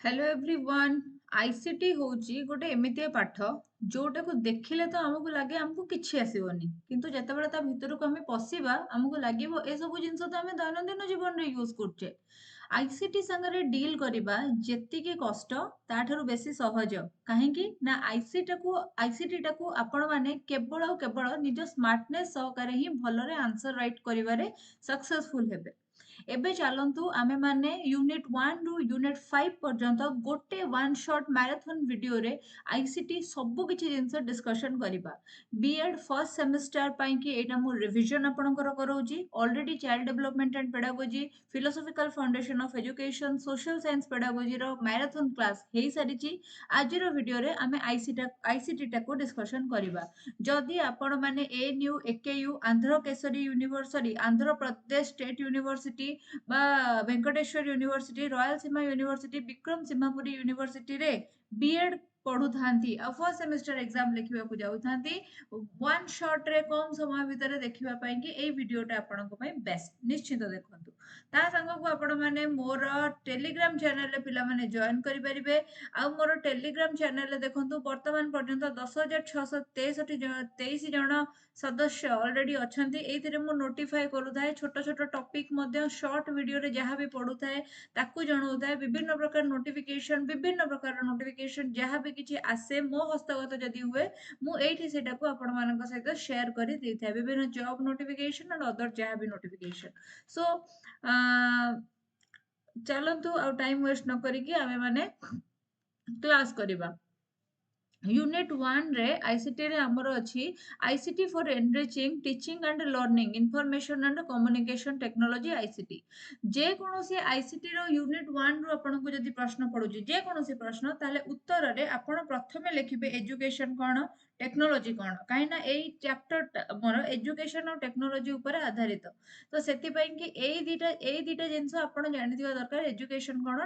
Hello everyone. ICT होची गोटे एमितिया पाठ जोटा को देखिले तो हमको लगे हमको किछि आसीबनी किंतु जेतेबेले ता भितरको हमें पसिबा हमको लागिबो ए सब जिंस तो हमें दैनंदिन जीवन रे यूज करछे। आईसीटी संगरे डील करिबा जेतिके कष्ट ताठारु बेसी सहज। काहेकि ना आईसीटी टाकू आपण माने केवल और केवल निज स्मार्टनेस सहकारे ही भलरे आंसर राइट करिवारे सक्सेसफुल हेबे। एबे चलंतु आमे माने यूनिट 1 रु यूनिट 5 पर्यंत गोटे वन शॉट मैराथन वीडियो रे आईसीटी सब किछि जिंस डिस्कशन करिबा। बीएड फर्स्ट सेमेस्टर पई कि एटा मु रिवीजन आपनकर करौजी। Already child development and pedagogy, philosophical foundation of education, social science pedagogy रो मैराथन क्लास हेई सारिची। आज रो वीडियो रे आमे आईसीटी टाको डिस्कशन करिबा। जदि आपण माने ANU, AKU, Andhra Kesari university, Andhra Pradesh state university बा वेंकटेश्वर यूनिवर्सिटी, रॉयल सीमा यूनिवर्सिटी, विक्रम सीमापुरी यूनिवर्सिटी रे बीएड पढ़ुथांती आ फर्स्ट सेमेस्टर एग्जाम लिखिबा को जाउथांती वन शॉट रे कम समय भितर देखिबा पई कि एई वीडियोटा आपनक पई बेस्ट निश्चित देखंतु। ता संग को आपण माने मोर टेलीग्राम चैनल रे पिला माने जॉइन करि परिबे। आ मोर टेलीग्राम चैनल रे देखंतु वर्तमान पर्यंत 10,623 जण सदस्य ऑलरेडी अछंती। एथिरे मु नोटिफाई करूथाय छोट छोट टॉपिक मध्य शॉर्ट वीडियो रे जहाँ भी पढुथाय ताकू जणाउथाय। विभिन्न प्रकार नोटिफिकेशन जहाँ भी किछि आसे मो हस्तगत जदि हुए मु एठी सेटा को आपण मानक सहित शेयर करि देथाय। विभिन्न जॉब नोटिफिकेशन एंड अदर जहाँ भी नोटिफिकेशन। सो चलंतु आ टाइम वेस्ट न करिकि आमे माने क्लास करिबा। यूनिट 1 रे आईसीटी रे हमर अछि ICT for enriching teaching and learning information and communication technology ICT. जे कोनोसी आईसीटी रो यूनिट 1 रो आपन को जदि प्रश्न पडुची जे कोनोसी प्रश्न ताले उत्तर रे आपन प्रथमे लिखिबे एजुकेशन कोन, टेक्नोलॉजी कोन। काहेना एई चैप्टर हमर एजुकेशन और टेक्नोलॉजी ऊपर आधारित। तो सेति पई कि एई दीटा जिंस आपन जानिदिवा दरकार एजुकेशन कोन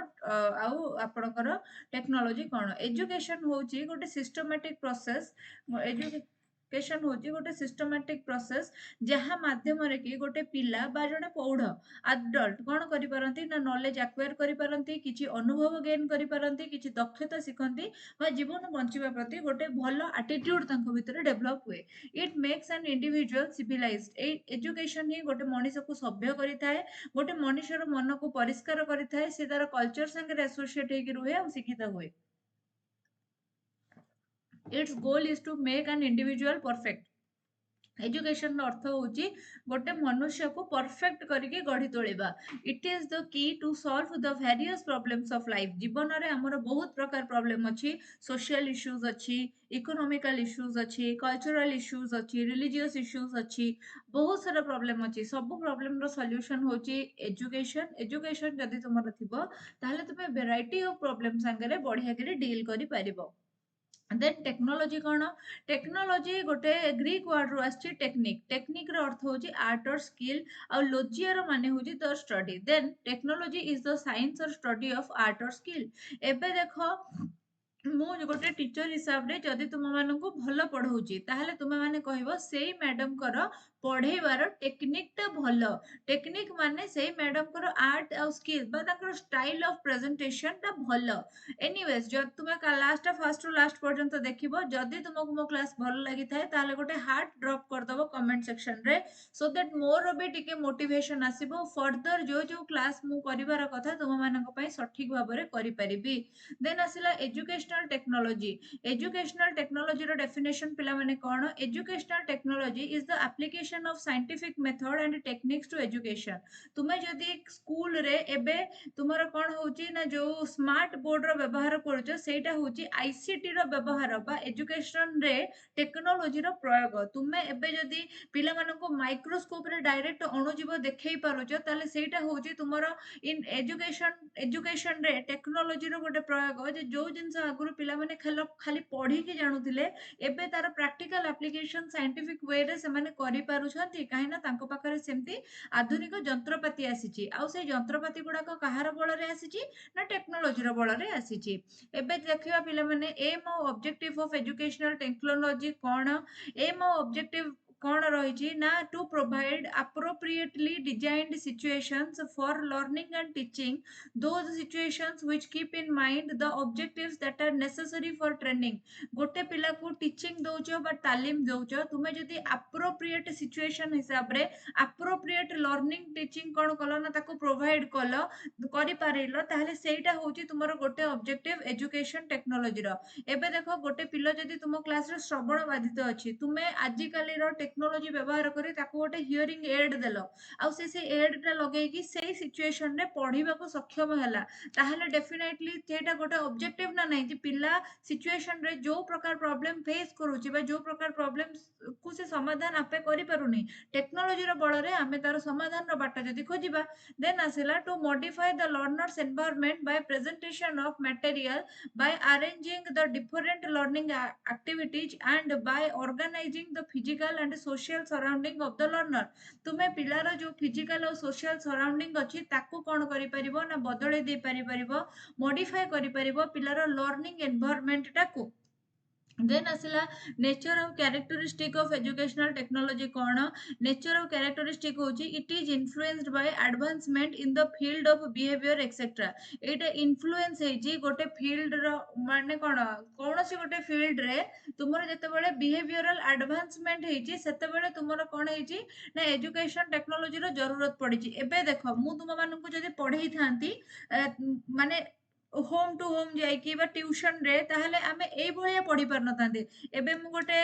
आउ आपनकर टेक्नोलॉजी कौन। एजुकेशन होची गोटे सिस्टमैटिक प्रोसेस। एजुकेशन होची गोटे सिस्टमैटिक प्रोसेस जहाँ माध्यम रे कि गोटे पिला बा जने पौढ अडल्ट कोन करि परंती ना नॉलेज एक्वायर करि परंती, किछि अनुभव गेन करि परंती, किछि दक्षता सिखंती बा जीवन बंचिबा प्रति गोटे भलो एटीट्यूड तांको भितर डेवलप हुए। It makes an individual civilized. ए एजुकेशन ही गोटे मनीष को सभ्य करिथाए, गोटे मनुष्यर मन को परिष्कार करिथाए, से तार कल्चर संगे एसोसिएट हेकि रुहे और शिक्षित हुए। Its goal is to make an individual perfect. Education अर्थ होची गोटे मनुष्य को परफेक्ट करके गढ़ी तोलिबा। It is the key to solve the various problems of life. जीवन रे हमर बहुत प्रकार प्रॉब्लम अछि। सोशल इश्यूज अछि, इकोनॉमिकल इश्यूज अछि, कल्चरल इश्यूज अछि, रिलीजियस इश्यूज अछि, बहुत सारा प्रॉब्लम अछि। सब प्रॉब्लम रो सॉल्यूशन होची एजुकेशन। एजुकेशन जदि तुमर थिबो ताहले तुमे वैरायटी ऑफ प्रॉब्लम संगे रे बढ़िया करे डील करि परिबो। देन टेक्नोलॉजी कौन। टेक्नोलॉजी गोटे ग्रीक वर्ड रू आछि टेक्निक। टेक्निक रो अर्थ होची आर्ट और स्किल और लोजिया रो माने होची the study. Then technology is the science or study of art or skill. एबे देखो मु गोटे टीचर हिसाब रे जदि तुम मानक भल पढ़ौची ताहले तुम माने कहबो सेई मैडम कर पढ़ेबार टेक्निक टा भल। टेक्निक माने सेई मैडम कर आर्ट और स्किल बा ताकर स्टाइल ऑफ प्रेजेंटेशन टा भल। एनीवेज जब तुम लास्ट फर्स्ट टू लास्ट पर्यंत देखिबो जदि तुमको मो क्लास भल लागि थाए ताहले गोटे हार्ट ड्रॉप कर दबो कमेंट सेक्शन रे सो दैट मोर भी टिके मोटिवेशन आसीबो फर्दर जो जो क्लास मु करिवार कथा तुम मानक पई सठिक भाबरे करि परिबी। देन आसिला एजुकेशनल टेक्नोलॉजी। एजुकेशनल टेक्नोलॉजी रो डेफिनेशन पिला माने कोन। Educational technology is the application of scientific method and techniques to education. तुमे जदि स्कूल रे एबे तुमरो कोन होची ना जो स्मार्ट बोर्ड रो व्यवहार करछो सेटा होची आईसीटी रो व्यवहार बा एजुकेशन रे टेक्नोलॉजी रो प्रयोग। तुमे एबे जदि पिला मानको माइक्रोस्कोप रे डायरेक्ट अणुजीव देखै पारुछो ताले सेटा होची तुमरो इन एजुकेशन रे टेक्नोलॉजी रो गोटे प्रयोग जे जो जिंस आगुरु पिला माने खाली पढ़ी के जानुथिले एबे तार प्रैक्टिकल एप्लीकेशन साइंटिफिक वे रे से माने करि पारुछंती। काहेना तांको पाखरे सेमती आधुनिक जंत्रपाती आसीची। आ से जंत्रपाती गुडा को कहार बळ रे आसीची ना टेक्नोलॉजी रो बळ रे आसीची। एबे देखिबा पिला माने aim or objective of educational technology कोन। एम और ऑब्जेक्टिव कौन रही ना to provide appropriately designed situations for learning and teaching those situations which keep in mind the objectives that are necessary for training. गोटे पिला को teaching दौच बा तालीम दौच तुम्हें जदि appropriate situation हिसाब रे appropriate learning teaching कौन कल ना ताको प्रोवाइड कल करि पारिलो ताहले सेटा होची तुमरो गोटे ऑब्जेक्टिव एजुकेशन टेक्नोलॉजी रो. एबे देखो गोटे पिला जदि तुम क्लास रे श्रवण बाधित अछि तुमे आजि काली रो टेक्नोलॉजी व्यवहार करी ताको गोटे हियरिंग एड देलो आ से एड टा लगेई कि सेही सिचुएशन रे पढिबा को सक्षम हैला ताहले डेफिनेटली सेटा गोटे ऑब्जेक्टिव ना नै कि पिला सिचुएशन रे जो प्रकार प्रॉब्लम फेस करूची बा जो प्रकार प्रॉब्लम को से समाधान आपे करि पारुनी टेक्नोलॉजी रो बळ रे आमे तार समाधान रो बाटा जदि खोजिबा then asila to modify the learner's environment by presentation of material, by arranging the different learning activities and by organizing the physical and social surrounding of the learner. तुमे पिलार जो physical और social surrounding अछि ताको कोन करि परिबो ना बदले दे पारि परिबो modify करि परिबो पिलार learning environment टाको. Then asila nature of characteristic of educational technology कौन nature of characteristic होची it is influenced by advancement in the field of behavior etc. Etah influence हेची गोटे field रो माने कौन कौन से गोटे field रे तुमर जते बेले behavioral advancement हेची सेते बेले तुमर कौन हेची ना education technology रो जरूरत पड़ीची. एबे देखो मु तुम मानकु जदि पढ़ेई थांती माने होम टू होम जाइकी बा ट्यूशन रे ताहले आमे एई भलिया पढ़ी पार नथांते. एबे मु गोटे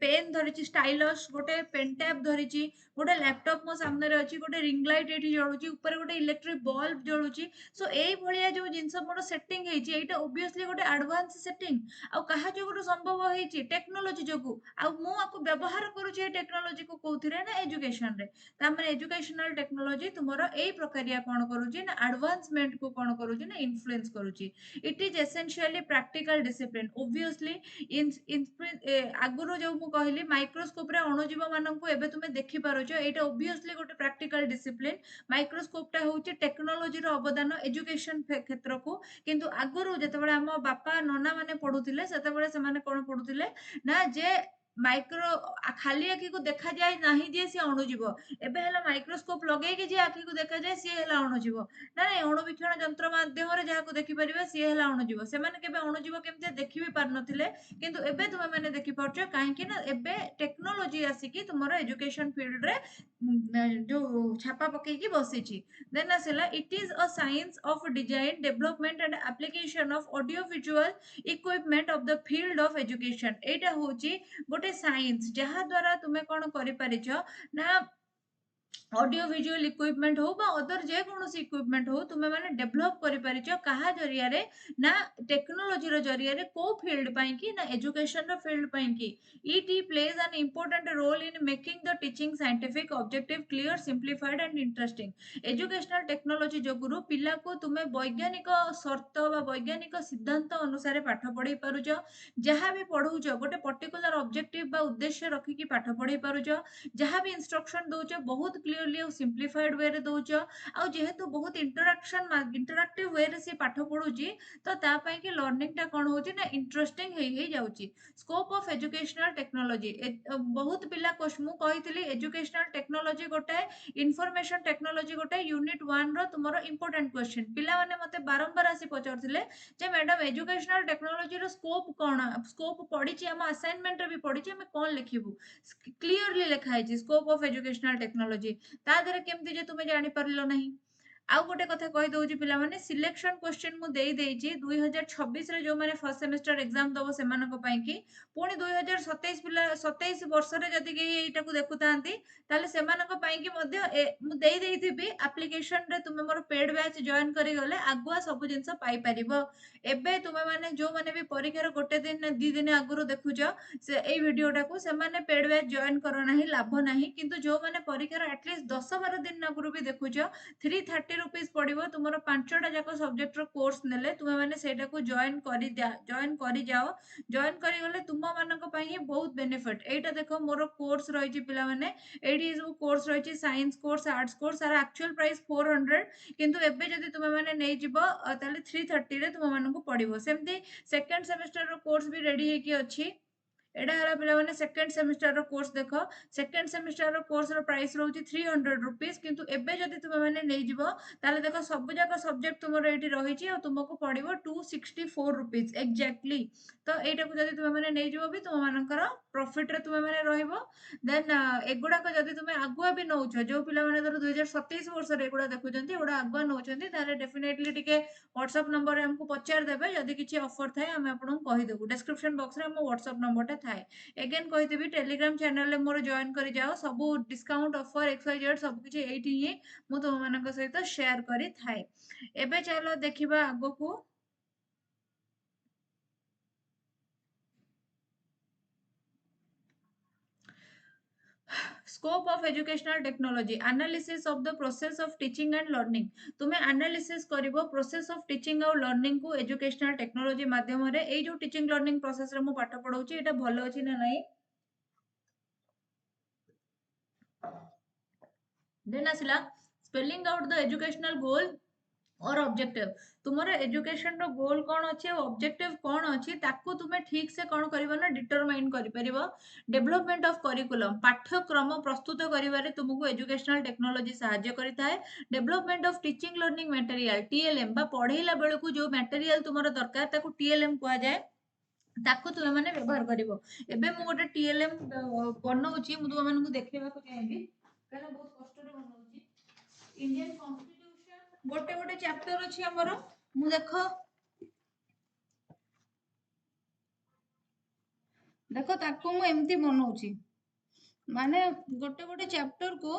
पेन धरिची स्टाइलस गोटे पेन टैब धरिची गोटे लैपटॉप मो सामने रे अछि गोटे रिंग लाइट एठी जळुची ऊपर गोटे इलेक्ट्रिक बल्ब जळुची सो एई भलिया जो जिंस मोर सेटिंग हेची एटा ऑब्वियसली गोटे एडवांस सेटिंग आ कहा जो गोटे संभव हेची टेक्नोलॉजी जोगु आ मु आको व्यवहार करूची ए टेक्नोलॉजी को कोथिरे ना एजुकेशन रे ता माने एजुकेशनल टेक्नोलॉजी तुमरो एई प्रकारिया कोन करूची ना एडवांसमेंट को कोन करूची ना इन्फ्लुएंस करूची. It is essentially practical discipline obviously in आगुरो जो मु कहली माइक्रोस्कोप रे अणुजीव माननकु एबे तुमे देखि पारुछो एटा ऑब्वियसली गोटे प्रैक्टिकल डिसिप्लिन माइक्रोस्कोप टा होउची टेक्नोलॉजी रो अवदान एजुकेशन क्षेत्र को किंतु आगुरो जेतेबेले हम बापा नना माने पढुथिले सेतेबेले से माने कोन पढुथिले ना जे माइक्रो खाली आखि को देखा जाए नाही जे से अणुजीव एबे हला माइक्रोस्कोप लगे कि जे आखि को देखा जाए सी हला अणुजीव ना ना अणुवीक्षण यंत्र माध्यम रे जहा को देखि परिबे सी हला अणुजीव से माने केबे अणुजीव केमते देखि भी पार नथिले किंतु एबे तुमे माने देखि पारछो काहे कि ना एबे टेक्नोलॉजी आसी कि तुमरो एजुकेशन फील्ड रे जो छापा पके कि बसिची. देन आसेला it is a science of design development and application of audio visual equipment of the field of education एटा होची गोटे साइंस जहा द्वारा तुमे कोन करि परिछो ना ऑडियो विजुअल इक्विपमेंट हो बा अदर जे कोनोसी इक्विपमेंट हो तुमे माने डेवलप करि परिछो कहा जरिया रे ना टेक्नोलॉजी रो जरिया रे को फील्ड पई कि ना एजुकेशन रो फील्ड पई कि it plays an important role in making the teaching scientific objective clear simplified and interesting. Educational technology जोगुरु पिला को तुमे वैज्ञानिक शर्त बा वैज्ञानिक सिद्धांत अनुसार पाठ पढ़ई पारुछो जहा भी पढौछो गोटे पर्टिकुलर ऑब्जेक्टिव बा उद्देश्य रखी कि पाठ पढ़ई पारुछो जहा भी इंस्ट्रक्शन दोछो बहुत क्लियरली और सिंप्लिफाइड वे रे दोछो आ जेहेतु बहुत इंटरैक्टिव वे रे से पाठ पढुची तो ता पई कि लर्निंग टा कोन होची ना इंटरेस्टिंग हे जाउची. स्कोप ऑफ एजुकेशनल टेक्नोलॉजी बहुत पिला मु कहितली एजुकेशनल टेक्नोलॉजी गोटे इनफॉरमेशन टेक्नोलॉजी गोटे यूनिट 1 रो तुमरो इंपोर्टेंट क्वेश्चन पिला माने मते बारंबार आसी पचारथिले जे मैडम एजुकेशनल टेक्नोलॉजी रो स्कोप कोन स्कोप पढिची हम असाइनमेंट रे भी पढिची हम कोन लिखिबु क्लियरली लिखा है स्कोप ऑफ एजुकेशनल टेक्नोलॉजी ता देरे केमती जे तुमे जानि परलो नहीं. आउ गोटे कथा कहि दउची पिला माने सिलेक्शन क्वेश्चन मु देई देइची 2026 रे जो माने फर्स्ट सेमेस्टर एग्जाम दबो सेमान को पई की पुणी 2027 पिला 27 वर्ष रे जदी के एटा को देखुतांती ताले सेमान को पई की मध्य मु देई देइथिबी एप्लीकेशन रे तुमे मोर पेड बैच जॉइन करी गले आगुआ सब जिंस पाई परिबो. एबे तुमे माने जो माने भी परीक्षा रे गोटे दिन 2 दिन आगुरो देखुचो से एई वीडियोटा को सेमाने पेड बैच जॉइन करो नाही लाभ नाही किंतु जो माने परीक्षा रे एटलीस्ट 10-12 दिन आगुरो भी देखुचो 330 रुपीस पड़िबो तुमरो 5टा जाको सब्जेक्ट रो कोर्स नेले तुमे माने सेटा को जॉइन करी जाओ जॉइन करी गले तुम मानक पई ही बहुत बेनिफिट. एटा देखो मोर कोर्स रहिची पिला माने एडी जो कोर्स रहिची साइंस कोर्स आर्ट्स कोर्स सारा एक्चुअल प्राइस 400 किंतु एबे जदी तुमे माने नै जिवो ताले 330 रे तुम मानक पड़िबो. सेमती सेकंड सेमेस्टर रो कोर्स भी रेडी हे की अछि एटा हला पिला माने सेकंड सेमिस्टर रो कोर्स देखो सेकंड सेमिस्टर रो कोर्स रो प्राइस रहउची 300 रुपीस किंतु एबे जदी तुम माने नै जिवो ताले देखो सब जाक सब्जेक्ट तुमरो एठी रहिची और तुमको पड़िबो 264 रुपीस एग्जैक्टली। तो एटा को जदी तुम माने नै जिवो भी तुम मानकर प्रॉफिट रे तुम माने रहिबो। देन एगुडा को जदी तुम आगुआ भी नउछो जो पिला माने धर 2027 वर्ष रे एगुडा देखुचंती एगुडा आगुआ नउचंती ताले डेफिनेटली टिके व्हाट्सएप नंबर रे हमको पचार देबे जदी किछि ऑफर थाए हम आपन कहि देबु डिस्क्रिप्शन बॉक्स रे हम व्हाट्सएप नंबर टा थाए। एगेन कहिदेबी टेलीग्राम चैनल रे मोर जॉइन करि जाओ सब डिस्काउंट ऑफर XYZ सब किछि एठी ही मु तुम मानक सहित शेयर करि थाए। एबे चलो देखिबा आगो को scope of educational technology analysis of the process of teaching and learning. तुम्हें एनालिसिस करिवो प्रोसेस ऑफ टीचिंग और लर्निंग को एजुकेशनल टेक्नोलॉजी माध्यम रे ए जो टीचिंग लर्निंग प्रोसेस रे मु पाठ पढौची एटा भलो अछि ना नाही। देन आसिला spelling out the educational goal और ऑब्जेक्टिव। तुम्हारा एजुकेशन रो गोल कौन अच्छे और ऑब्जेक्टिव कौन अच्छी ताकू तुम्हें ठीक से कौन करिवो ना डिटरमाइन करि परिबो। डेवलपमेंट ऑफ करिकुलम पाठ्यक्रम प्रस्तुत करिवारे तुमको एजुकेशनल टेक्नोलॉजी सहाय्य करिताए। Development of teaching learning material TLM बा पढ़ेला बेले को जो मटेरियल तुम्हारा दरकार ताकू TLM कुआ जाए ताकू तुमे माने व्यवहार करिवो। एबे मु गोटे TLM बनौची मु तुम मानकु देखैबा को चाहेबी काना बहुत कष्ट रे बनौची। इंडियन कॉन्स्टिट्यूशन गोटे गोटे चैप्टर अछि हमरो मु देखो देखो ताकू मु एम्ति बनौची माने गोटे गोटे चैप्टर को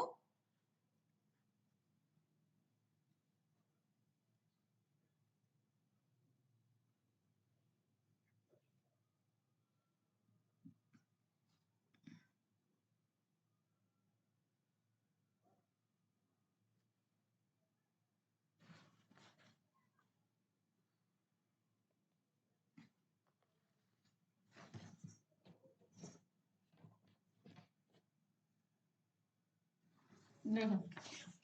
देखो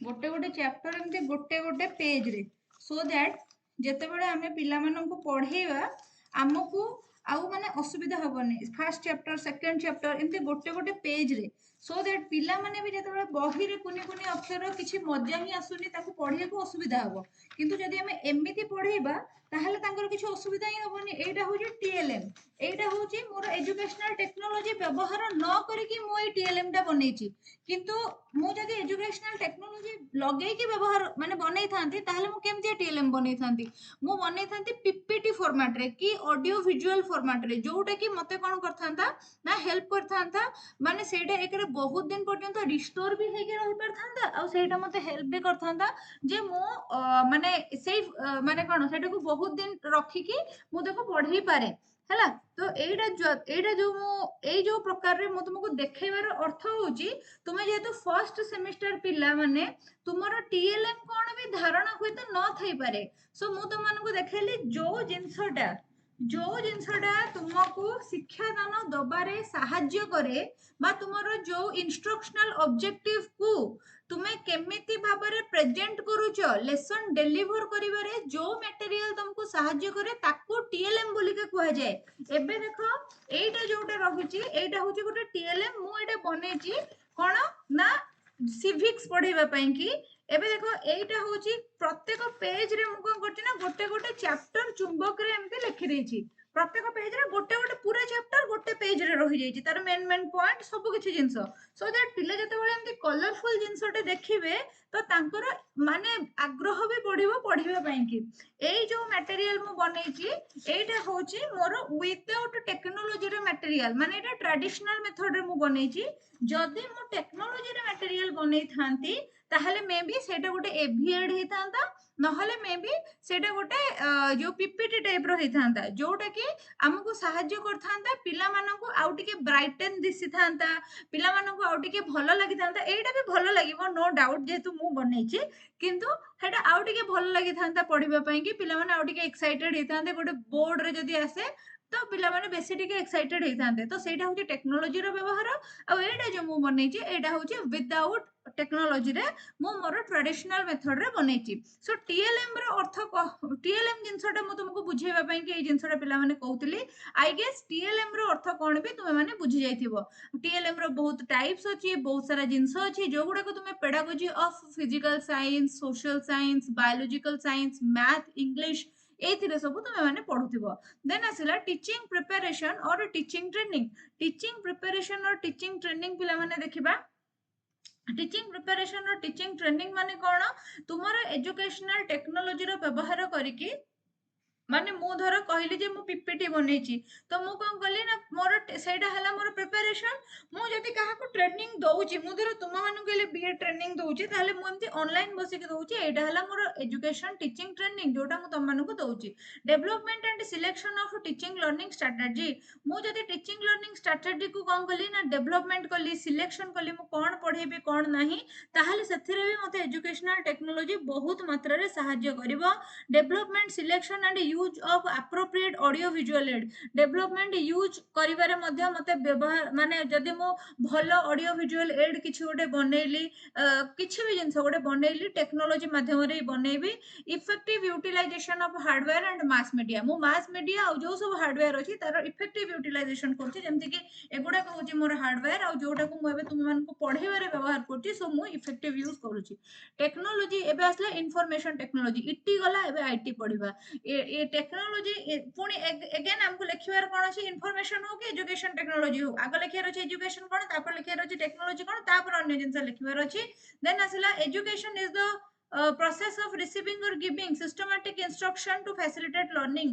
गोटे गोटे चैप्टर एमती गोटे गोटे पेज रे सो दैट जेते बळे आमे पिला मानन को पढेबा हमकु आउ माने असुविधा हबनी। फर्स्ट चैप्टर सेकंड चैप्टर एमती गोटे गोटे पेज रे सो दैट पिला माने भी जेते बळे बही रे कुनी कुनी अक्षर किछि मजा ही आसुनी ताकू पढिया को असुविधा हबो किंतु जदी आमे एमिति पढेबा ताहले तांकर किछि असुविधा ही हबनी। एटा होजी TLM एटा होजी मोर एजुकेशनल टेक्नोलॉजी व्यवहार न करी कि मो ए TLM टा बनेची किंतु मु जदी एजुकेशनल टेक्नोलॉजी लगे कि व्यवहार माने बनै थांती ताहले मु केमति TLM बनै थांती मु बनै थांती PPT फॉर्मेट रे कि ऑडियो विजुअल फॉर्मेट रे जोटा कि मते कोन करथांता ना हेल्प करथांता माने सेटा एकरे बहुत दिन पर्यंत रिस्टोर भी हेके रहि परथांता आ सेटा मते हेल्प भी करथांता जे मो माने सेई माने कोन सेटा को बहुत दिन रखी कि मु देखो पढी पारे हैला। तो एटा जो मु ए जो प्रकार रे मु तुमको देखैबार अर्थ होची तुमे जेहेतु फर्स्ट सेमिस्टर पिला माने तुमरो TLM कोन भी धारणा हुई तो न थई पारे सो मु तुम मानको देखैली जो जिनसटा तुमको शिक्षा दान दबारे साहाय्य करे बा तुमरो जो इंस्ट्रक्शनल ऑब्जेक्टिव को तुमे केमिति भाबरे प्रेजेंट करूछ लेसन डिलीवर करिवारे जो मटेरियल तुमको साहाय्य करे ताको TLM बोली के कुआ जाए। एबे देखो एटा जोटा रहुची एटा होची गोटे TLM मु एटा बनेची कोन ना सिविक्स पढेबा पई कि एबे देखो एटा होची प्रत्येक पेज रे मु कोन करची ना गोटे गोटे चैप्टर चुंबक रे एमते लिखि देची प्रत्येक पेज रे गोटे गोटे पूरा चैप्टर गोटे पेज रे रहि जाईची तार मेन पॉइंट सब किछि जिंस सो दैट पिला जते बेले एमते कलरफुल जिंसटे देखिबे तो तांकर माने आग्रह भी पढिबो पढिबा पई कि एई जो मटेरियल मु बनेची एटा होची मोर विदाउट टेक्नोलॉजी रे मटेरियल माने एटा ट्रेडिशनल मेथड रे मु बनेची जदी मु टेक्नोलॉजी रे मटेरियल बनै थांती ताहले मे बी सेटा गोटे एभिएड हेतांता नहले मे बी सेटा गोटे जो PPT टाइप रो हेतांता जोटा कि हमको सहाय्य करथांता पिला मानको आउ टिके ब्राइटन दिसि थांता पिला मानको आउ टिके भलो लागि थांता एटा भी भलो लागिवो नो डाउट जेतु मु बनेची किंतु हेटा आउ टिके भलो लागि थांता पढिबा पई कि पिला माने आउ टिके एक्साइटेड हेतांते गोटे बोर्ड रे जदी आसे तो पिला माने बेसी टिके एक्साइटेड हेइथांते तो सेटा होची टेक्नोलॉजी रो व्यवहार आ एटा जो मु बनेची एटा होची विदाउट टेक्नोलॉजी रे मु मोर ट्रेडिशनल मेथड रे बनेची सो टीएलएम रो अर्थ टीएलएम जिंसटा मु तुमको बुझेबा पई कि ए जिंसटा पिला माने कहउतली आई गेस टीएलएम रो अर्थ कोन भी तुमे माने बुझी जाइथिबो टीएलएम रो बहुत टाइप्स अछि बहुत सारा जिंस अछि जो गुडा को तुमे pedagogy of physical science social science biological science math English एथिरे सब तुमे माने पढुथिबो देन आसिला टीचिंग प्रिपरेशन और टीचिंग प्रिपरेशन और टीचिंग ट्रेनिंग पिला माने देखिबा टीचिंग प्रिपरेशन और टीचिंग ट्रेनिंग माने कोन तुमर एजुकेशनल टेक्नोलॉजी रो व्यवहार करिकि माने मु धर कहली जे मु पीपीटी बनेची तो मु कोन कली ना मोर सेटा हला मोर प्रिपरेशन मु जदी काहा को ट्रेनिंग दउची मु धर तुम मानु केले बीए ट्रेनिंग दउची ताले मु एमती ऑनलाइन बसी के दउची एटा हला मोर एजुकेशन टीचिंग ट्रेनिंग जोटा मु तुम मानु को दउची development and selection of teaching learning strategy मु जदी टीचिंग लर्निंग स्ट्रेटजी को कोन कली ना डेवलपमेंट कली सिलेक्शन कली मु कोन पढेबे कोन नाही ताहाले सेथिरे भी मते एजुकेशनल टेक्नोलॉजी बहुत मात्रा रे सहाय्य करिवो development selection and use of appropriate audio visual aid development use करिवारे मध्य मते व्यवहार माने जदी मो भलो ऑडियो विजुअल एड किछि गोटे बनेली किछि भी जिंस गोटे बनेली टेक्नोलॉजी माध्यम रे बनेबी effective utilization of hardware and mass media मो मास मीडिया आ जो सब हार्डवेयर अछि तार इफेक्टिव यूटिलाइजेशन करछि जेमति कि एगुडा कहउछि मोर हार्डवेयर आ जोटा को मु एबे तुम मान को पढेबारे व्यवहार करछि सो मु इफेक्टिव यूज करूछि टेक्नोलॉजी एबे आसला इंफॉर्मेशन टेक्नोलॉजी इटी गला एबे आईटी पढिबा ए टेक्नोलॉजी पुणी अगेन हमको लिखिबार कोन अछि इंफॉर्मेशन हो कि एजुकेशन टेक्नोलॉजी हो आगे लिखिबार अछि एजुकेशन कोन तापर लिखिबार अछि टेक्नोलॉजी कोन तापर अन्य जिंस लिखिबार अछि देन आसला education is the process of receiving or giving systematic instruction to facilitate learning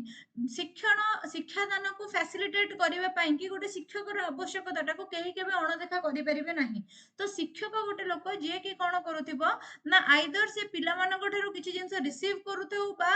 शिक्षण शिक्षादान को फैसिलिटेट करिवा पई कि गोटे शिक्षक रो आवश्यकता को केही केबे अणदेखा करि परिबे नाही तो शिक्षक गोटे लोक जे कि कोन करूथिबो ना आइदर से पिला मानको ठेरू किछि जिंस रिसीव करूथौ बा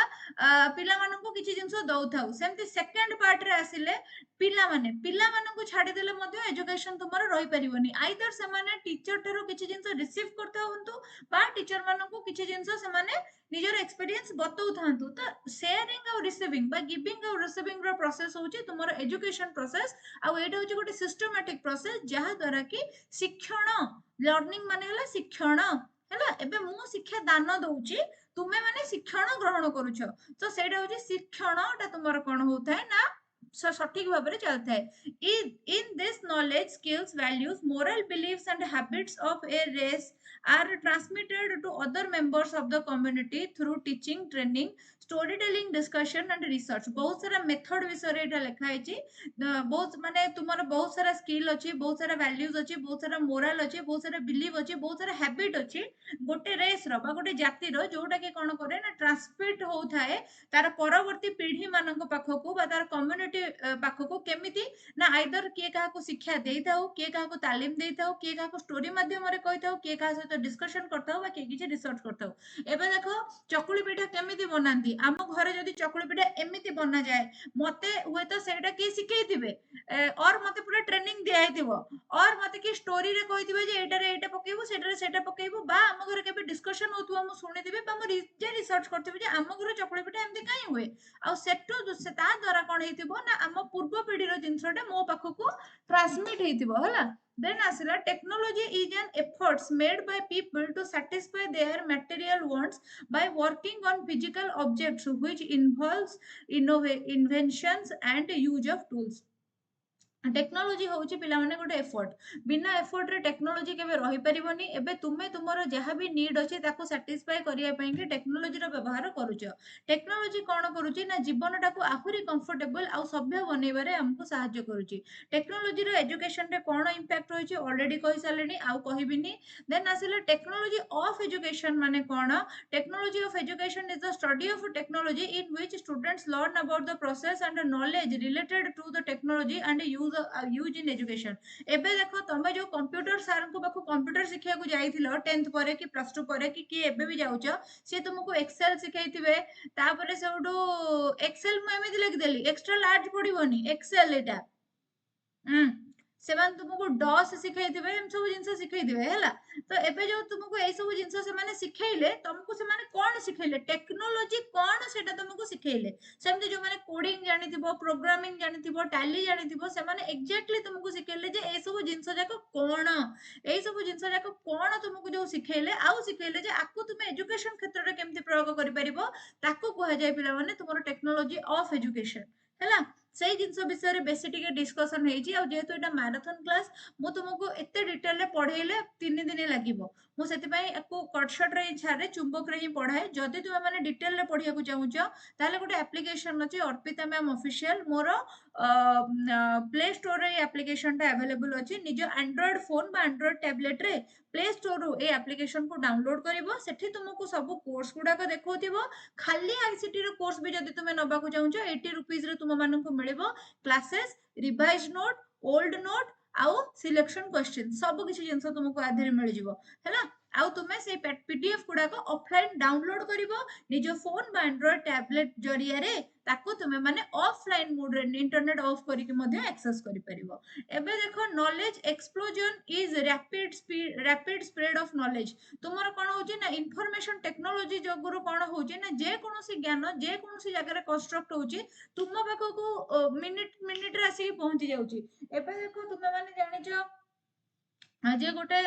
पिला मानको किछि जिंस दउथौ सेमति सेकंड पार्ट रे आसिले पिला मानको छाडी देले मध्ये एजुकेशन तुमरो रहि परिबोनी आइदर से माने टीचर ठेरू किछि जिंस रिसीव करथौ हंतु बा टीचर मानको किछि जिंस से माने निजर एक्सपीरियंस बतौ थांतु तो शेयरिंग और रिसीविंग बा गिविंग और रिसीविंग रो प्रोसेस होची तुमरो एजुकेशन प्रोसेस आ एटा होची गोटे सिस्टमैटिक प्रोसेस जहा द्वारा कि शिक्षण लर्निंग माने हला शिक्षण हला एबे मु शिक्षा दान दउची तुमे माने शिक्षण ग्रहण करूछ तो सेटा होची शिक्षणटा तुमर कोन होथाय ना सठिक भाबरे चलथाय in this knowledge skills values moral beliefs and habits of a race are transmitted to other members of the community through teaching training storytelling discussion and research बहुत सारा मेथड विषय रे एटा लिखा हैची बहुत माने तुमर बहुत सारा स्किल अछि बहुत सारा वैल्यूज अछि बहुत सारा मोरल अछि बहुत सारा बिलीव अछि बहुत सारा हैबिट अछि गोटे रेस रो बा गोटे जाति रो जोटा के कोन करे ना ट्रांसमिट होथाय तार परवर्ती पीढ़ी मानक पाखकू बा तार कम्युनिटी पाखकू केमिति ना आइदर के काहा को शिक्षा देइथाउ के काहा को तालीम देइथाउ के काहा को स्टोरी माध्यम रे कहिथाउ के काहा सहित डिस्कशन करथाउ बा के किछि रिसर्च करथाउ एबे देखो चकुली पिठा केमिति बनांती आम घरे जदी चकुली पिठा एमिति बना जाय मते हुए तो सेटा के सिखैथिबे और मते पूरा ट्रेनिंग दिया हेतिबो और मते की स्टोरी रे कहिथिबे जे एटा रे एटा पकेबो सेटा रे सेटा पकेबो बा आम घरे केबे डिस्कशन होतुवा मु सुनिथिबे बा मु जे रिसर्च करथिबे जे आम घरे चकुली पिठा एमिति काई हुए आ सेटु से ता द्वारा कोन हेतिबो ना आम पूर्व पीढ़ी रो जिंसटा मो पाखकू ट्रांसमिट हेतिबो हला then asila technology is an efforts made by people to satisfy their material wants by working on physical objects which involves inventions and use of tools technology होउची पिला माने गोटे एफर्ट बिना एफर्ट रे टेक्नोलॉजी केबे रहि परिबोनी एबे तुमे तुमरो जहा भी नीड अछि ताको सैटिस्फाई करिया पई कि टेक्नोलॉजी रो व्यवहार करूछ टेक्नोलॉजी कोन करूची ना जीवनटा को आहुरी कंफर्टेबल आ सभ्य बनेबारे हमको सहायता करूची टेक्नोलॉजी रो एजुकेशन रे कोन इंपैक्ट होइची ऑलरेडी कहि सालेनी आउ कहिबिनी देन आसिले टेक्नोलॉजी ऑफ एजुकेशन माने कोन technology of education is the study of technology in which students learn about the process and knowledge related to the technology and use in education एबे देखो तमे जो कंप्यूटर सर को पाखु computer शिखिया को जाइथिलो 10th परे कि प्लस 2 परे कि एबे भी जाउचो से तुमको एक्सेल सिखाइथिबे तापरे सेउडो एक्सेल म एमिति लिख देली एक्स्ट्रा लार्ज पडिबोनी एक्सेल एटा ସେମାନେ ତୁମକୁ ଡସ୍ ଶିଖେଇଥିବେ ଏମିତି ସବୁ ଜିନିଷ ଶିଖେଇଥିବେ ହେଲା। ତ ଏବେ ଯୋଉ ତୁମକୁ ଏଇ ସବୁ ଜିନିଷ ସେମାନେ ଶିଖେଇଲେ ତମକୁ ସେମାନେ କଣ ଶିଖେଇଲେ ଟେକ୍ନୋଲୋଜି କଣ ସେଇଟା ତମକୁ ଶିଖେଇଲେ। ସେମିତି ଯୋଉମାନେ କୋଡିଂ ଜାଣିଥିବ ପ୍ରୋଗ୍ରାମିଂ ଜାଣିଥିବ ଟାଲି ଜାଣିଥିବ ସେମାନେ ଏକ୍ଜାକ୍ଟଲି ତୁମକୁ ଶିଖେଇଲେ ଯେ ଏଇ ସବୁ ଜିନିଷ ଯାକ କଣ ଏଇ ସବୁ ଜିନିଷ ଯାକ କଣ ତୁମକୁ ଯୋଉ ଶିଖେଇଲେ ଆଉ ଶିଖେଇଲେ ଯେ ଆକୁ ତୁମେ ଏଜୁକେସନ କ୍ଷେତ୍ରରେ କେମିତି ପ୍ରୟୋଗ କରିପାରିବ ତାକୁ କୁହାଯାଏ ପିଲାମାନେ ତୁମର ଟେକ୍ନୋଲୋଜି ଅଫ ଏଜୁକେସନ ହେଲା। ସେଇ ଜିନିଷ ବିଷୟରେ ବେଶୀ ଟିକେ ଡିସ୍କସନ ହେଇଛି ଆଉ ଯେହେତୁ ଏଇଟା ମାରାଥନ କ୍ଲାସ୍ ମୁଁ ତୁମକୁ ଏତେ ଡିଟେଲରେ ପଢେଇଲେ 3 ଦିନ ଲାଗିବ। ମୁଁ ସେଥିପାଇଁ ୟାକୁ କଟସଟରେ ହିଁ ଛାଡେ ଚୁମ୍ବକରେ ହିଁ ପଢାଏ। ଯଦି ତୁମେ ମାନେ ଡିଟେଲରେ ପଢିବାକୁ ଚାହୁଁଛ ତାହେଲେ ଗୋଟେ ଆପ୍ଲିକେସନ ଅଛି ଅର୍ପିତା ମ୍ୟାମ୍ ଅଫିସିଆଲ ମୋର ପ୍ଲେ ଷ୍ଟୋରରେ ଏଇ ଆପ୍ଲିକେସନଟା ଆଭେଲେବୁଲ ଅଛି। ନିଜ ଆଣ୍ଡ୍ରଏଡ ଫୋନ ବା ଆଣ୍ଡ୍ରଏଡ ଟ୍ୟାବଲେଟରେ ପ୍ଲେ ଷ୍ଟୋରରୁ ଏଇ ଆପ୍ଲିକେସନକୁ ଡାଉନଲୋଡ କରିବ। ସେଠି ତୁମକୁ ସବୁ କୋର୍ସ ଗୁଡାକ ଦେଖଉଥିବ। ଖାଲି ଆଇସିଟିର କୋର୍ସ ବି ଯଦି ତୁମେ ନବାକୁ ଚାହୁଁଛ 80 ରୁପିଜରେ ତୁମମାନଙ୍କୁ ମିଳିବ କ୍ଲାसेସ୍ ରିଭାଇଜ ନୋଟ ଓଲ୍ଡ ନୋଟ ଆଉ ସିଲେକ୍ସନ କ୍ୱେଶ୍ଚିନ୍ ସବୁ କିଛି ଜିନିଷ ତୁମକୁ ଆ ଦେହରେ ମିଳିଯିବ ହେଲା। ଆଉ ତୁମେ ସେଇ ପିଡିଏଫ ଗୁଡାକ ଅଫଲାଇନ ଡାଉନଲୋଡ କରିବ ନିଜ ଫୋନ ବା ଆଣ୍ଡ୍ରଏଡ ଟ୍ୟାବଲେଟ ଜରିଆରେ ତାକୁ ତୁମେ ମାନେ ଅଫଲାଇନ ମୋଡରେ ଇଣ୍ଟରନେଟ ଅଫ୍ କରିକି ମଧ୍ୟ ଆକ୍ସେସ କରିପାରିବ। ଏବେ ଦେଖ knowledge explosion is rapid spread of knowledge. ତୁମର କଣ ହଉଛି ନା ଇନଫରମେସନ ଟେକ୍ନୋଲୋଜି ଯୋଗୁରୁ କଣ ହଉଛି ନା ଯେକୌଣସି ଜ୍ଞାନ ଯେକୌଣସି ଜାଗାରେ କନଷ୍ଟ୍ରକ୍ଟ ହଉଛି ତୁମ ପାଖକୁ ମିନିଟରେ ଆସିକି ପହଞ୍ଚି ଯାଉଛି। ଏବେ ଦେଖ ତୁମେ ମାନେ ଜାଣିଛ ଯେ ଗୋଟେ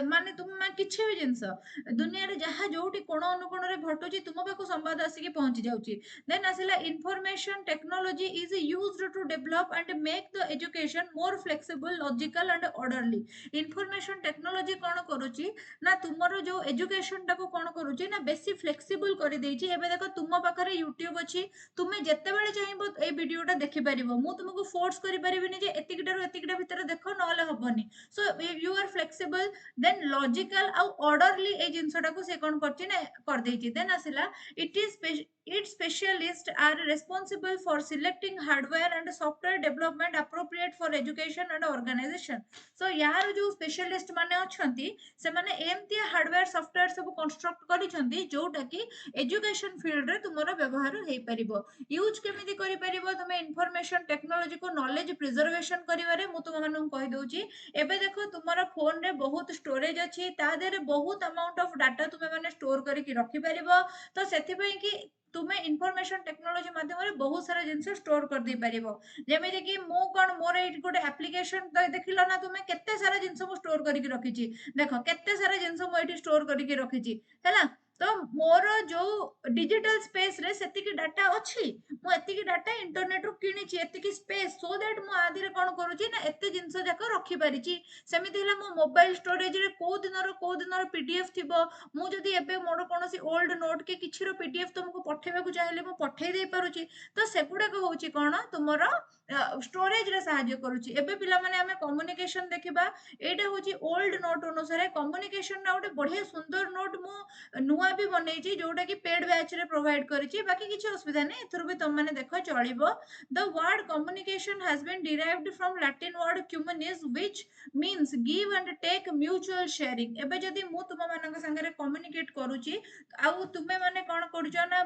ମାନେ ତୁମେ କିଛି ବି ଜିନିଷ ଦୁନିଆରେ ଯାହା ଯୋଉଠି କୋଣ ଅନୁକୋଣରେ ଘଟୁଛି ତୁମ ପାଖକୁ ସମ୍ବାଦ ଆସିକି ପହଞ୍ଚି ଯାଉଛି। ଦେନ୍ ଆସିଲା information technology is used to develop and make the education more flexible logical and orderly. Information technology କଣ କରୁଛି ନା ତୁମର ଯୋଉ ଏଜୁକେସନଟାକୁ କଣ କରୁଛି ନା ବେଶୀ ଫ୍ଲେକ୍ସିବଲ କରିଦେଇଛି। ଏବେ ଦେଖ ତୁମ ପାଖରେ ୟୁଟ୍ୟୁବ ଅଛି ତୁମେ ଯେତେବେଳେ ଚାହିଁବ ଏଇ ଭିଡିଓଟା ଦେଖିପାରିବ। ମୁଁ ତୁମକୁ ଫୋର୍ସ କରିପାରିବିନି ଯେ ଏତିକିଟାରୁ ଏତିକିଟା ଭିତରେ ଦେଖ ନହେଲେ ହବନି। So you are flexible then logical ଆଉ orderly ଏଇ ଜିନିଷଟାକୁ ସେ କଣ କରୁଛି ନା କରିଦେଇଛି। ଦେନ୍ ଆସିଲା its specialists are responsible for selecting hardware and software development appropriate for education and organization। so ୟାର ଯୋଉ ସ୍ପେଶାଲିଷ୍ଟ ମାନେ ଅଛନ୍ତି ସେମାନେ ଏମିତିଆ ହାର୍ଡୱେୟାର ସଫ୍ଟୱେୟାର ସବୁ କନଷ୍ଟ୍ରକ୍ଟ କରିଛନ୍ତି ଯୋଉଟା କି ଏଜୁକେସନ ଫିଲ୍ଡରେ ତୁମର ବ୍ୟବହାର ହେଇପାରିବ। ୟୁଜ୍ କେମିତି କରିପାରିବ ତୁମେ ଇନଫରମେସନ ଟେକ୍ନୋଲୋଜିକୁ ନଲେଜ ପ୍ରିଜର୍ଭେସନ କରିବାରେ ମୁଁ ତୁମମାନଙ୍କୁ କହିଦଉଛି। ଏବେ ଦେଖ ତୁମର ଫୋନରେ ବହୁତ ଷ୍ଟୋରେଜ ଅଛି ତା ଦେହରେ ବହୁତ ଆମାଉଣ୍ଟ ଅଫ ଡାଟା ତୁମେ ମାନେ ଷ୍ଟୋର କରିକି ରଖିପାରିବ। ତ ସେଥିପାଇଁ କି ତୁମେ ଇନଫରମେସନ ଟେକ୍ନୋଲୋଜି ମାଧ୍ୟମରେ ବହୁତ ସାରା ଜିନିଷ ଷ୍ଟୋର କରିଦେଇ ପାରିବ। ଯେମିତି କି ମୁଁ କଣ ମୋର ଏଇଠି ଗୋଟେ ଆପ୍ଲିକେସନ ଦେଖିଲ ନା ତୁମେ କେତେ ସାରା ଜିନିଷ ମୁଁ ଷ୍ଟୋର କରିକି ରଖିଛି। ଦେଖ କେତେ ସାରା ଜିନିଷ ମୁଁ ଏଇଠି ଷ୍ଟୋର କରିକି ରଖିଛି ହେଲା। ତ ମୋର ଯୋଉ ଡିଜିଟାଲ ସ୍ପେସରେ ସେତିକି ଡାଟା ଅଛି ମୁଁ ଏତିକି ଡାଟା ଇଣ୍ଟରନେଟରୁ କିଣିଛି ଏତିକି ସ୍ପେସ୍ ସୋ ଦ୍ୟାଟ ମୁଁ ଆ ଦେହରେ କଣ କରୁଛି ନା ଏତେ ଜିନିଷ ଯାକ ରଖିପାରିଛି। ସେମିତି ହେଲା ମୋ ମୋବାଇଲ ଷ୍ଟୋରେଜରେ କୋଉ ଦିନର ପିଡିଏଫ ଥିବ ମୁଁ ଯଦି ଏବେ ମୋର କୌଣସି ଓଲ୍ଡ ନୋଟ କି କିଛିର ପିଡିଏଫ ତମକୁ ପଠେଇବାକୁ ଚାହିଁଲେ ମୁଁ ପଠେଇ ଦେଇ ପାରୁଛି। ତ ସେଗୁଡାକ ହଉଛି କଣ ତୁମର ଷ୍ଟୋରେଜରେ ସାହାଯ୍ୟ କରୁଛି। ଏବେ ପିଲାମାନେ ଆମେ କମ୍ୟୁନିକେସନ ଦେଖିବା ଏଇଟା ହଉଛି ଓଲ୍ଡ ନୋଟ ଅନୁସାରେ କମ୍ୟୁନିକେସନ ଗୋଟେ ବଢିଆ ସୁନ୍ଦର ନୋଟ ମୁଁ ନୂଆ ବି ବନେଇଛି ଯୋଉଟା କି ପେଡ ବ୍ୟାଚରେ ପ୍ରୋଭାଇଡ କରିଛି। ବାକି କିଛି ଅସୁବିଧା ନାହିଁ ଏଥିରୁ ବି ତମମାନେ ଦେଖ ଚଳିବ। The word communication has been derived from Latin word communis which means give and take mutual sharing। ଏବେ ଯଦି ମୁଁ ତୁମମାନଙ୍କ ସାଙ୍ଗରେ କମ୍ୟୁନିକେଟ କରୁଛି ଆଉ ତୁମେ ମାନେ କଣ କରୁଛ ନା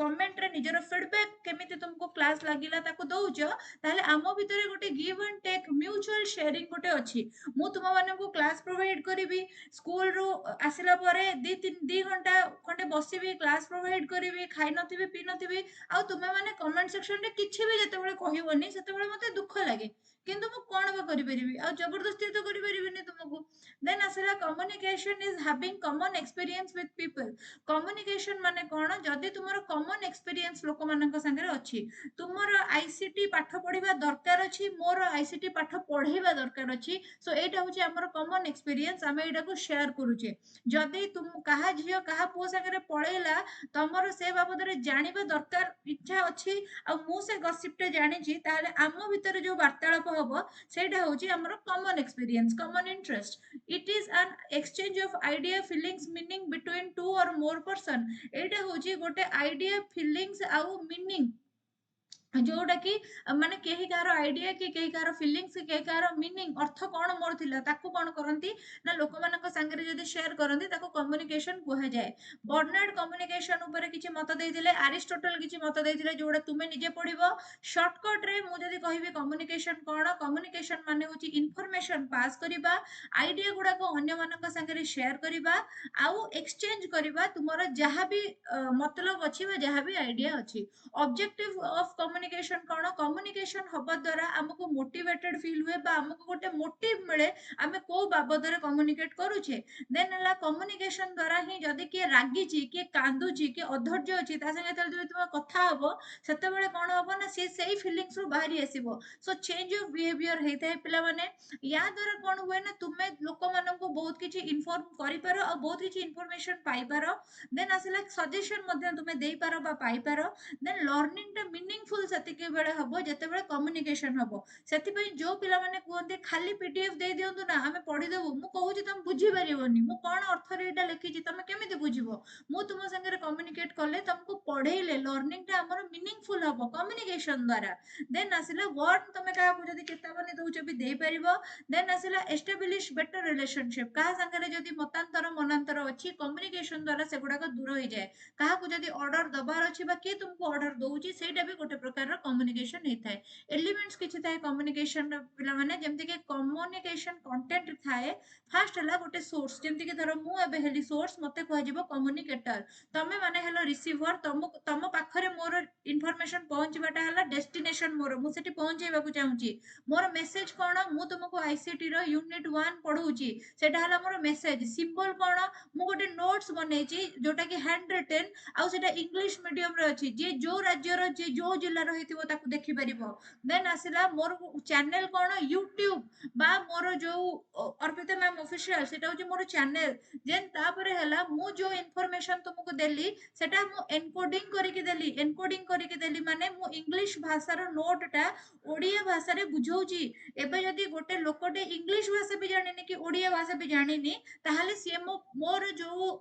କମେଣ୍ଟରେ ନିଜର ଫିଡବ୍ୟାକ୍ କେମିତି ତୁମକୁ କ୍ଲାସ୍ ଲାଗିଲା ତାକୁ ଦଉଛ ତାହେଲେ ଆମ ଭିତରେ ଗୋଟେ give and take mutual sharing ଗୋଟେ ଅଛି। ମୁଁ ତୁମମାନଙ୍କୁ କ୍ଲାସ୍ ପ୍ରୋଭାଇଡ କରିବି ସ୍କୁଲରୁ ଆସିଲା ପରେ ଦି ଘଣ୍ଟା ଖଣ୍ଡେ ବସିବି କ୍ଲାସ୍ ପ୍ରୋଭାଇଡ କରିବି ଖାଇ ନଥିବି ପିଇ ନଥିବି ଆଉ ତୁମେ ମାନେ କମେଣ୍ଟ ସେକ୍ସନରେ କିଛି ବି ଯେତେବେଳେ କହିବନି ସେତେବେଳେ ମତେ ଦୁଃଖ ଲାଗେ। କିନ୍ତୁ ମୁଁ କଣ ବା କରିପାରିବି ଆଉ ଜବରଦସ୍ତି ତ କରିପାରିବିନି ତୁମକୁ। ଦେନ୍ ଆସିଲା communication is having common experience with people. Communication ମାନେ କଣ ଯଦି ତୁମର କମନ ଏକ୍ସପିରିଏନ୍ସ ଲୋକମାନଙ୍କ ସାଙ୍ଗରେ ଅଛି ତୁମର ଆଇସିଟି ପାଠ ପଢିବା ଦରକାର ଅଛି ମୋର ଆଇସିଟି ପାଠ ପଢେଇବା ଦରକାର ଅଛି। ସୋ ଏଇଟା ହଉଛି ଆମର କମନ ଏକ୍ସପିରିଏନ୍ସ ଆମେ ଏଇଟାକୁ ସେୟାର କରୁଛେ। ଯଦି କାହା ଝିଅ କାହା ପୁଅ ସାଙ୍ଗରେ ପଳେଇଲା ତମର ସେ ବାବଦରେ ଜାଣିବା ଦରକାର ଇଚ୍ଛା ଅଛି ଆଉ ମୁଁ ସେ ଗସିପଟା ଜାଣିଛି ତାହେଲେ ଆମ ଭିତରେ ଯୋଉ ବାର୍ତ୍ତାଳାପ ହବ ସେଇଟା ହଉଛି ଆମର common experience common interest. It is an exchange of idea feelings meaning between two or more person. ଏଇଟା ହଉଛି ଗୋଟେ ଆଇଡିଆ ଫିଲିଙ୍ଗସ ଆଉ ମିନିଂ जोटा कि माने केही कार आइडिया कि केही कार फीलिंग्स कि केही कार मीनिंग अर्थ कौन मोर थिला ताकू कौन करंती ना लोक मानक संगे जदी शेयर करंती ताकू कम्युनिकेशन कुहा जाए। बर्नार्ड कम्युनिकेशन ऊपर किछि मत देइथिले, अरिस्टोटल किछि मत देइथिले जोडा तुमे निजे पढिबो। शॉर्टकट रे मु जदी कहिबी कम्युनिकेशन कोन, कम्युनिकेशन माने होची इंफॉर्मेशन पास करिबा, आइडिया गुडा को अन्य मानक संगे शेयर करिबा, आउ एक्सचेंज करिबा तुमरो जहां भी मतलब अछि बा जहां भी आइडिया अछि। ऑब्जेक्टिव ऑफ कम्युनिकेशन कौन, कम्युनिकेशन हवा द्वारा आमको मोटिवेटेड फील हुए बा आमको गोटे मोटिव मिले आमे को बाबद रे कम्युनिकेट करूछे। देन हला कम्युनिकेशन द्वारा ही जदी के रागी छी के कांदू छी के अधैर्य अछि ता संगे तले तुम कथा हबो सेते बेले कोन हबो ना से सेही फीलिंग्स रो बाहरी आसीबो। सो चेंज ऑफ बिहेवियर हेताय पिला माने या द्वारा कोन हुए ना तुमे लोक मानन को बहुत किछि इन्फॉर्म करि पारो और बहुत किछि इंफॉर्मेशन पाई पारो। देन आसिला सजेशन मध्ये तुमे देई पारो बा पाई पारो। देन लर्निंग टा मीनिंगफुल सेतिके बेले हबो जेते बेले कम्युनिकेशन हबो। सेति पई जो पिला माने कहते खाली पीडीएफ दे दियंतु ना हमें पढी देबो मु कहूची तुम बुझी परिबोनी मु कोन अर्थ रे एटा लिखिची तुम केमिति बुझिबो। मु तुम संगे कम्युनिकेट करले तुमको पढेइले लर्निंग टा हमर मीनिंगफुल हबो कम्युनिकेशन द्वारा। देन आसिला वर्ड तुम का जदी चेतावनी दउछ भी देई परिबो। देन आसिला एस्टैब्लिश बेटर रिलेशनशिप का संगे जदी मतांतर मनांतर अछि कम्युनिकेशन द्वारा सेगुडा को दूर होई जाय। कहा को जदी ऑर्डर दबार अछि बा के तुमको ऑर्डर दउची सेटा भी गोटे प्रकार रो कम्युनिकेशन हेताय। एलिमेंट्स किछि थाए कम्युनिकेशन पिला माने जेमति के कम्युनिकेशन कंटेंट थाए। फर्स्ट हला गोटे सोर्स जेमति के धरो मु एबे हेली सोर्स मते कह जिवो कम्युनिकेटर। तमे माने हेलो रिसीवर तम पाखरे मोर इंफॉर्मेशन पहुंचबाटा हला डेस्टिनेशन मोर मु सेठी पहुंचेबा को चाहूची। मोर मेसेज कोन मु तुमको आईसीटी रो यूनिट 1 पढौची सेटा हला मोर मेसेज। सिंबल कोन मु गोटे नोट्स बनेची जोटा कि हैंड रिटन आउ सेटा इंग्लिश मीडियम रे अछि जे जो राज्य रो जे जो जिल्ला रो हेतिबो ताकू देखि परिबो। देन आसिला मोर चैनल कोन यूट्यूब बा मोर जो अर्पिता मैम ऑफिशियल सेटा होची मोर चैनल। देन तापरे हला मु जो इन्फॉर्मेशन तुमको देली सेटा मु एनकोडिंग करिके देली। एनकोडिंग करिके देली माने मु इंग्लिश भाषा रो नोटटा ओडिया भाषा रे बुझौची। एबे जदी गोटे लोकटे इंग्लिश भाषा भी जानिनी कि ओडिया भाषा भी जानिनी ताहले सिए मोर जो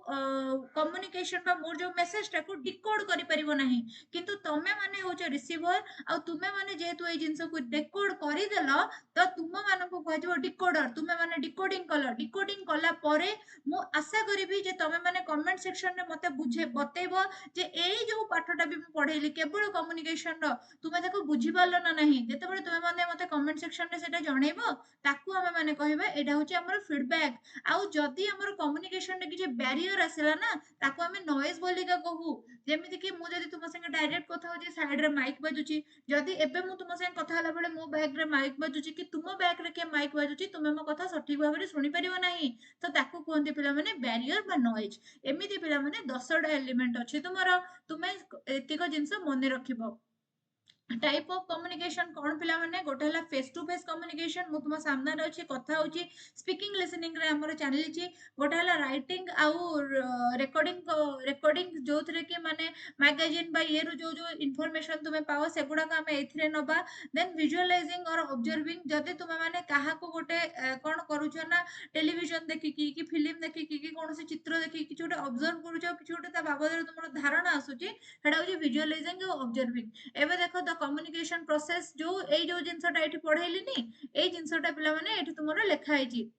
कम्युनिकेशन बा मोर जो मेसेज टा को डिकोड करि परिबो नाही। किंतु तमे माने होच रिसीवर आ तुमे माने जेहेतु ए जिंस को डिकोड करि देलो तो तुम माने को कहजो डिकोडर तुमे माने डिकोडिंग कलो। डिकोडिंग कला परे मु आशा करिबी जे तमे माने कमेंट सेक्शन रे मते बुझे बतेइबो जे एई जो पाठटा भी मु पढेइली केवल कम्युनिकेशन रो तुमे ताको बुझी पारलो ना नाही। जेते बेले तुमे माने मते कमेंट सेक्शन रे सेटा जणेइबो ताकू हमें माने कहबा एटा होची हमर फीडबैक। आउ जदी हमर कम्युनिकेशन रे किछि बैरियर आसिला ना ताकू हमें नॉइज बोलिका कहू। जेमिति कि मु जदी तुम संगे डायरेक्ट कथा होची साइड रे माइक बाजुची जदी एबे मु तुम संगे कथा हला बेले मो बैक रे माइक बाजुची कि तुम बैक रे के माइक बाजुची तुमे मो कथा सठिक भाबे रे सुनि परिबो नाही। तो ताकू कहंती पिला माने बैरियर बा नॉइज। एमिति पिला माने 10टा एलिमेंट अछि तुमरो तुमे एतिको जिंस मने रखिबो। टाइप ऑफ कम्युनिकेशन कौन पिला माने गोटे हला फेस टू फेस कम्युनिकेशन मु तुम सामने रे अछि कथा होची स्पीकिंग लिसनिंग रे हमर चैनल गोटे हला राइटिंग आउ रेकॉर्डिंग जो थरे कि माने मैगजीन बा ये जो जो इन्फॉर्मेशन तुमे पाओ सेगुडा को हमें एथिरे नबा। देन विजुअलाइजिंग और ऑब्जर्विंग जदी तुमे माने काहा को गोटे कोन करूछो ना टेलीविजन देखि कि फिल्म देखि कि कोनोसी चित्र देखि कि छोटे ऑब्जर्व करूछो कि छोटे ता बाबद रे तुमरो धारणा आसुची हेडा होची विजुअलाइजिंग और ऑब्जर्विंग। एबे देखो द कम्युनिकेशन प्रोसेस जो ए जो जिंसटा एठी पढेइलिनी ए जिंसटा पिला माने एठी तुमरो लेखा आइची।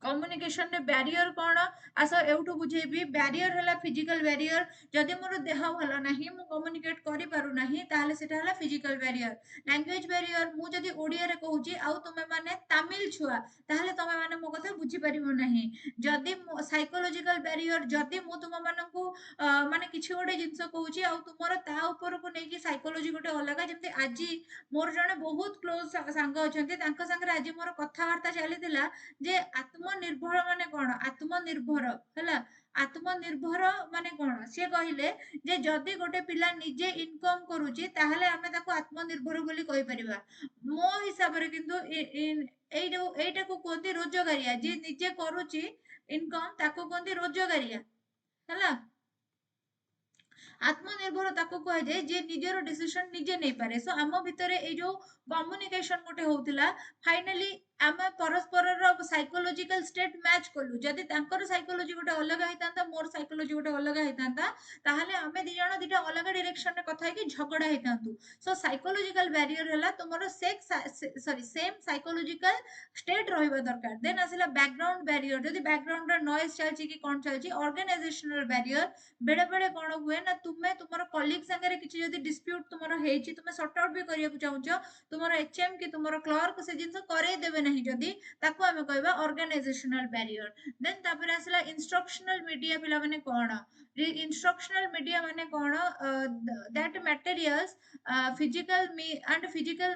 कम्युनिकेशन रे बैरियर कोन आस एउठू बुझेबी। बैरियर हला फिजिकल बैरियर जदी मोर देह भलो नाही मु कम्युनिकेट करि पारु नाही ताले सेटा हला फिजिकल बैरियर। लैंग्वेज बैरियर मु जदी ओडिया रे कहूची आउ तुमे माने तमिल छुआ ताले तुमे माने मो कथा बुझी परिबो नाही। जदी साइकोलॉजिकल बैरियर जदी मु तुम माननकु माने किछि गोटे जिंस कहूची आउ तुमरो ता ऊपर को नै कि साइकोलॉजी गोटे अलगा जेमति आजी मोर जने बहुत क्लोज सांग अछंती तांका संगे आजी मोर कथा वार्ता चलीतिला जे आत्मनिर्भर माने कोन आत्मनिर्भर हला आत्मनिर्भर माने कोन से कहिले जे जदी गोटे पिला निजे इनकम करूची ताहले हमें ताको आत्मनिर्भर बोली कहि परिबा। मो हिसाब रे किंतु एई जो एटा को कोंती रोजगारिया जे निजे करूची इनकम ताको कोंती रोजगारिया हला। आत्मनिर्भर ताको कह जाए जे निजर डिसीजन निजे नहीं पारे। सो आम भितर ए जो कम्युनिकेशन गोटे होउतिला फाइनली आमे परस्पर साइकोलॉजिकल स्टेट मैच कलु। जदि तांकर साइकोलॉजी गोटे अलग होइतांता मोर साइकोलॉजी गोटे अलग होइतांता ताहले आमे दी जण दिटा अलग डायरेक्शन रे कथा कि झगड़ा होइतांतु। सो साइकोलॉजिकल बैरियर हला तुमरो सेम साइकोलॉजिकल स्टेट रहइबा दरकार। देन आसिला बैकग्राउंड बैरियर। जदि बैकग्राउंड रे नॉइज चलची कि कोन चलची ऑर्गेनाइजेशनल बैरियर। बेले बेले कोन हुए ना तुमे तुमरो कलीग संगे किछि जदि डिस्प्यूट तुमरो हेची तुमे सॉर्ट आउट भी करिया चाहूछ तुमरो एचएम कि तुमरो क्लर्क से जिंस करे देबे नहीं जदि ताको हमें कहबा ऑर्गेनाइजेशनल बैरियर। देन तापर आसला इंस्ट्रक्शनल मीडिया पिला माने कोन इंस्ट्रक्शनल मीडिया माने कोन that materials physical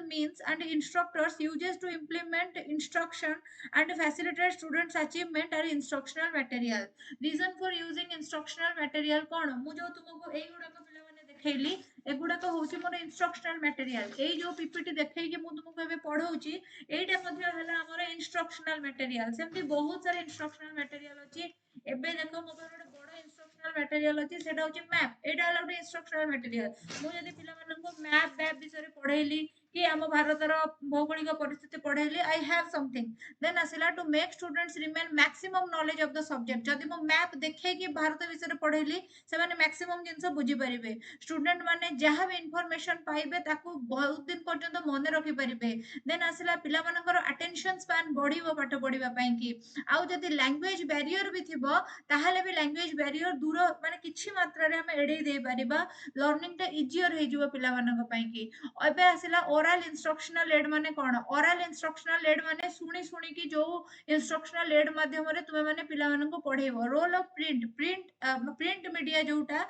means and instructors uses to implement instruction and facilitate students achievement are instructional material। reason for using instructional material कोन मु जो तुमको एई गुडा को पिला माने देखैली एगुडा को होची मोर इंस्ट्रक्शनल मटेरियल। एई जो पीपीटी देखै कि मु तुमको एबे पढौची एइटा मध्ये हला हमर इंस्ट्रक्शनल मटेरियल। सेमती बहुत सारे इंस्ट्रक्शनल मटेरियल अछि। एबे देखो मो पर गोटे बड़ इंस्ट्रक्शनल मटेरियल अछि सेटा होची मैप। एटा हला गोटे इंस्ट्रक्शनल मटेरियल। मु जदि पिला माननको मैप विषय पढैली कि आम भारतर भौगोलिक परिस्थिति पढ़ेली आई हैव समथिंग। देन आसिला to make students remain maximum knowledge of the subject. जदि मो मैप देखे कि भारत विषय पढ़ेली से माने मैक्सिमम जिंस बुझी परिबे। स्टूडेंट माने जहां भी इंफॉर्मेशन पाइबे ताकू बहुत दिन पर्यंत मन रखि परिबे। देन आसिला पिला मानकर अटेंशन स्पैन बढ़िबो पाठ पढिबा पई कि। आउ जदि लैंग्वेज बैरियर भी थिबो ताहाले भी लैंग्वेज बैरियर दूर माने किछि मात्रा रे हम एडै दे परिबा। लर्निंग टा इजियर हे जिवो पिला मानक पई कि। एबे आसिला ओरल इंस्ट्रक्शनल एड माने कोन ओरल इंस्ट्रक्शनल एड माने सुनी सुनी कि जो इंस्ट्रक्शनल एड माध्यम रे तुमे माने पिला मानक पढेबो। रोल ऑफ प्रिंट मीडिया जोटा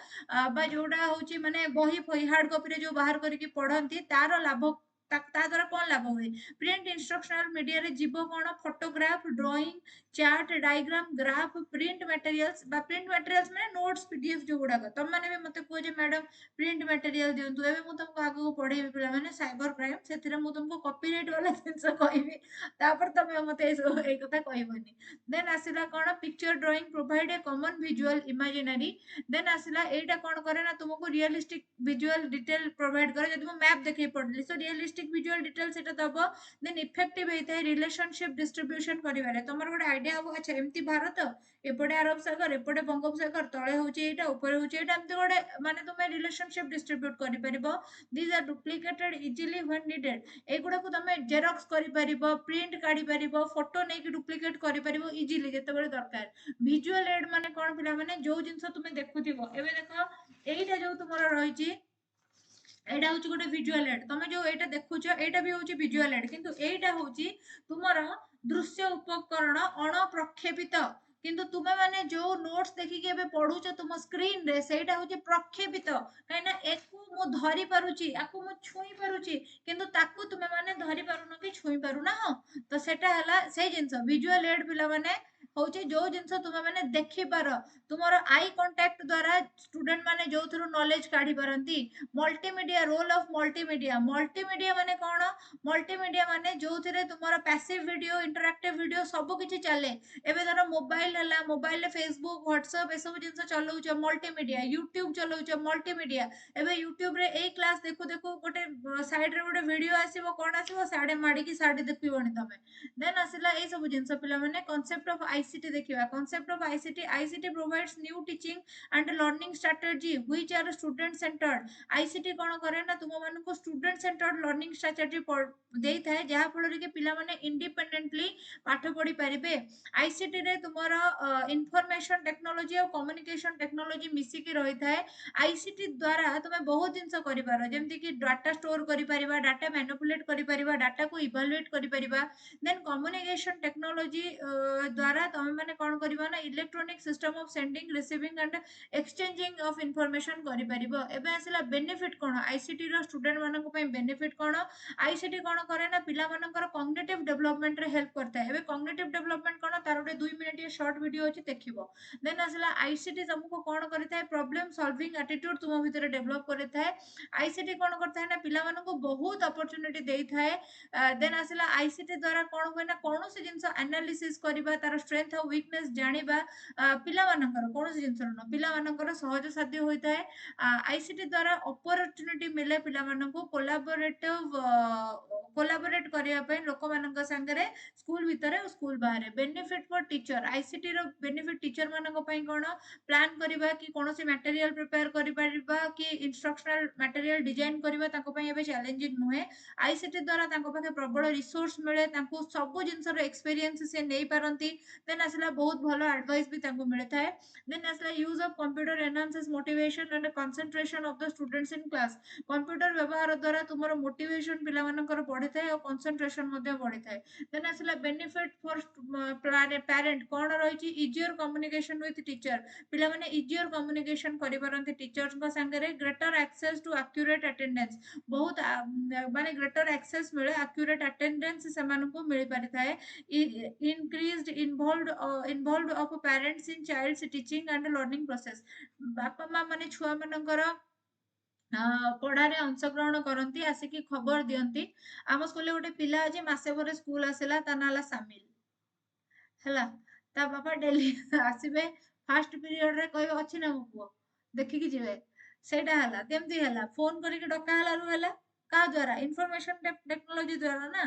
बा जोटा होची माने बही फही हार्ड कॉपी रे जो बाहर करके पढंती तार लाभ ता द्वारा कौन लाभ हुए। प्रिंट इंस्ट्रक्शनल मीडिया रे जीव कौन photograph drawing chart diagram graph print materials में नोट्स पीडीएफ जो गुडा तुम मैंने भी मत कह मैडम प्रिंट मटेरियल दिंतु एवं मुझे तुमको आगे पढ़ेबी पिला माने साइबर क्राइम से तुमको कॉपीराइट वाला जिनस कहबी तापर तुम मत ए कथा कहबनी। देन आसिला कौन picture drawing provide a common visual imaginary. Then आसिला एटा कौन करे ना तुमको रियलिस्टिक विजुअल डिटेल प्रोवाइड करे। जदि मैं मैप देखै पड़ली सो रियलिस्टिक विजुअल डिटेल सेटा दबो। देन इफेक्टिव हेतै रिलेशनशिप डिस्ट्रीब्यूशन करिवारे तमर गोटे आइडिया हो अच्छा एमती भारत एपटे अरब सागर एपटे बंगोपसागर तळे होची एटा ऊपर होची एटा एमती गोटे माने तुमे रिलेशनशिप डिस्ट्रीब्यूट करि परिबो। These are duplicated easily when needed. एगुडा को तुमे जेरॉक्स करि परिबो प्रिंट काढी परिबो फोटो नै कि डुप्लिकेट करि परिबो इजीली जते बेले दरकार। विजुअल एड माने कोन पिला माने जो जिंस तुमे देखुथिबो एबे देखो एइटा जो तुमरा रहिची एटा होची गोटे विजुअल एड तुमे जो एटा देखुछ एटा भी होची विजुअल एड किंतु एटा होची तुमरा दृश्य उपकरण अणप्रक्षेपित किंतु तुमे माने जो नोट्स देखि के एबे पढुछ तुम स्क्रीन रे सेटा होची प्रक्षेपित काइना एकु मु धरि पारुची आकु मु छुई पारुची किंतु ताकु तुमे माने धरि पारुनो कि छुई पारुना हो। तो सेटा हला से जिंस विजुअल एड पिला माने होची जो जिंस तुमे माने देखि पारो तुमरो आई कांटेक्ट द्वारा स्टूडेंट माने जो थ्रू नॉलेज काढी पारंती। मल्टीमीडिया रोल ऑफ मल्टीमीडिया माने कोन मल्टीमीडिया माने जो थरे तुमरो पैसिव वीडियो इंटरैक्टिव वीडियो सब किछि चले। एबे धर मोबाइल हला मोबाइल ले फेसबुक व्हाट्सएप ए सब जिंस चलौछ मल्टीमीडिया यूट्यूब चलौछ मल्टीमीडिया। एबे यूट्यूब रे ए क्लास देखु देखु गोटे साइड रे गोटे वीडियो आसीबो कोन आसीबो साडे माडी की साडे देखिबोनी तमे। देन आसिला ए सब जिंस पिला माने कांसेप्ट ऑफ आईसीटी देखिबा। Concept of ICT provides new teaching and learning strategy which are student centered. ICT कोन करे ना तुम मान को स्टूडेंट सेंटर्ड लर्निंग स्ट्रेटजी देई थाए जहा फल के पिला माने इंडिपेंडेंटली पाठ पढ़ी पारिबे। आईसीटी रे तुमरा इंफॉर्मेशन टेक्नोलॉजी और कम्युनिकेशन टेक्नोलॉजी मिसी की रही थाए। आईसीटी द्वारा तुम बहुत जिंस करि पारो जेमति कि डाटा स्टोर करि परिबा डाटा मैनिपुलेट करि परिबा डाटा को इवैल्यूएट करि परिबा। देन कम्युनिकेशन टेक्नोलॉजी द्वारा तुम माने कोन करबा ना electronic system of sending receiving end exchanging of information करि परिबो। एबे आसिला बेनिफिट कोन आईसीटी रो स्टूडेंट मानक पई बेनिफिट कोन आईसीटी कोन करे ना पिला मानकर कॉग्निटिव डेवलपमेंट रे हेल्प करता है। एबे कॉग्निटिव डेवलपमेंट कोन तार गोटे 2 मिनिट ये शॉर्ट वीडियो अछि देखिबो। देन आसिला आईसीटी तुमको कोन करता है प्रॉब्लम सॉल्विंग एटीट्यूड तुम भीतर डेवलप करता है। आईसीटी कोन करता है ना पिला मानको बहुत अपॉर्चुनिटी देई थाए। देन आसिला आईसीटी द्वारा कोन होय ना कोनोसी जिंस एनालिसिस करबा तार स्ट्रेंथ स्ट्रेंथ और वीकनेस जानिबा पिला मानकर कोनोसी जिंसर न पिला मानकर सहज साध्य होइताय आईसीटी द्वारा अपॉर्चुनिटी मिले पिला मानको कोलाबोरेट करिया पय लोक मानक संगरे स्कूल भितरे और स्कूल बाहर बेनिफिट फॉर टीचर आईसीटी रो बेनिफिट टीचर मानक पय कोन प्लान करिबा कि कोनोसी मटेरियल प्रिपेयर करि परिबा कि इंस्ट्रक्शनल मटेरियल डिजाइन करिबा ताको पय एबे चैलेंजिंग नुहे आईसीटी द्वारा ताको पाखे प्रबल रिसोर्स मिले ताको सब जिंसर एक्सपीरियंस से नै पारंती देन आसला बहुत भलो एडवाइस भी ताको मिले थाए देन आसला use of computer enhances motivation and concentration of the students in class computer व्यवहार द्वारा तुमर मोटिवेशन पिला मानकर बढ़ी थाए और कंसंट्रेशन मध्ये बढ़ी थाए देन आसला बेनिफिट फॉर पेरेंट कोन रहिछि इजियर कम्युनिकेशन विथ टीचर पिला माने इजियर कम्युनिकेशन करि परंती टीचर्स को संगरे greater access to accurate attendance बहुत माने ग्रेटर एक्सेस मिले एक्यूरेट अटेंडेंस से मानको मिल पारि थाए increased involved of parents in child's teaching and learning process बापा माँ माने छुआ मानकर पढ़ारे अंशग्रहण करती आसिकी खबर दियंती आम स्कूल गोटे पिला अछि मासे भरे स्कूल आसिला ता नाला सामिल हला ता बापा डेली आसीबे फास्ट पीरियड रे कहबे अछि ना मो पुओ देखि कि जिवे सेटा हला केमती हला फोन करी के डका हला रु हला का द्वारा इंफॉर्मेशन टेक्नोलॉजी द्वारा ना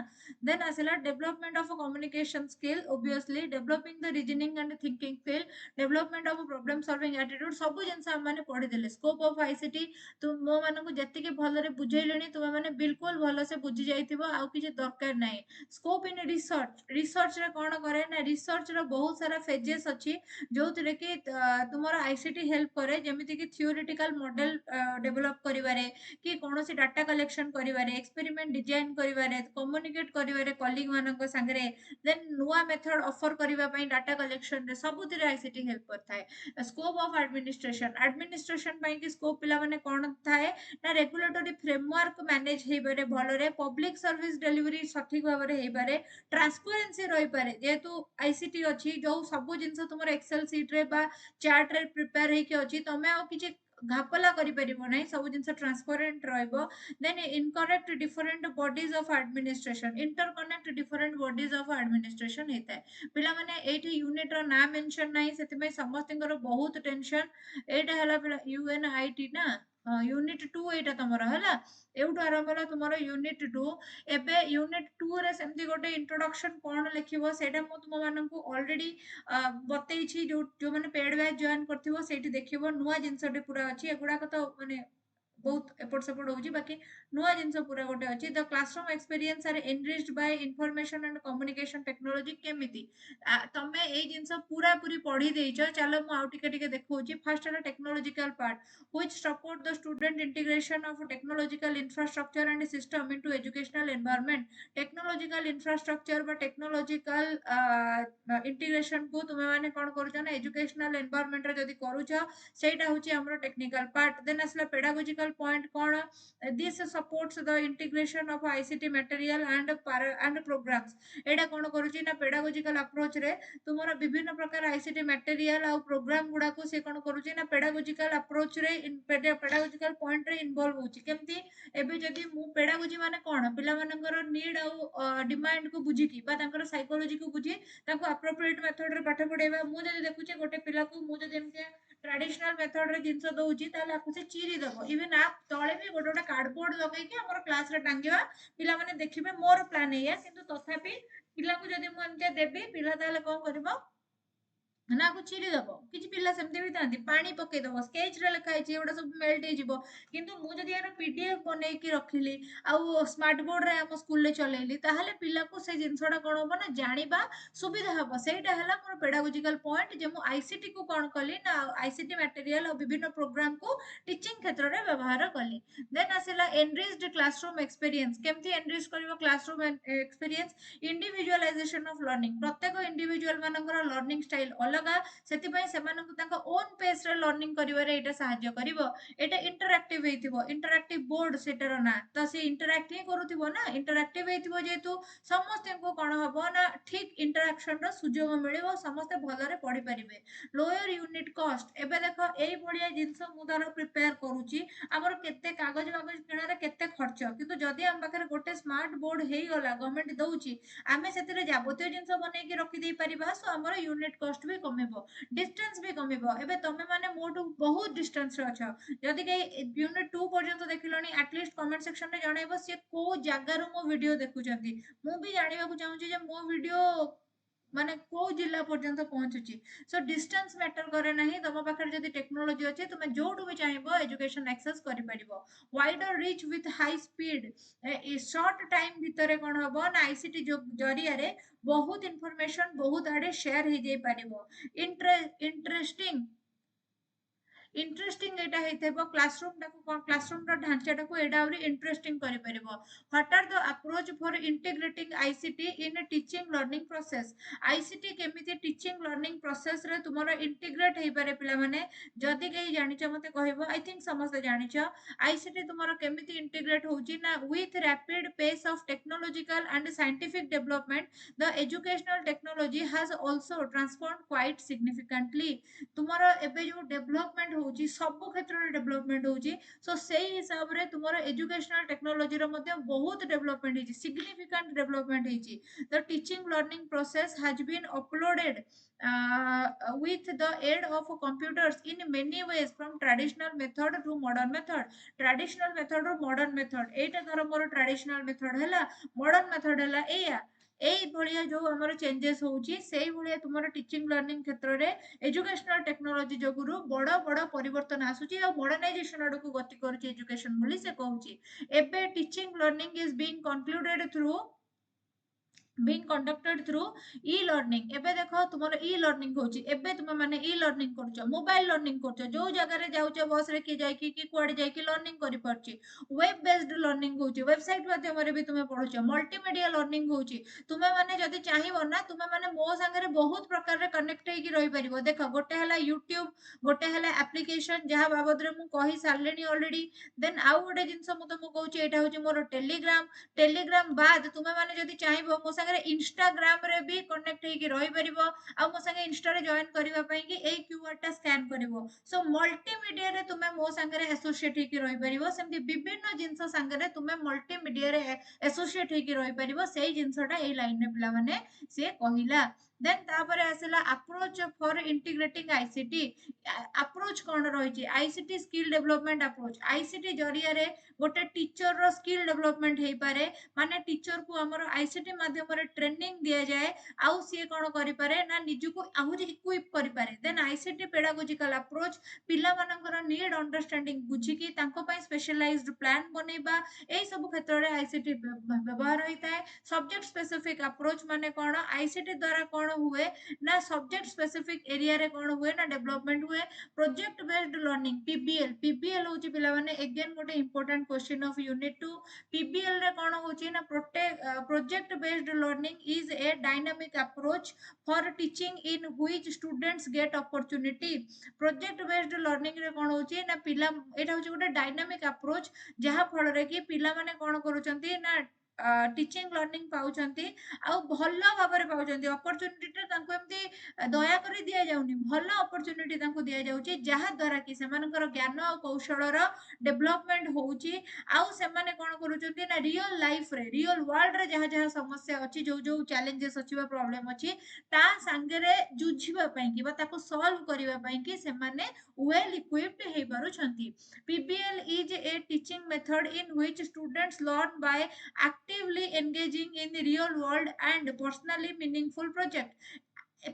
देन आसिला development of communication skill obviously developing the reasoning and thinking skill development of problem solving attitude सब जिंस हम माने पढ़ी देले स्कोप ऑफ आईसीटी तुम मो मानकु जति के भलरे बुझेइलेनी तुम माने बिल्कुल भलो से बुझी जाइथिबो आ किछि दरकार नाही स्कोप इन रिसर्च रिसर्च रे कोन करे ना रिसर्च रो बहुत सारा फेजेस अछि जोथरे कि तुमरो आईसीटी हेल्प करे जेमिति कि थ्योरेटिकल मॉडल डेवलप करिवारे कि कोनोसी डाटा कलेक्शन करिवारे एक्सपेरिमेंट डिजाइन करिवारे कम्युनिकेट करिवारे कलीग मानक संगरे देन नुवा मेथड ऑफर करिवा पई डाटा कलेक्शन रे सबुतिरे आईसीटी हेल्प करथाय स्कोप ऑफ एडमिनिस्ट्रेशन पई कि स्कोप पिला माने कोन थाए ना रेगुलेटरी फ्रेमवर्क मैनेज हेइ बारे भलरे पब्लिक सर्विस डिलीवरी सठिक भाबरे हेइ बारे ट्रांसपेरेंसी रही पारे जेहेतु आईसीटी अछि जो सब जिंस तुमर एक्सेल शीट रे बा चार्ट रे प्रिपेयर हेइ के अछि तमे आ किछि घापला करि परिबो नै सब जिंस ट्रांसपेरेंट रहइबो then incorrect different bodies of administration interconnect different bodies of administration हेता पिला माने एठी यूनिट रो नाम मेंशन नै सेति में समस्तिंगर बहुत टेंशन एटा हला पिला यूएनआईटी ना यूनिट 2 एटा तमरो हला एउठो आरंभ हला तुमरो यूनिट 2 एबे यूनिट 2 रे सेमती गोटे इंट्रोडक्शन कोन लिखिबो सेटा मु तुम माननकु ऑलरेडी बतई छी जो माने पेड बैच जॉइन करथिबो सेठी देखिबो नुवा जिंसटे पूरा अछि एगुडा को तो माने बहुत एपट सपोर्ट होउची बाकी नुवा जिंस पूरा गोटे अछि the classroom experience are enriched by information and communication technology केमिति तमे ए जिंस पूरा पूरी पढी देइछ चलो मु आउ टिके टिके देखौची फर्स्ट है technological part which support the student integration of technological infrastructure and system into educational environment technological infrastructure বা technological integration को तुमे माने कोन करूछ ना educational environment रे जदी करूछ सेटा होची हमरो टेक्निकल पार्ट देन असला pedagogical point cone this supports the integration of ICT material and programs एटा कोन करूची ना pedagogical approach रे तुमरो विभिन्न प्रकार आईसीटी मटेरियल आ प्रोग्राम गुडा को से कोन करूची ना पेडागोजिकल अप्रोच रे पेडागोजिकल पॉइंट रे इन्वॉल्व होची केमती एबे जदी मु पेडागोजी माने कोन पिला मानकर नीड आ डिमांड को बुझी की बा तांकर साइकोलॉजी को बुझी ताको एप्रोप्रिएट मेथड रे पाठ पढेबा मु जदी देखुची गोटे पिला को मु जदी एमते ट्रेडिशनल मेथड रे जिंस दउची ताले आपु से चीरी दबो इवन आप तळे भी गोटे गोटे कार्डबोर्ड लगाई के हमर क्लास रे टांगीबा पिला माने देखिबे मोर प्लान एया किंतु तथापि पिला को जदी मु एमते देबी पिला ताले कोन करबो ना को चिरी दबो किछि पिल्ला सेमते भी तांती पानी पके दबो स्केच रे लिखा हिची एडा सब मेल्ट हे जिवो किंतु मु जदी यार पीडीएफ बनै की रखिली आ स्मार्ट बोर्ड रे हम स्कूल ले चलेली ताहले पिल्ला को से जिंसडा कोन होबो ना जानिबा सुविधा हबो सेटा हला मोर पेडागोजिकल पॉइंट जे मु आईसीटी को कोन कली ना आईसीटी मटेरियल और विभिन्न प्रोग्राम को टीचिंग क्षेत्र रे व्यवहार कली देन आसेला एनरिच्ड क्लासरूम एक्सपीरियंस केमती एनरिच करबो classroom experience individualisation of learning प्रत्येक इंडिविजुअल मानकर लर्निंग स्टाइल अलगा सेति पई सेमानकु तांको ओन पेस रे लर्निंग करिवारे एटा सहाय्य करिवो एटा इंटरैक्टिव हेतिबो इंटरैक्टिव बोर्ड सेटर ना तो से इंटरैक्ट ही करूथिबो ना इंटरैक्टिव हेतिबो जेतु समस्त को कोन हबो ना ठीक इंटरैक्शन रो सुजोग मिलिबो समस्त भलरे पढि परिबे लोअर यूनिट कॉस्ट एबे देखो एई भलिया जिंस मु धर प्रिपेयर करूची हमर केते कागज कागज किणारे केते खर्च किंतु जदि हम पाखरे गोटे स्मार्ट बोर्ड हेई गला गवर्नमेंट दउची आमे सेतिरे जाबतीय जिंस बनै कि रखि देई परिबा सो हमर यूनिट कॉस्ट भी कमिबो डिस्टेंस भी कमिबो एबे तमे माने मोटू बहुत डिस्टेंस रे अछ जदि के यूनिट 2 पर्यंत देखिलनी एटलीस्ट कमेंट सेक्शन रे जणाइबो से को जागा रो मो वीडियो देखुचंती मु भी जानिबा को चाहूची जे मो वीडियो माने को जिल्ला पर्यंत पहुंचुची सो डिस्टेंस मैटर करे नाही तम पाखरे जदि टेक्नोलॉजी अछि तुमे जोडू भी चाहिबो एजुकेशन एक्सेस करि परिबो wider reach with high speed a short time भितरे कोन हबो ना आईसीटी जरिया रे बहुत इंफॉर्मेशन बहुत आडे शेयर हे जाई परिबो इंटरेस्टिंग इंटरेस्टिंग एटा हेतेबो क्लासरूम रो ढांचा टाको एडा आउरी इंटरेस्टिंग करि परिबो what are the approach for integrating ICT in teaching learning process ICT केमिति टीचिंग लर्निंग प्रोसेस रे तुमरो इंटीग्रेट हे पारे पिला माने जदि केही जानिछ मते कहबो आई थिंक समस्त जानिछ आईसीटी तुमरो केमिति इंटीग्रेट होउची ना with rapid pace of technological and scientific development the educational technology has also transformed quite significantly तुमरो एबे जो डेवलपमेंट होउची सब क्षेत्र रे डेवलपमेंट होउची सो सेही हिसाब रे तुमरो एजुकेशनल टेक्नोलॉजी रो मध्ये बहुत डेवलपमेंट हिची सिग्निफिकेंट डेवलपमेंट हिची the teaching learning process has been uploaded with the aid of computers in many ways from traditional method to modern method traditional method ro modern method एटा धर मोर traditional method हैला modern method हैला एया एई भलिया जो हमर changes होउची सेही भलिया तुमरो teaching learning क्षेत्र रे educational technology जोगुरु बड़ बड़ परिवर्तन आसुची और मॉडर्नाइजेशन आडकु गति करूची एजुकेशन बोली से कहूची एबे teaching learning is being concluded through being conducted through e-learning एबे देखो तुमरो e-learning होची एबे तुम माने e-learning करछो मोबाइल लर्निंग करछो जो जगह रे जाउछो बस रे की जाय की कोड जाय की लर्निंग करि परची वेब बेस्ड लर्निंग होची वेबसाइट माध्यम रे भी तुमे पढुछो मल्टीमीडिया लर्निंग होची तुमे माने जदी चाहिबो ना तुमे माने मो संगे रे बहुत प्रकार रे कनेक्ट हे की रहि परिबो देखो गोटे हला YouTube गोटे हला एप्लीकेशन जहा बाबद रे मु कहि सारलेनी ऑलरेडी देन आउ गोटे जिंस मु तुमको कहूची एटा होची मोर टेलीग्राम बाद तुमे माने जदी चाहिबो मो संगे इंस्टाग्राम रे भी कनेक्ट हे की रहि परिबो आ मो संगे इंस्टा रे जॉइन करिवा पई की ए क्यूआर टा स्कैन करिवो सो मल्टीमीडिया रे तुमे मो संगे रे एसोसिएट हे की रहि परिबो सेमति विभिन्न जिंस संगे रे तुमे मल्टीमीडिया रे एसोसिएट हे की रहि परिबो सेही जिंसटा ए लाइन रे पिला माने से कहिला देन तापरे आसेला approach for integrating ICT approach कोन रहिची ICT skill development approach ICT जरिया रे गोटे टीचर रो स्किल डेवलपमेंट हे पारे माने टीचर को हमर आईसीटी माध्यम रे ट्रेनिंग दिया जाए आउ सी कोन करि पारे ना निजु को आहुरी इक्विप करि पारे देन आईसीटी पेडागोजिकल अप्रोच पिला मानकर नीड अंडरस्टैंडिंग बुझी की तांको पई स्पेशलाइज्ड प्लान बनेबा एई सब क्षेत्र रे आईसीटी व्यवहार होइताय सब्जेक्ट स्पेसिफिक अप्रोच माने कोन आईसीटी द्वारा कोन हुए ना सब्जेक्ट स्पेसिफिक एरिया रे कोन हुए ना डेवलपमेंट हुए प्रोजेक्ट बेस्ड लर्निंग पीबीएल होची पिला माने अगेन गोटे important question of unit 2 PBL रे कोन होची ना project based learning is a dynamic approach for teaching in which students get opportunity project based learning रे कोन होची ना पिला एटा होची गोटे डायनामिक अप्रोच जहा फल रे कि पिला माने कोन करूचंती ना टीचिंग लर्निंग पाउचंती आ भल्लो भाबरे पाउचंती अपॉर्चुनिटी टा तांको एमती दया करी दिया जाउनी भल्लो अपॉर्चुनिटी तांको दिया जाउची जहा द्वारा कि सेमानकर ज्ञान और कौशल रो डेवलपमेंट होउची आउ सेमाने कोन करूचंती ना रियल लाइफ रे रियल वर्ल्ड रे जहा जहा समस्या अछि जो जो चैलेंजेस अछि बा प्रॉब्लम अछि ता संगे रे जुझिबा पई कि बा ताको सॉल्व करिवा पई कि सेमाने वेल इक्विप्ड हे पारुछंती PBL is a teaching method in which students learn by actively engaging in the real world and personally meaningful project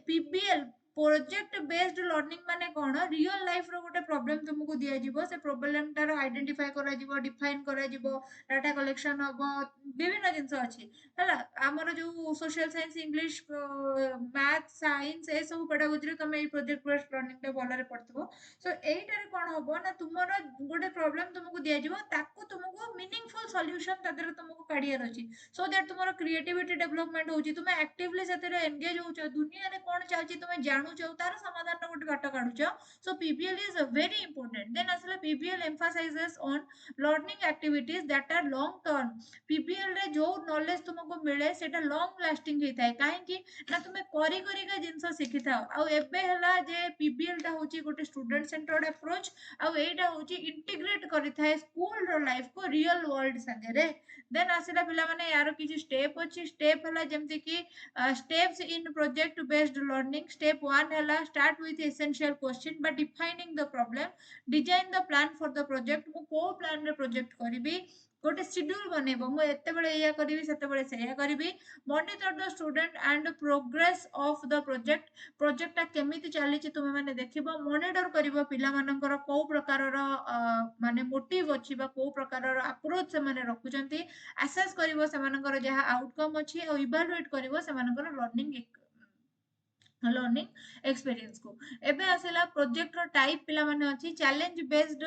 PBL project based learning माने कोन रियल लाइफ रो गोटे प्रॉब्लम तुमको दिया जिवो से प्रॉब्लम तार आइडेंटिफाई करा जिवो डिफाइन करा जिवो डाटा कलेक्शन हबो विभिन्न जिंस अछि हला हमर जो social science English math science ए सब पेडागोजी रे तमे ए प्रोजेक्ट बेस्ड लर्निंग टा भलो रे पढथबो सो एटा रे कोन हबो ना तुमरो गोटे प्रॉब्लम तुमको दिया जिवो ताको तुमको मीनिंगफुल सॉल्यूशन तादर तुमको काढियार अछि सो दैट तुमरो क्रिएटिविटी डेवलपमेंट होची तुमे एक्टिवली सेतरे एंगेज होच दुनिया रे कोन चालची तुमे जानु छ तार समाधान रो गोटे बाट काढुछ so PBL is very important then asla PBL emphasizes on learning activities that are long term PBL रे जो नॉलेज तुमको मिले सेटा लॉन्ग लास्टिंग हेताय काहे कि ना तुमे करी करी का जिंस शिखि थाओ आ एबे हला जे PBL ता होची गोटे स्टूडेंट सेंटर्ड अप्रोच आ एटा होची इंटीग्रेट करि थाए स्कूल रो लाइफ को रियल वर्ल्ड संगे रे देन आसिला पिला माने यार किछि स्टेप अछि स्टेप हला जेमति कि steps in project based learning step 1 hela start with essential question by defining the problem design the plan for the project मु को प्लान रे प्रोजेक्ट करिवि गोटे शेड्यूल बनेबो मु एते बेले या करिवि सेते बेले सेया करिवि monitor the student and progress of the project project ता केमिति चली छि तुमे माने देखिबो मॉनिटर करिवो पिला मानकर को प्रकार रो माने मोटिव अछि बा को प्रकार रो अप्रोच से माने रखुचंती असेस करिवो से मानकर जहा आउटकम अछि और इवैल्यूएट करिवो से मानकर लर्निंग एक्सपीरियंस को एबे आसेला प्रोजेक्ट रो टाइप पिला माने अछि चैलेंज बेस्ड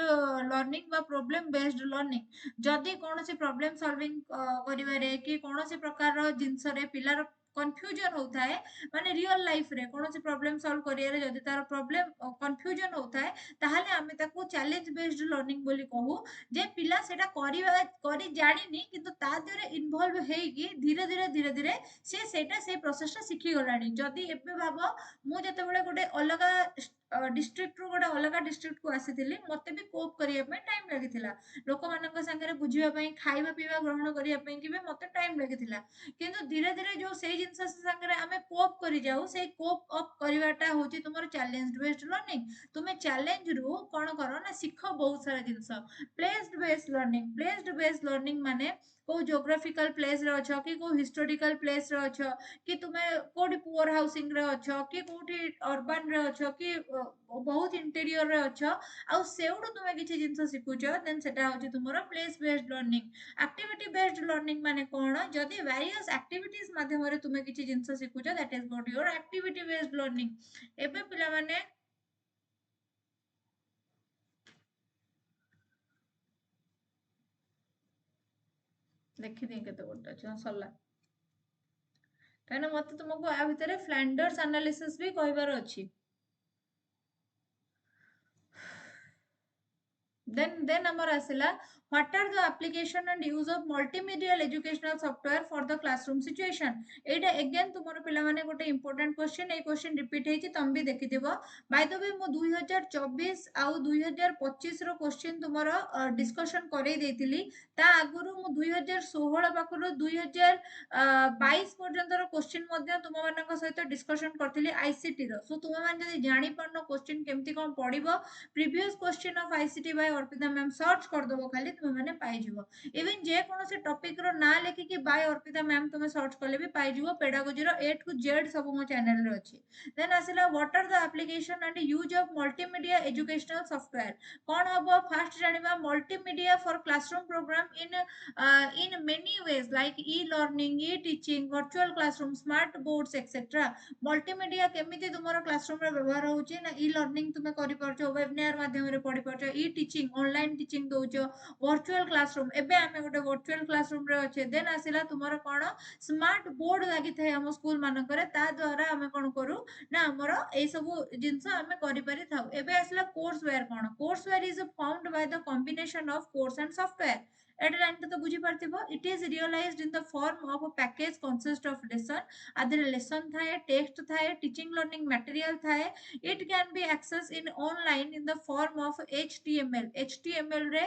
लर्निंग बा प्रॉब्लम बेस्ड लर्निंग जदी कोनोसी प्रॉब्लम सॉल्विंग करिवारे कि कोनोसी प्रकार रो जिंस रे पिलार कंफ्यूजन होता है माने रियल लाइफ रे कोनोसी प्रॉब्लम सॉल्व करियारे जदी तार प्रॉब्लम कंफ्यूजन होता है ताहाले आमे ताको चैलेंज बेस्ड लर्निंग बोली कहू जे पिला सेटा करी जानिनी किंतु ता देरे इन्वॉल्व हेगी धीरे धीरे से सेटा से प्रोसेस टा सिखि गलानी जदी एबे भाबो मु जते बेले गोटे अलगा डिस्ट्रिक्ट रो गोटे अलगा डिस्ट्रिक्ट को आसीथिली मते भी कोप करिया पे टाइम लागिथिला लोक मानक संगे बुझिया पई खाइबा पीबा ग्रहण करिया पे कि मते टाइम लागिथिला किंतु धीरे धीरे जो सेई जिंस संगे आमे कोप करि जाऊ सेई कोप अप करिवाटा होची तुमर चैलेंज बेस्ड लर्निंग तुमे चैलेंज रु कोन करो ना सिखो बहुत सारा जिंस प्लेस्ड बेस्ड लर्निंग माने को ज्योग्राफिकल प्लेस रे अछ कि को हिस्टोरिकल प्लेस रे अछ कि तुमे कोडी पुअर हाउसिंग रे अछ कि कोठी अर्बन रे अछ कि बहुत इंटीरियर रे अछ आ सेउडू तुमे किछि जिंस सिखुछ देन सेटा होची तुमरो place based learning activity based learning माने कोन जदी वेरियस एक्टिविटीज माध्यम रे तुमे किछि जिंस सिखुछ that is what your activity based learning एबे पिला माने देखि दे केते गोटा छ सल्ला कहना मत तुमको आ भितरे फ्लैंडर्स एनालिसिस भी कहबार अछि then amar asila what are the application and use of multimedia educational software for the classroom situation Etah again तुमरो पिला माने गोटे important question ए question repeat हेची तुम भी देखि देबो by the way मु 2024 आ 2025 रो question तुमरो डिस्कशन करै देतिली ता आगुरु मु 2016 पाखरो 2022 पर्यंत रो question मध्ये तुम मानक सहित डिस्कशन करथिली आईसीटी रो सो तुम मान जदी जानि परनो question केमती कोन पडिबो previous question of ICT by Arpita ma'am search कर दबो खाली तुम माने पाई जिवो इवन जे कोनो से टॉपिक रो ना लेखि कि बाय अर्पिता मैम तुम सर्च करले भी पाई जिवो पेडागोजी रो ए टू जेड सब मो चैनल रे अछि देन आसिला what are the application and use of multimedia educational software कोन हबो फास्ट जानिबा multimedia for classroom program in many ways like e learning e teaching virtual classroom smart boards etcetera multimedia केमिति तुमरो classroom रे व्यवहार होउची ना ई लर्निंग तुमे करि परछो वेबिनार माध्यम रे पढि परछो ई टीचिंग ऑनलाइन टीचिंग दोचो वर्चुअल क्लासरूम एबे आमे गोटे वर्चुअल क्लासरूम रे अछे देन आसिला तुमरो कोन स्मार्ट बोर्ड लागि थाए हम स्कूल मानकरे ता द्वारा आमे कोन करू ना हमरो ए सब जिंस आमे करि पारि थाउ एबे आसिला courseware courseware is found by the combination of course and software एटा लाइन तो बुझी पारथिबो it is realized in the form of a package consist of lesson other lesson थाए टेक्स्ट थाए टीचिंग लर्निंग मटेरियल थाए it can be accessed in online in the form of html रे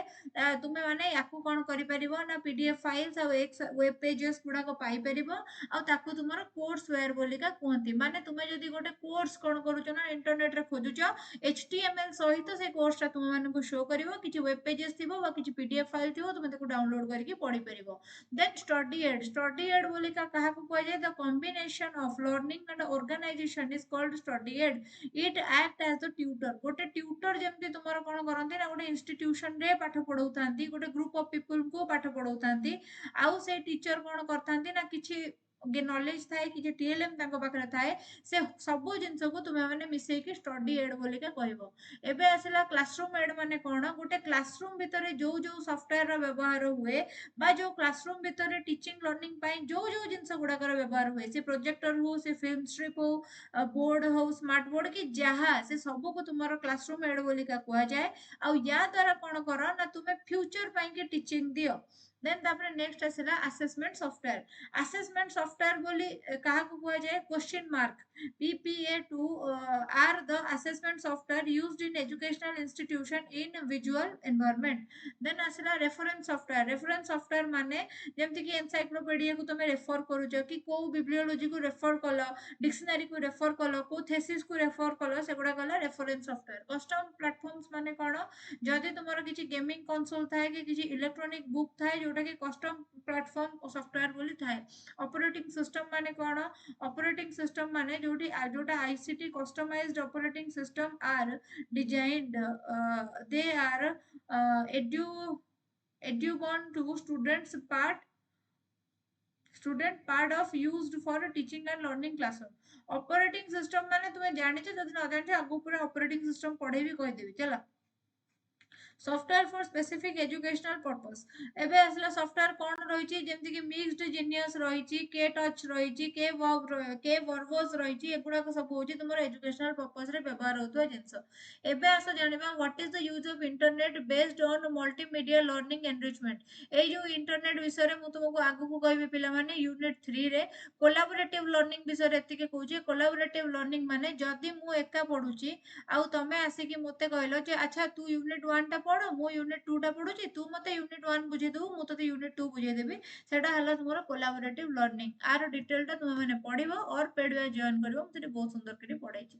तुमे माने याकू कोन करि परिबो ना pdf फाइल्स आ web pages गुडा को पाई परिबो आ ताकू तुमरो कोर्स वेयर बोलिका कोहंती माने तुमे जदी गोटे कोर्स कोन करूचो ना इंटरनेट रे खोजुचो html सहित से कोर्स ता तुम माने को शो करिवो किछि वेब पेजेस थिबो बा किछि pdf फाइल थिबो तुमे ताकू डाउनलोड करके पढि परिबो देन स्टडी एड बोलिका कहा को कहै the combination of learning and organization is called study aid it act as the tutor गोटे ट्यूटर जेमती तुमर कोन करंती ना गोटे इंस्टीट्यूशन रे पाठ पढौतांती गोटे ग्रुप ऑफ पीपल को पाठ पढौतांती आउ से टीचर कोन करतांती ना किछि नॉलेज थाए कि टीएलएम तांको पाखरे थाए से सब जिंस को तुम मैंने मिसई की स्टडी एड बोलिका कहबो। एबे आसला क्लासरूम एड माने कोन गोटे क्लासरूम भितर जो जो सॉफ्टवेयर रा व्यवहार हुए बा जो क्लासरूम भितर टीचिंग लर्निंग पई जो जो जिंस गुडाकर व्यवहार हुए से प्रोजेक्टर हो से फिल्म स्ट्रिप हो बोर्ड हो स्मार्ट बोर्ड की जहा से सब को तुम्हारा क्लासरूम एड बोलिका कहआ जाए। आ या द्वारा कोन करो ना तुमे फ्यूचर पई के टीचिंग दियो। देन तापर नेक्स्ट आसला असेसमेंट सॉफ्टवेयर। असेसमेंट सॉफ्टवेयर बोली कहा को कहआ जाए question mark PPA2 are the assessment software used in educational institution in visual environment। Then आसला रेफरेंस सॉफ्टवेयर। रेफरेंस सॉफ्टवेयर माने जेमति कि एनसाइक्लोपीडिया को तुम रेफर करूछ कि को बिब्लियोलॉजी को रेफर कलो डिक्शनरी को रेफर कलो को थेसिस को रेफर कलो सेगुडा कला रेफरेंस सॉफ्टवेयर। कस्टम प्लेटफॉर्म्स माने कोन जदि तुमरो किछि गेमिंग कंसोल थाए कि किछि इलेक्ट्रॉनिक बुक थाए जोटा कि कस्टम प्लेटफॉर्म सॉफ्टवेयर बोली थाए। ऑपरेटिंग सिस्टम माने कोन ऑपरेटिंग सिस्टम माने जोटा ICT customized operating system are designed they are edubon to student part of used for teaching and learning classroom। Operating system माने तुम्हें जाने जदि न जाने आगु पूरा ऑपरेटिंग सिस्टम पढ़े भी कह देबी चला। Software for specific educational purpose. एबे असला सॉफ्टवेयर कोन रहिछि जेमति कि मिक्स्ड जीनियस रहिछि के टच रहिछि के वर्बोस रहिछि एगुडा को सब होछि तुमर एजुकेशनल पर्पस रे व्यवहार होतो जिंस। एबे आस जानिबा what is the use of internet based on multimedia learning enrichment. ए जो इंटरनेट विषय रे मु तुमको आगु को कहबी पिला माने यूनिट 3 रे कोलैबोरेटिव लर्निंग विषय रे एतिके कहूछि। कोलैबोरेटिव लर्निंग माने जदि मु एका पढुछि आउ तमे आसी कि मते कहलो जे अच्छा तू यूनिट 1 टा पढ़ मु यूनिट 2 टा पढुछि तू मते यूनिट 1 बुझे दउ मु तते यूनिट 2 बुझे देबी सेटा हला तुमरो कोलैबोरेटिव लर्निंग। आर डिटेल टा तुम माने पढिबो और पेड वे जॉइन करबो मते बहुत सुंदर करी पढाइछि।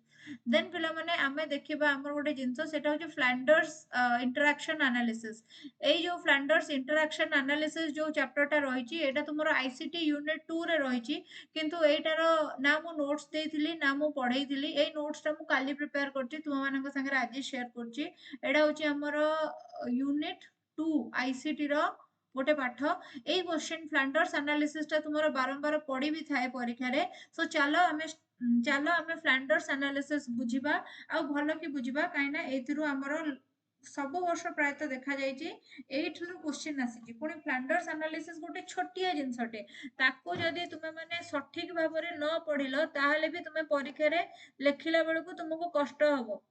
देन पिला माने आमे देखिबा हमर गोटे जिंस सेटा होछि फ्लैंडर्स इंटरैक्शन एनालिसिस। ए जो फ्लैंडर्स इंटरैक्शन एनालिसिस जो चैप्टर टा रहिछि एटा तुमरो आईसीटी यूनिट 2 रे रहिछि किंतु एटार ना मु नोट्स देइथिली ना मु पढैथिली ए नोट्स टा मु काली प्रिपेयर करछि तुम मानक संगे आज शेयर करछि। एटा होछि हमरो यूनिट 2 आईसीटी रो गोटे पाठ। ए क्वेश्चन फ्लैंडर्स एनालिसिस टा तुमरो बारंबार पढी भी थाए परीक्षा रे। सो चलो हमें फ्लैंडर्स एनालिसिस बुझिबा आ भलो कि बुझिबा काइना एथिरु हमरो सब वर्ष प्रायतः देखा जाइए एठुरु क्वेश्चन आसी पुणी फ्लैंडर्स एनालिसिस गोटे छोटिया जिनसटे ताको जदि तुमे माने सठिक भाबरे न पढिलो ताहले भी तुमे परीक्षा रे लेखिला बेलको तुमको कष्ट हबो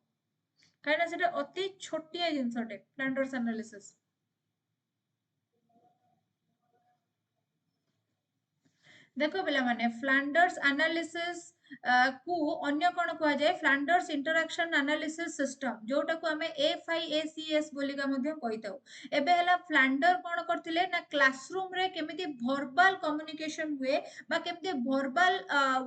काइना सेटा अति छोटिया जिनसटे फ्लैंडर्स एनालिसिस। देखो पिला माने फ्लैंडर्स एनालिसिस को अन्य कोन कहआ जाय फ्लैंडर्स इंटरैक्शन एनालिसिस सिस्टम जोटा को हमें FIACS बोलिका मध्ये कहिताउ। एबे हला फ्लैंडर कोन करथिले ना क्लासरूम रे केमिति वर्बल कम्युनिकेशन हुए बा केमिति वर्बल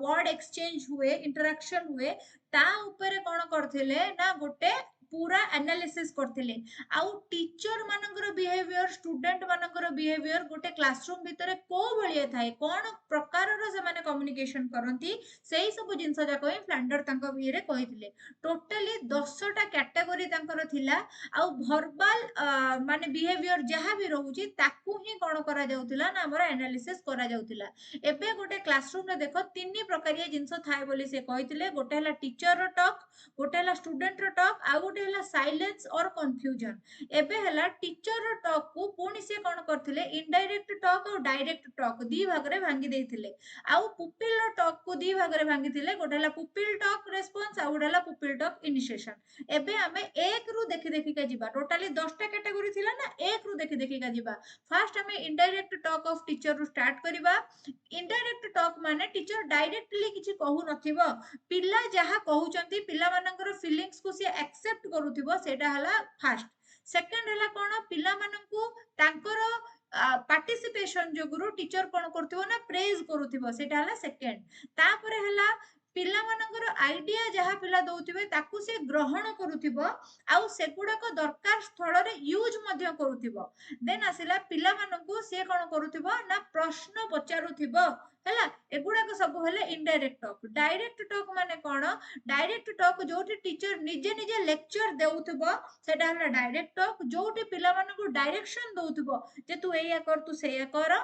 वर्ड एक्सचेंज हुए इंटरैक्शन हुए ता ऊपर कोन करथिले ना गोटे पूरा एनालिसिस करथिले। आउ टीचर मानकर बिहेवियर स्टूडेंट मानकर बिहेवियर गोटे क्लासरूम भितर को भलिया थाए कोन प्रकार रो से माने कम्युनिकेशन करंती सेही सब जिंस जाको फ्लैंडर तांको बिरे कहिथिले। टोटली 10 टा कैटेगरी तांकर थिला आउ वर्बल माने बिहेवियर जहा भी रहउची ताकू ही कोन करा जाउतिला ना हमर एनालिसिस करा जाउतिला। एबे गोटे क्लासरूम रे देखो तीन प्रकारिया जिंस थाए बोली से कहिथिले गोटे हला टीचर रो टॉक गोटे हला स्टूडेंट रो टॉक आ गोटे हला साइलेंस और कंफ्यूजन। एबे हला टीचर रो टॉक को पुणी से कोन करथिले इनडायरेक्ट टॉक और डायरेक्ट टॉक दी भाग रे भांगी देथिले। आउ पुपिल रो टॉक को दी भाग रे भांगी थिले गोटे हला पुपिल टॉक रेस्पॉन्स आ गोटे हला पुपिल टॉक इनिशिएशन। एबे हमें एक रु देखि देखि का जिबा टोटली 10 टा कैटेगरी थिला ना एक रु देखि देखि का जिबा। फर्स्ट हमें इनडायरेक्ट टॉक ऑफ टीचर रु स्टार्ट करिबा। इनडायरेक्ट टॉक माने टीचर डायरेक्टली किछि कहू नथिबो पिल्ला जहा कहउचंती पिल्ला मानकर फीलिंग्स को से एक्सेप्ट करूथिबो सेटा हला फर्स्ट। सेकंड हला कोन पिल्ला मानकू तांकर पार्टिसिपेशन जो गुरु टीचर कोन करथिबो ना प्रेज करूथिबो सेटा हला सेकंड। तापरे हला पिल्ला मानकर आइडिया जहा पिल्ला दउथिबे ताकू से ग्रहण करूथिबो आउ सेगुडा को दरकार स्थल रे यूज मध्य करूथिबो। देन आसिला पिल्ला मानकू से कोन करूथिबो ना प्रश्न पचारुथिबो हैला एगुडा को सब हेले इनडायरेक्ट टॉक। डायरेक्ट टॉक माने कोन डायरेक्ट टॉक जोटी टीचर निजे निजे लेक्चर देउथिबो सेटा हला डायरेक्ट टॉक जोटी पिल्ला मानकू डायरेक्शन दउथिबो जे तू एया कर तू सेया कर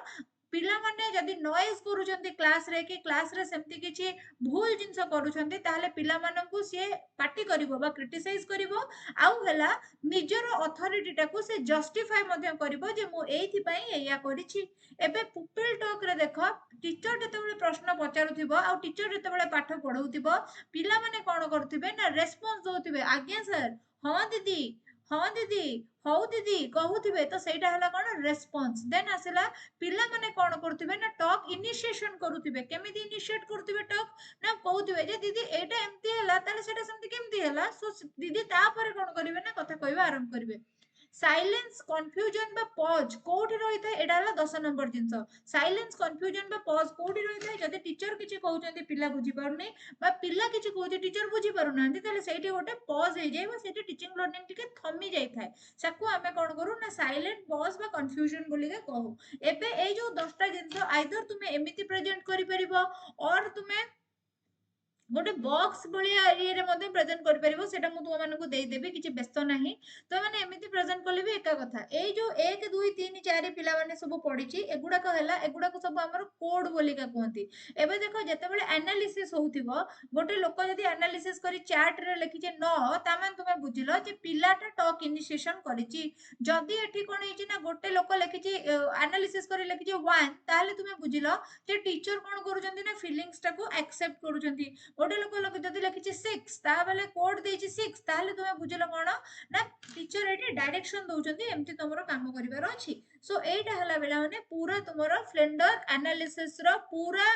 पिला माने जदि नॉइज करूछंती क्लास रे कि क्लास रे सेमती किछि भूल जिंस करूछंती ताहले पिला माननकु से पार्टी करिवो बा क्रिटिसाइज करिवो आउ हला निजर अथॉरिटी टाकू से जस्टिफाई मध्ये करिवो जे मु एथि पई एया करिछि। एबे पुपिल टॉक रे देखो टीचर जेतेबेले प्रश्न पचारुथिबो आ टीचर जेतेबेले पाठ पढौथिबो पिला माने कोन करथिबे ना रेस्पॉन्स दोथिबे आज्ञा सर हां दीदी हां दीदी हौ दीदी कहूथिबे तो सेटा हला कोन रेस्पॉन्स देन आसेला पिला माने कोन करथिबे ना टॉक इनिशिएशन करूथिबे केमिति इनिशिएट करूथिबे टॉक ना कहूथिबे जे दीदी एटा एम्ति हला ताले सेटा सेमति केमति हला सो दीदी तापर कोन करिवे ना कथा कहबा आरंभ करिवे। साइलेंस कन्फ्यूजन बा पॉज कोठी रहिथा एडा हला 10 नंबर जिंस साइलेंस कन्फ्यूजन बा पॉज कोठी रहिथा जदि टीचर किछि कहउचंती पिला बुझी पारुनी बा पिला किछि कहउची टीचर बुझी पारुनांती ताले सेठी गोटे पॉज हे जाय बा सेठी टीचिंग लर्निंग टिके थमी जाय थाए साकू आमे कोन करू ना साइलेंट पॉज बा कन्फ्यूजन बोली के कहू। एबे ए जो 10 टा जिंस आइदर तुमे एमिति प्रेजेंट करि परिबो और तुमे गोटे बॉक्स भलिया ये रे मध्ये प्रेजेंट करि परिबो सेटा मु तुम मानकु देई देबी किछि व्यस्त नाही तो माने एमिति प्रेजेंट करले भी एका कथा ए जो 1 2 3 4 पिला माने सब पढिछि एगुडा को हला एगुडा को सब हमर कोड बोली का कहंती। एबे देखो जेतेबेले एनालिसिस होउथिबो गोटे लोक जदि एनालिसिस करी चार्ट रे लिखिजे न ता माने तुमे बुझिलो जे पिलाटा टॉक इनिशिएशन करिछि जदि एठी कोन हिछि ना गोटे लोक लिखिछि एनालिसिस करी लिखिछि 1 ताले तुमे बुझिलो जे टीचर कोन करूचंती ना फीलिंग्स टा को एक्सेप्ट करूचंती गोटे लोक जदि लिखिछि 6 ता बेले कोड देछि 6 ताले तुमे बुझिलो कोन ना टीचर एठी डायरेक्शन दउचंती एम्ति तमरो काम करिवार अछि। सो एटा हला बेला माने पूरा तुमरो फ्लेंडर एनालिसिस रो पूरा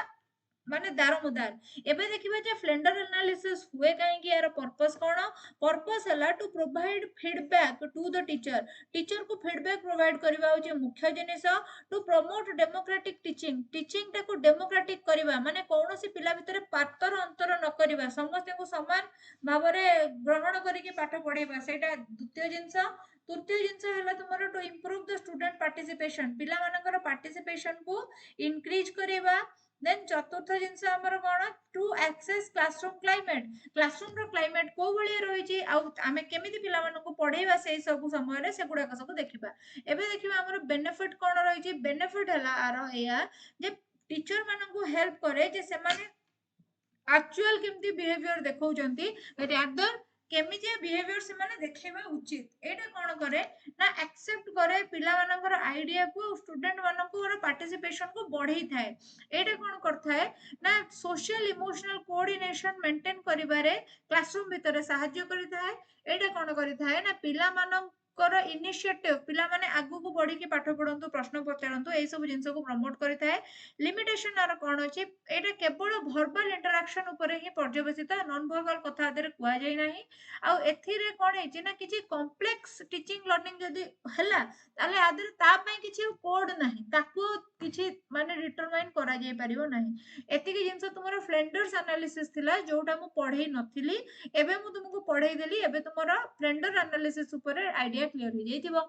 माने दारोमदार एबे देखिबा जे फ्लेंडर एनालिसिस हुए काहे कि यार पर्पस कोन पर्पस हला to provide feedback to the teacher teacher को फीडबैक प्रोवाइड करबा होची मुख्य जिनिस to promote democratic teaching teaching टा को डेमोक्रेटिक करबा माने कोनोसी पिला भितरे पातर अंतर न करबा समस्त को समान भाबरे ग्रहण करिके पाठ पढेबा सेटा द्वितीय जिंस। तृतीय जिंस हला तुमरो to improve the student participation पिला मानकर पार्टिसिपेशन को इंक्रीज करबा। देन चतुर्थ जिंस हमर कोन टू एक्सेस क्लासरूम रो क्लाइमेट को भलिया रहिछि आ आमे केमिति पिला मानको पढेबा सेही सब समय रे से गुडा सब देखिबा। एबे देखिबा हमर बेनिफिट कोन रहिछि बेनिफिट हला आरो एया जे टीचर मानको हेल्प करे जे से माने एक्चुअल केमती बिहेवियर देखौचंती रादर केमितिया बिहेवियर से माने देखैबा उचित एटा कोन करे ना एक्सेप्ट करे पिला मानकर आइडिया को स्टूडेंट मानकर पार्टिसिपेशन को बढ़ई थाए एटा कोन करथाए ना सोशल इमोशनल कोऑर्डिनेशन मेंटेन करिबारे क्लासरूम भितर सहाय्य करिथाए एटा कोन करिथाए ना पिला मानकर इनिशिएटिव पिला माने आगु को बढ़ी के पाठ पढंतु प्रश्न पचारंतु एई सब जिंस को प्रमोट करिथाए। लिमिटेशन आर कोन अछि एटा केवल वर्बल इंटरेक्शन ऊपर ही पर्यवेसित नॉन वर्बल कथा आदर कुआ जाय नाही आ एथिरे कोन हेछि ना किछि कॉम्प्लेक्स टीचिंग लर्निंग जदि हला ताले आदर ता पय किछि कोड नाही ताको किछि माने डिटरमाइन करा जाय परिबो नाही एति कि जिंस तुमरो फ्लेंडर्स एनालिसिस थिला जोटा मु पढै नथिली एबे मु तुमको पढै देली एबे तुमरो फ्लेंडर एनालिसिस ऊपर आइडिया क्लियर हो जायतिबो।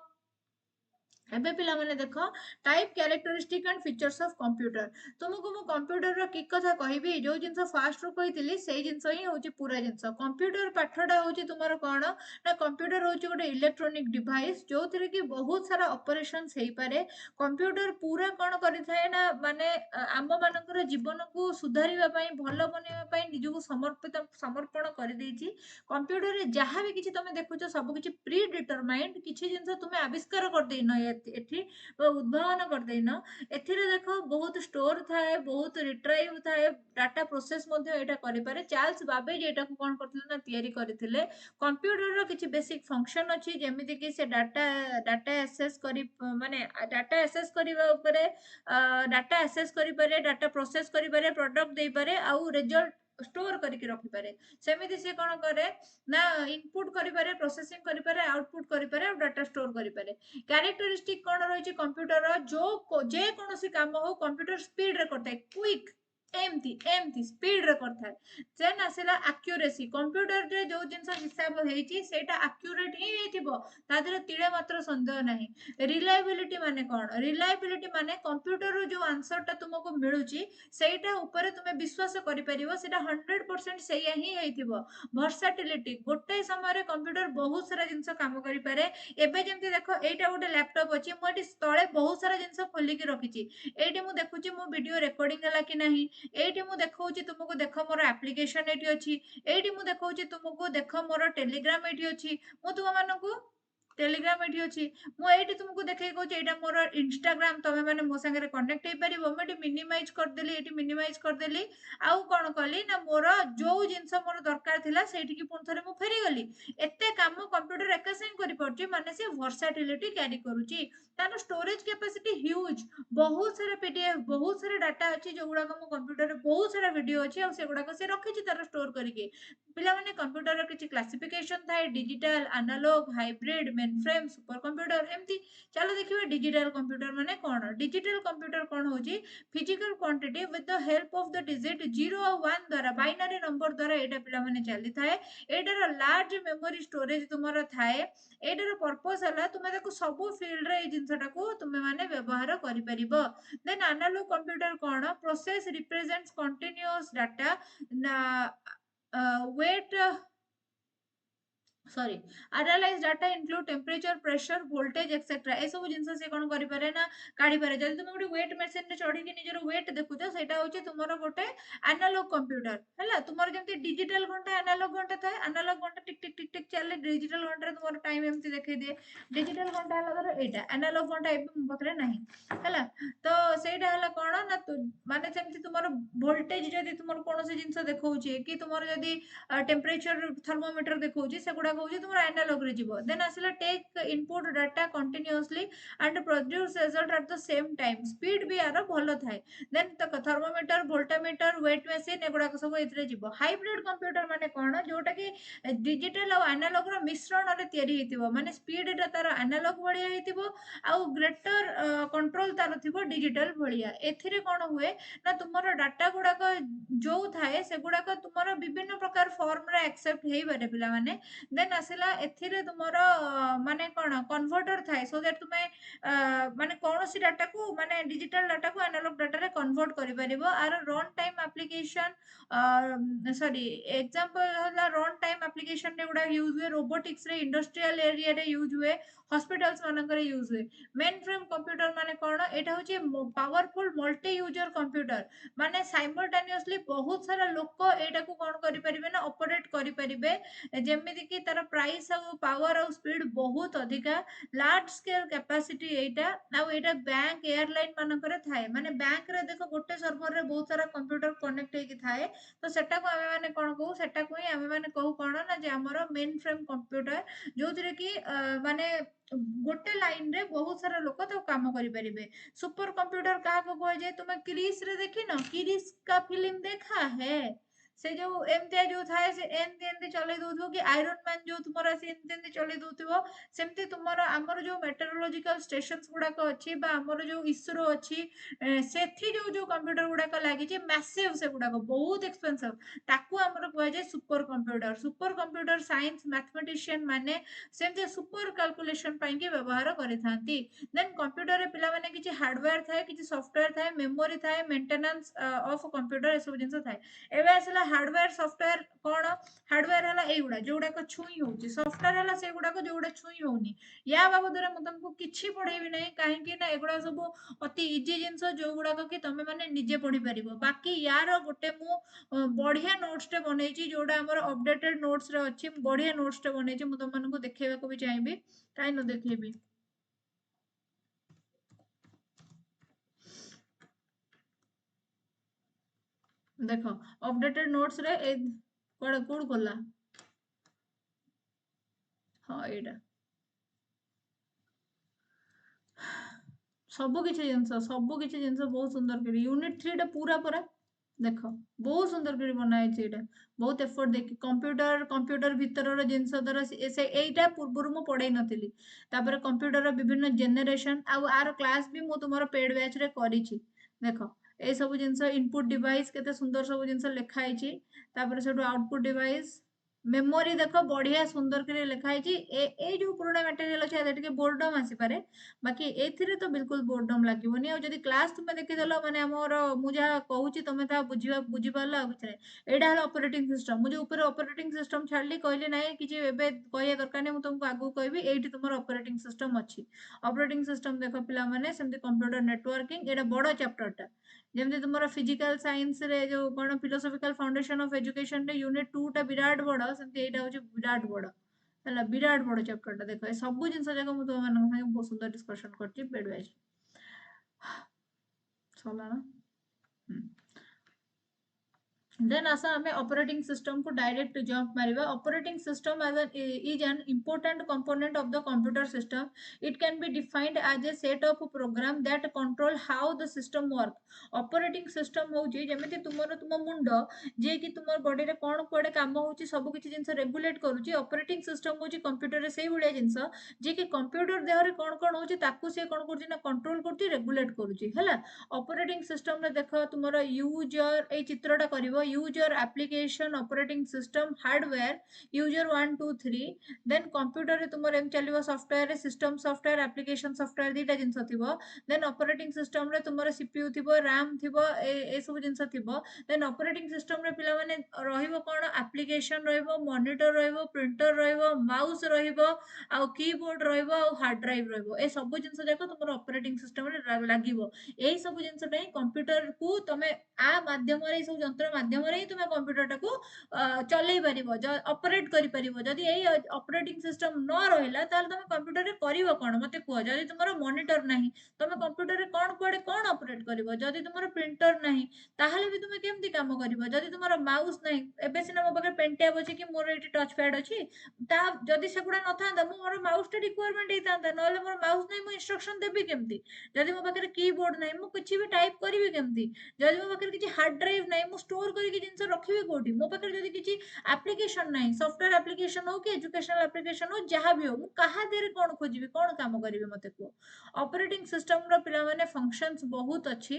एबे पिला माने देखो type characteristic and features of computer तुमको मु कंप्यूटर रो की कथा कहबी जो जिंस फास्ट रो कहितली सेही जिंस ही होची पूरा जिंस कंप्यूटर पाठडा होची तुमारो कोन ना कंप्यूटर होची गोटे इलेक्ट्रॉनिक डिवाइस जोथिरे कि बहुत सारा ऑपरेशंस हेई पारे कंप्यूटर पूरा कोन करिथाय ना माने आम मानकर जीवन को सुधारिबा पई भलो बनेबा पई निजको समर्पित समर्पण करि देछि कंप्यूटर रे जहां भी किछि तमे देखुछो सब किछि प्री डिटरमाइंड किछि जिंस तुमे आविष्कार कर देइनो एठी उद्भावन कर देइनो एथिरे देखो बहुत स्टोर थाए बहुत रिट्राइव थाए डाटा प्रोसेस मध्ये एटा करि पारे चार्ल्स बाबेज एटा को कोन करथिले ना तयारी करथिले कंप्यूटर रो किछि बेसिक फंक्शन अछि जेमिति कि से डाटा एक्सेस करि माने डाटा एक्सेस करिबा ऊपर डाटा एक्सेस करि पारे डाटा प्रोसेस करि पारे प्रोडक्ट देइ पारे आ रिजल्ट स्टोर करके रखि पारे सेमिति से कोन करे ना इनपुट करि पारे प्रोसेसिंग करि पारे आउटपुट करि पारे और डाटा स्टोर करि पारे। कैरेक्टरिस्टिक कोन रहिछि कंप्यूटर रो जो जे कोनोसी काम हो कंप्यूटर स्पीड रे करते क्विक एमती एमती स्पीड रे करता है। देन आसिला एक्यूरेसी, कंप्यूटर रे जो जिंस हिसाब हेची सेटा एक्यूरेट ही हेतिबो, तादरे तिळे मात्र संदेह नाही। रिलायबिलिटी माने कोन? रिलायबिलिटी माने कंप्यूटर रो जो आंसर ता तुमको मिलुची सेटा ऊपर तुमे विश्वास करि परिबो, सेटा 100% सेया ही हेतिबो। वर्सेटिलिटी, गोटे समय रे कंप्यूटर बहुत सारा जिंस काम करि पारे। एबे जेमति देखो एटा गोटे लैपटॉप अछि, मो एटी तळे बहुत सारा जिंस खोली के रखिची, एटी मु देखुची मो वीडियो रिकॉर्डिंग हला कि नाही, एटी मु देखौची तुमको देखो मोर एप्लीकेशन एटी अछि, एटी मु देखौची तुमको देखो मोर टेलीग्राम एटी अछि, मु तुम मानकू टेलीग्राम एटी अछि, मु एटी तुमको देखै कहूची एटा मोर इंस्टाग्राम, तमे माने मो संगे कनेक्ट हे परिबो। मु एटी मिनिमाइज कर देली, एटी मिनिमाइज कर देली, आउ कोन कली ना मोर जो जिंस मोर दरकार थिला सेठी की पुन थरे मु फेरी गली। एते काम कंप्यूटर एका संग करि परची, माने से वर्सेटिलिटी कैरी करूची। तानो स्टोरेज कैपेसिटी ह्यूज, बहुत सारा पीडीएफ, बहुत सारा डाटा अछि जो गुडा को कंप्यूटर रे बहुत सारा वीडियो अछि, और से गुडा को से रखिची तार स्टोर करके। पिला माने कंप्यूटर रे किछि क्लासिफिकेशन थाए, digital, analog, hybrid, mainframe, super computer एमती। चलो देखिबे डिजिटल कंप्यूटर माने कोन। डिजिटल कंप्यूटर कोन होची? Physical quantity with the help of the digit 0 और 1 द्वारा, बाइनरी नंबर द्वारा एटा पिला माने चली थाए। एटार लार्ज मेमोरी स्टोरेज तुमरो थाए। एटार पर्पस हला तुमे ताको सब फील्ड रे ए जिंसटा को तुमे माने व्यवहार करि परिबो। देन एनालॉग कंप्यूटर कोन? प्रोसेस रिप्रेजेंट्स कंटीन्यूअस डाटा ना wait sorry, analyze data include temperature, pressure, voltage etcetera, ए सब जिंस से कोन करि पारे ना काढी पारे। जदि तुम गोटे वेट मशीन रे चढ़ी के निजर वेट देखुछ, सेटा होची तुमरो गोटे एनालॉग कंप्यूटर हैला। तुमरो जेंति डिजिटल घंटा एनालॉग घंटा थाए, एनालॉग घंटा टिक टिक टिक टिक चले, डिजिटल घंटा रे तुमरो टाइम एमति देखै दिए। डिजिटल घंटा हला धर एटा, एनालॉग घंटा एबे मो पकरे नाही हैला। तो सेटा हला कोन ना माने जेंति तुमरो वोल्टेज जदि तुमरो कोनोसी जिंस देखौची कि तुमरो जदि टेम्परेचर थर्मोमीटर देखौची, सेगुडा कहूची तुमरो एनालॉग रे जीवो। देन आसिला take input data continuously and produce result at the same time, speed भी आरो भलो थाए। देन तक थर्मोमीटर, वोल्टामीटर, वेट मशीन एगुडा को सब इतरे जीवो। हाइब्रिड कंप्यूटर माने कोन? जोटा कि डिजिटल और एनालॉग रो मिश्रण रे तयारी हेतिबो, माने स्पीड टा तार एनालॉग भलिया हेतिबो, आ ग्रेटर कंट्रोल तार थिबो डिजिटल भलिया। एथिरे कोन हुए ना तुमरो डाटा गुडा को जो थाए सेगुडा को तुमरो विभिन्न प्रकार फॉर्म रे एक्सेप्ट हेई बारे पिला माने। देन आसिला एथिरे तुमरो माने कोन कन्वर्टर थाए, सो दैट तुमे माने कोनोसी डाटा को माने डिजिटल डाटा को एनालॉग डाटा रे कन्वर्ट करि परिबो। Or run time application sorry example होला रन टाइम एप्लीकेशन रे गुडा यूज हुए, रोबोटिक्स रे, इंडस्ट्रियल एरिया रे यूज हुए, हॉस्पिटल्स मानक रे यूज हुए। मेन फ्रेम कंप्यूटर माने कोन? एटा होची पावरफुल मल्टी यूजर कंप्यूटर, माने साइमल्टेनियसली बहुत सारा लोक एटा को कोन करि परिबे ना ऑपरेट करि परिबे। जेमिति कि तार प्राइस और पावर और स्पीड बहुत अधिका, लार्ज स्केल कैपेसिटी एटा। आ एटा बैंक एयरलाइन मानक रे थाए, माने बैंक रे देखो गोटे सर्वर रे बहुत सारा कंप्यूटर कनेक्ट हे कि थाए। तो सेटा को आमे माने कोन कहू? सेटा को ही आमे माने कहू कोन ना जे हमरो मेन फ्रेम कंप्यूटर, जोथिरे कि माने गोटे लाइन रे बहुत सारा लोक तो काम करि परिबे। सुपर कंप्यूटर कहा को कहे जाए? तुमे क्रिस रे देखि न, क्रिस का फिल्म देखा है? से जो एमती जो थाए से एमती एमती चले दउथो, कि आयरन मैन जो तुमरा से एमती एमती चले दउथो, सेमती तुमरा हमर जो मेट्रोलॉजिकल स्टेशंस गुडा को अछि, बा हमर जो इसरो अछि, सेथि जो जो कंप्यूटर गुडा को लागि जे मैसिव, से गुडा को बहुत एक्सपेंसिव, ताकू हमर कहे जाए super computer. Super computer science mathematician माने सेमती सुपर कैलकुलेशन पई के व्यवहार करि थांती। देन कंप्यूटर रे पिला माने किछि हार्डवेयर थाए, किछि सॉफ्टवेयर थाए, मेमोरी थाए, मेंटेनेंस ऑफ कंप्यूटर ए सब जिंस थाए। एबे आसला हार्डवेयर सॉफ्टवेयर कोन? हार्डवेयर हला एगुडा जोडा को छुई होउची, सॉफ्टवेयर हला से गुडा को जोडा छुई होउनी। या बाबद रे म तुमको किछि पढेबी नै, काहे कि ना एगुडा सब अति इजी जिंस जो गुडा को कि तमे माने निजे पढी परिबो। बाकी यार गोटे मु बढ़िया नोट्स टे बनैछि, जोडा हमर अपडेटेड नोट्स रे अछि, बढ़िया नोट्स टे बनैछि, मु तुम मानको देखेबा को भी चाहेबी, काहे न देखेबी। देखो अपडेटेड नोट्स रे ए कोड कोड कोला। हाँ एटा सब किछि जिंस बहुत सुंदर करी। यूनिट 3 टा पूरा परा देखो बहुत सुंदर करी बनाई छै। एटा बहुत एफर्ट देखि कंप्यूटर कंप्यूटर भीतर रो जिंस दर से एटा पूर्व मु पढै नथिली। तापर कंप्यूटर रो विभिन्न जेनरेशन आ आर क्लास भी मु तुमरो पेड बैच रे करी छी। देखो ए सब जिनस इनपुट डिवाइस केते सुंदर सब जिनस लिखाई आउटपुट डिवाइस मेमोरी देख बढ़िया सुंदर कर लिखाई ए जो पुराना मटेरियल अच्छे बोर्डम आसीपे बाकी ए तो बिल्कुल बोर्डम लगे आदि क्लास तुम देखीदेल मैंने आमर मुझे कहूँ तुम बुझा बुझीपार आ कि यहाँ है ऑपरेटिंग सिस्टम मुझे ऊपर ऑपरेटिंग सिस्टम छाड़ी कहली ना कि कह दरकार नहीं तुमको आगू कहबी ये तुम ऑपरेटिंग सिस्टम अच्छी ऑपरेटिंग सिस्टम देख पिला माने सेमती कंप्यूटर नेटवर्किंग एटा बड़ चैप्टरटा जमी तुम फिजिकल साइंस रे जो कौन फिलोसफिकल फाउंडेशन ऑफ एजुकेशन रे यूनिट 2 टा विराट बड़ सेमती एटा होची विराट बड़ है विराट बड़ चैप्टरटा देख ए सब जिन जाक मुझे तुम मान संगे बहुत सुंदर डिस्कशन करची बेड वाइज सरला ना देन आसा हमें ऑपरेटिंग सिस्टम को डायरेक्ट जंप मारिबा operating system is an important component of the computer system it can be defined as a set of program that control how the system work operating system होची जेमिति तुम मुंड जे कि तुम body रे कोन कोडे काम होची सब किछि जिंस रेगुलेट करूची ऑपरेटिंग सिस्टम होची कंप्यूटर रे सेही भलिया जिंस जे कि कंप्यूटर देह रे कोन कोन होची ताकू से कोन करची ना कंट्रोल करची रेगुलेट करूची हैला ऑपरेटिंग सिस्टम रे देखो तुमरो यूजर ए चित्रटा करिवो user application operating system hardware user 1 2 3 then computer रे तुमरो एम चलिवो सॉफ्टवेयर रे सिस्टम सॉफ्टवेयर एप्लिकेशन सॉफ्टवेयर दीटा जिंस थिबो देन ऑपरेटिंग सिस्टम रे तुमरो सीपीयू थिबो रैम थिबो ए सब जिंस थिबो देन ऑपरेटिंग सिस्टम रे पिला माने रहिबो कोन एप्लिकेशन रहिबो मॉनिटर रहिबो प्रिंटर रहिबो माउस रहिबो आ कीबोर्ड रहिबो आ हार्ड ड्राइव रहिबो ए सब जिंस देखो तुमरो ऑपरेटिंग सिस्टम रे लागिवो यही सब जिनसटा ही कंप्यूटर को तुम आ माध्यम सब जंत्र माध्यम ही तुम कंप्यूटर टाको चलई पार ऑपरेट कर जदि यही ऑपरेटिंग सिस्टम न रहा तुम कंप्यूटर कर कौन मत कह जदि तुम मॉनिटर ना तुम कंप्यूटर रे कौन कुआडे कौन ऑपरेट कर जदि तुम प्रिंटर ना ताहले भी तुम केमती काम कर जदि तुम माउस ना एबे सिना मो पाखे पेन टैब अच्छी कि मोर ये टच पैड अच्छी जदि सेगुड़ा न था मोर माउस टा रिक्वायरमेंट होता ना मोर माउस ना मुझे इंस्ट्रक्शन देवी केमती जदि मो पाखे कीबोर्ड ना मु किछि भी टाइप करिवि केमती जदि मो पाखे किछि हार्ड ड्राइव ना मु स्टोर करके जिंस रखिबि कोठी मो पाखे जदि किछि एप्लीकेशन ना सॉफ्टवेयर एप्लीकेशन हो कि एजुकेशनल एप्लीकेशन हो जहां भी हो मु कहा देरे कोन खोजिबि कोन काम करिवि मते को ऑपरेटिंग सिस्टम रो पिला माने फंक्शंस बहुत अच्छी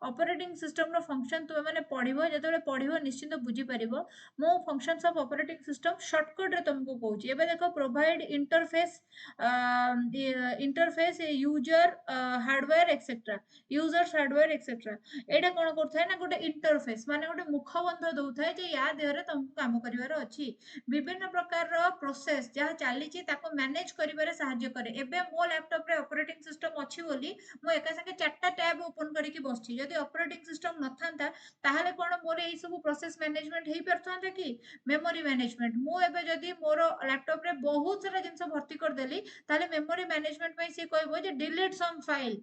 ऑपरेटिंग सिस्टम रो फंक्शन तुमे माने पढिबो जेतेबेले पढिबो निश्चित बुझी परिबो मो functions of operating system shortcut रे तुमको कहूची एबे देखो provide interface user hardware etcetera users hardware etcetera एटा कोन करथाय ना गोटे इंटरफेस माने गोटे मुखबंध दउथाय जे या देहरे तुमको काम करिवार अछि विभिन्न प्रकार रो प्रोसेस जहा चाली छि ताको मैनेज करिवारे सहाय्य करे एबे मो लैपटॉप रे ऑपरेटिंग सिस्टम अछि बोली मो एका संगे चारटा टैब ओपन करिकि बसछि जदि ऑपरेटिंग सिस्टम न थांता ताहले कोन मोर एई सब प्रोसेस मैनेजमेंट हेई परथांता कि मेमोरी मैनेजमेंट मु एबे जदि मोर लैपटॉप रे बहुत सारा जिंस भर्ती कर देली ताहले मेमोरी मैनेजमेंट में से कहबो जे delete some file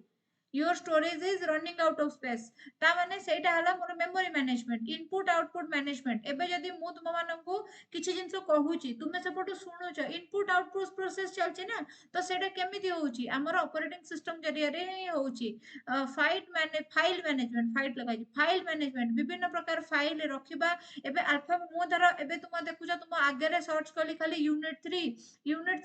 your storage is running out of space ता माने सेटा हला मोर memory management input output management एबे जदि मु तुम मानकू किछि जिंस कहूची तुमे सेपटो सुनुछ इनपुट आउटपुट प्रोसेस चलछि ना तो सेटा केमिति होउची हमर ऑपरेटिंग सिस्टम जरिया रे होउची फाइल मैनेजमेंट फाइल मैनेजमेंट विभिन्न प्रकार फाइल रखिबा एबे अल्फा मु धर एबे तुम देखुछ तुम आगे रे सर्च कली खाली यूनिट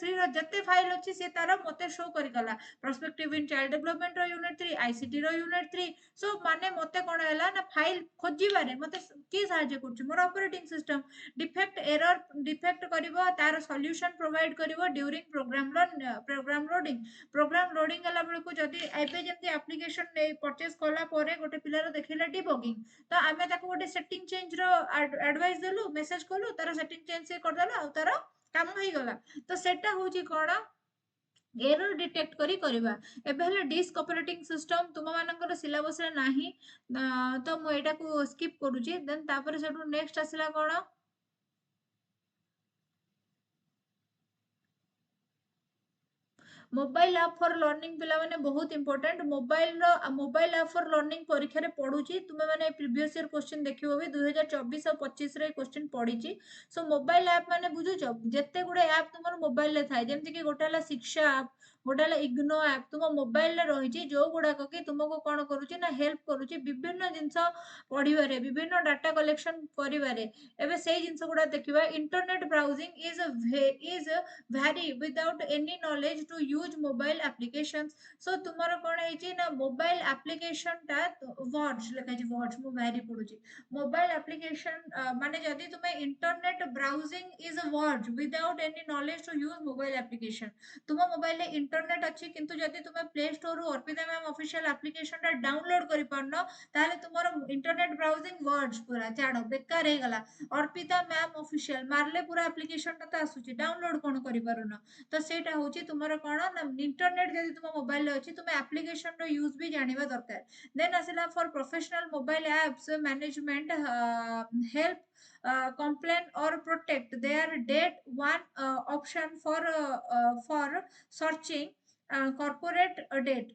3 रो जते फाइल अछि से तार मते शो करि गला पर्सपेक्टिव इन चाइल्ड डेवलपमेंट रो यूनिट 3 आईसीटी रो यूनिट 3 सो माने मते कोन हैला ना फाइल खोजिबारे मते की सहायता करछि मोर ऑपरेटिंग सिस्टम डिफेक्ट करिवो तार सॉल्यूशन प्रोवाइड करिवो ड्यूरिंग प्रोग्राम लोडिंग हला बेलको जदि एबे जेमति एप्लीकेशन ने परचेज कला परे गोटे पिलार देखिला डिबगिंग तो आमे ताको गोटे सेटिंग चेंज रो एडवाइस देलु मेसेज कलु तार सेटिंग चेंज से कर देला तार काम हो गला तो सेटा होची कोन एरर डिटेक्ट करी करबा एबे हला डिस्क ऑपरेटिंग सिस्टम तुम मानकर सिलेबस रे नाही तो मु एटा को स्किप करूची देन तापर सेटू नेक्स्ट आसिला कोन मोबाइल ऐप फॉर लर्निंग पिला माने बहुत important mobile app for learning परीक्षा रे पढुची तुमे माने प्रीवियस ईयर क्वेश्चन देखिबो भी 2024 और 25 रे क्वेश्चन पढिची सो मोबाइल ऐप माने बुझुचो जत्ते गुडे ऐप तुमर मोबाइल रे थाए जेमति कि गोटा हला शिक्षा ऐप गोटे इग्नो ऐप तुम मोबाइल रही जो गुड़ाक कि तुमको कौन करुच्ची ना हेल्प करुच्ची विभिन्न जिनस पढ़िबारे विभिन्न डाटा कलेक्शन करिबारे एबे सेही जिनस गुडा देखिबा internet browsing is vary without any knowledge to use mobile applications so तुमर कौन है ना मोबाइल एप्लिकेशन टा वर्ड्स लिखा जी वर्ड्स मु vary पढुची मोबाइल एप्लिकेशन माने जदि तुमे internet browsing is a word without any knowledge to use mobile application तुम मोबाइल रे इंटरनेट अच्छी किंतु जदि तुमे प्ले स्टोर रु अर्पिता मैम ऑफिशियल एप्लिकेशन टा डाउनलोड करि पारनो ताले तुमर इंटरनेट ब्राउजिंग वर्ड्स पूरा छाड़ बेकार हे गला अर्पिता मैम ऑफिशियल मारले पूरा एप्लिकेशन टा तो आसुची डाउनलोड कोन करि पारुनो तो सेटा होची तुमर कोन ना इंटरनेट जदि तुम मोबाइल रे अछि तुमे एप्लिकेशन रो यूज भी जानिबा दरकार देन आसिला for professional mobile apps management help complain or protect their date one option for searching corporate date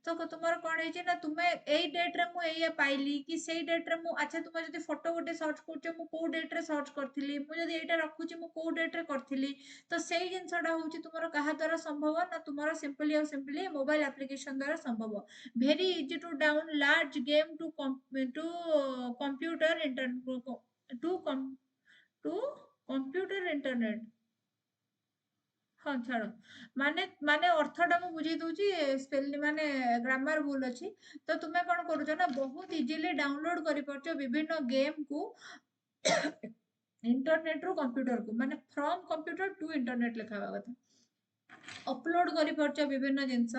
तो तुम्हारा कौन है ना तुम्हें एई डेट रे मु एया पाइली कि सेई डेट रे मु अच्छा तुम जदी फोटो गोटे सर्च करछो मु को डेट रे सर्च करथिली मु जदी एटा रखुची मु को डेट रे करथिली तो सेई जिंसडा होउची तुम्हारा कहा द्वारा संभव ना तुम्हारा सिंपली मोबाइल एप्लिकेशन द्वारा संभव very easy to download large game to computer internet to com to computer internet हाँ छाड़ माने माने अर्थटा मु बुझी दउची स्पेल माने ग्रामर भूल अछि तो तुमे कोन करूछ ना बहुत इजीली डाउनलोड करि परछो विभिन्न गेम को इंटरनेट रो कंप्यूटर को माने फ्रॉम कंप्यूटर टू इंटरनेट लिखा कथा अपलोड करि परछो विभिन्न जिंस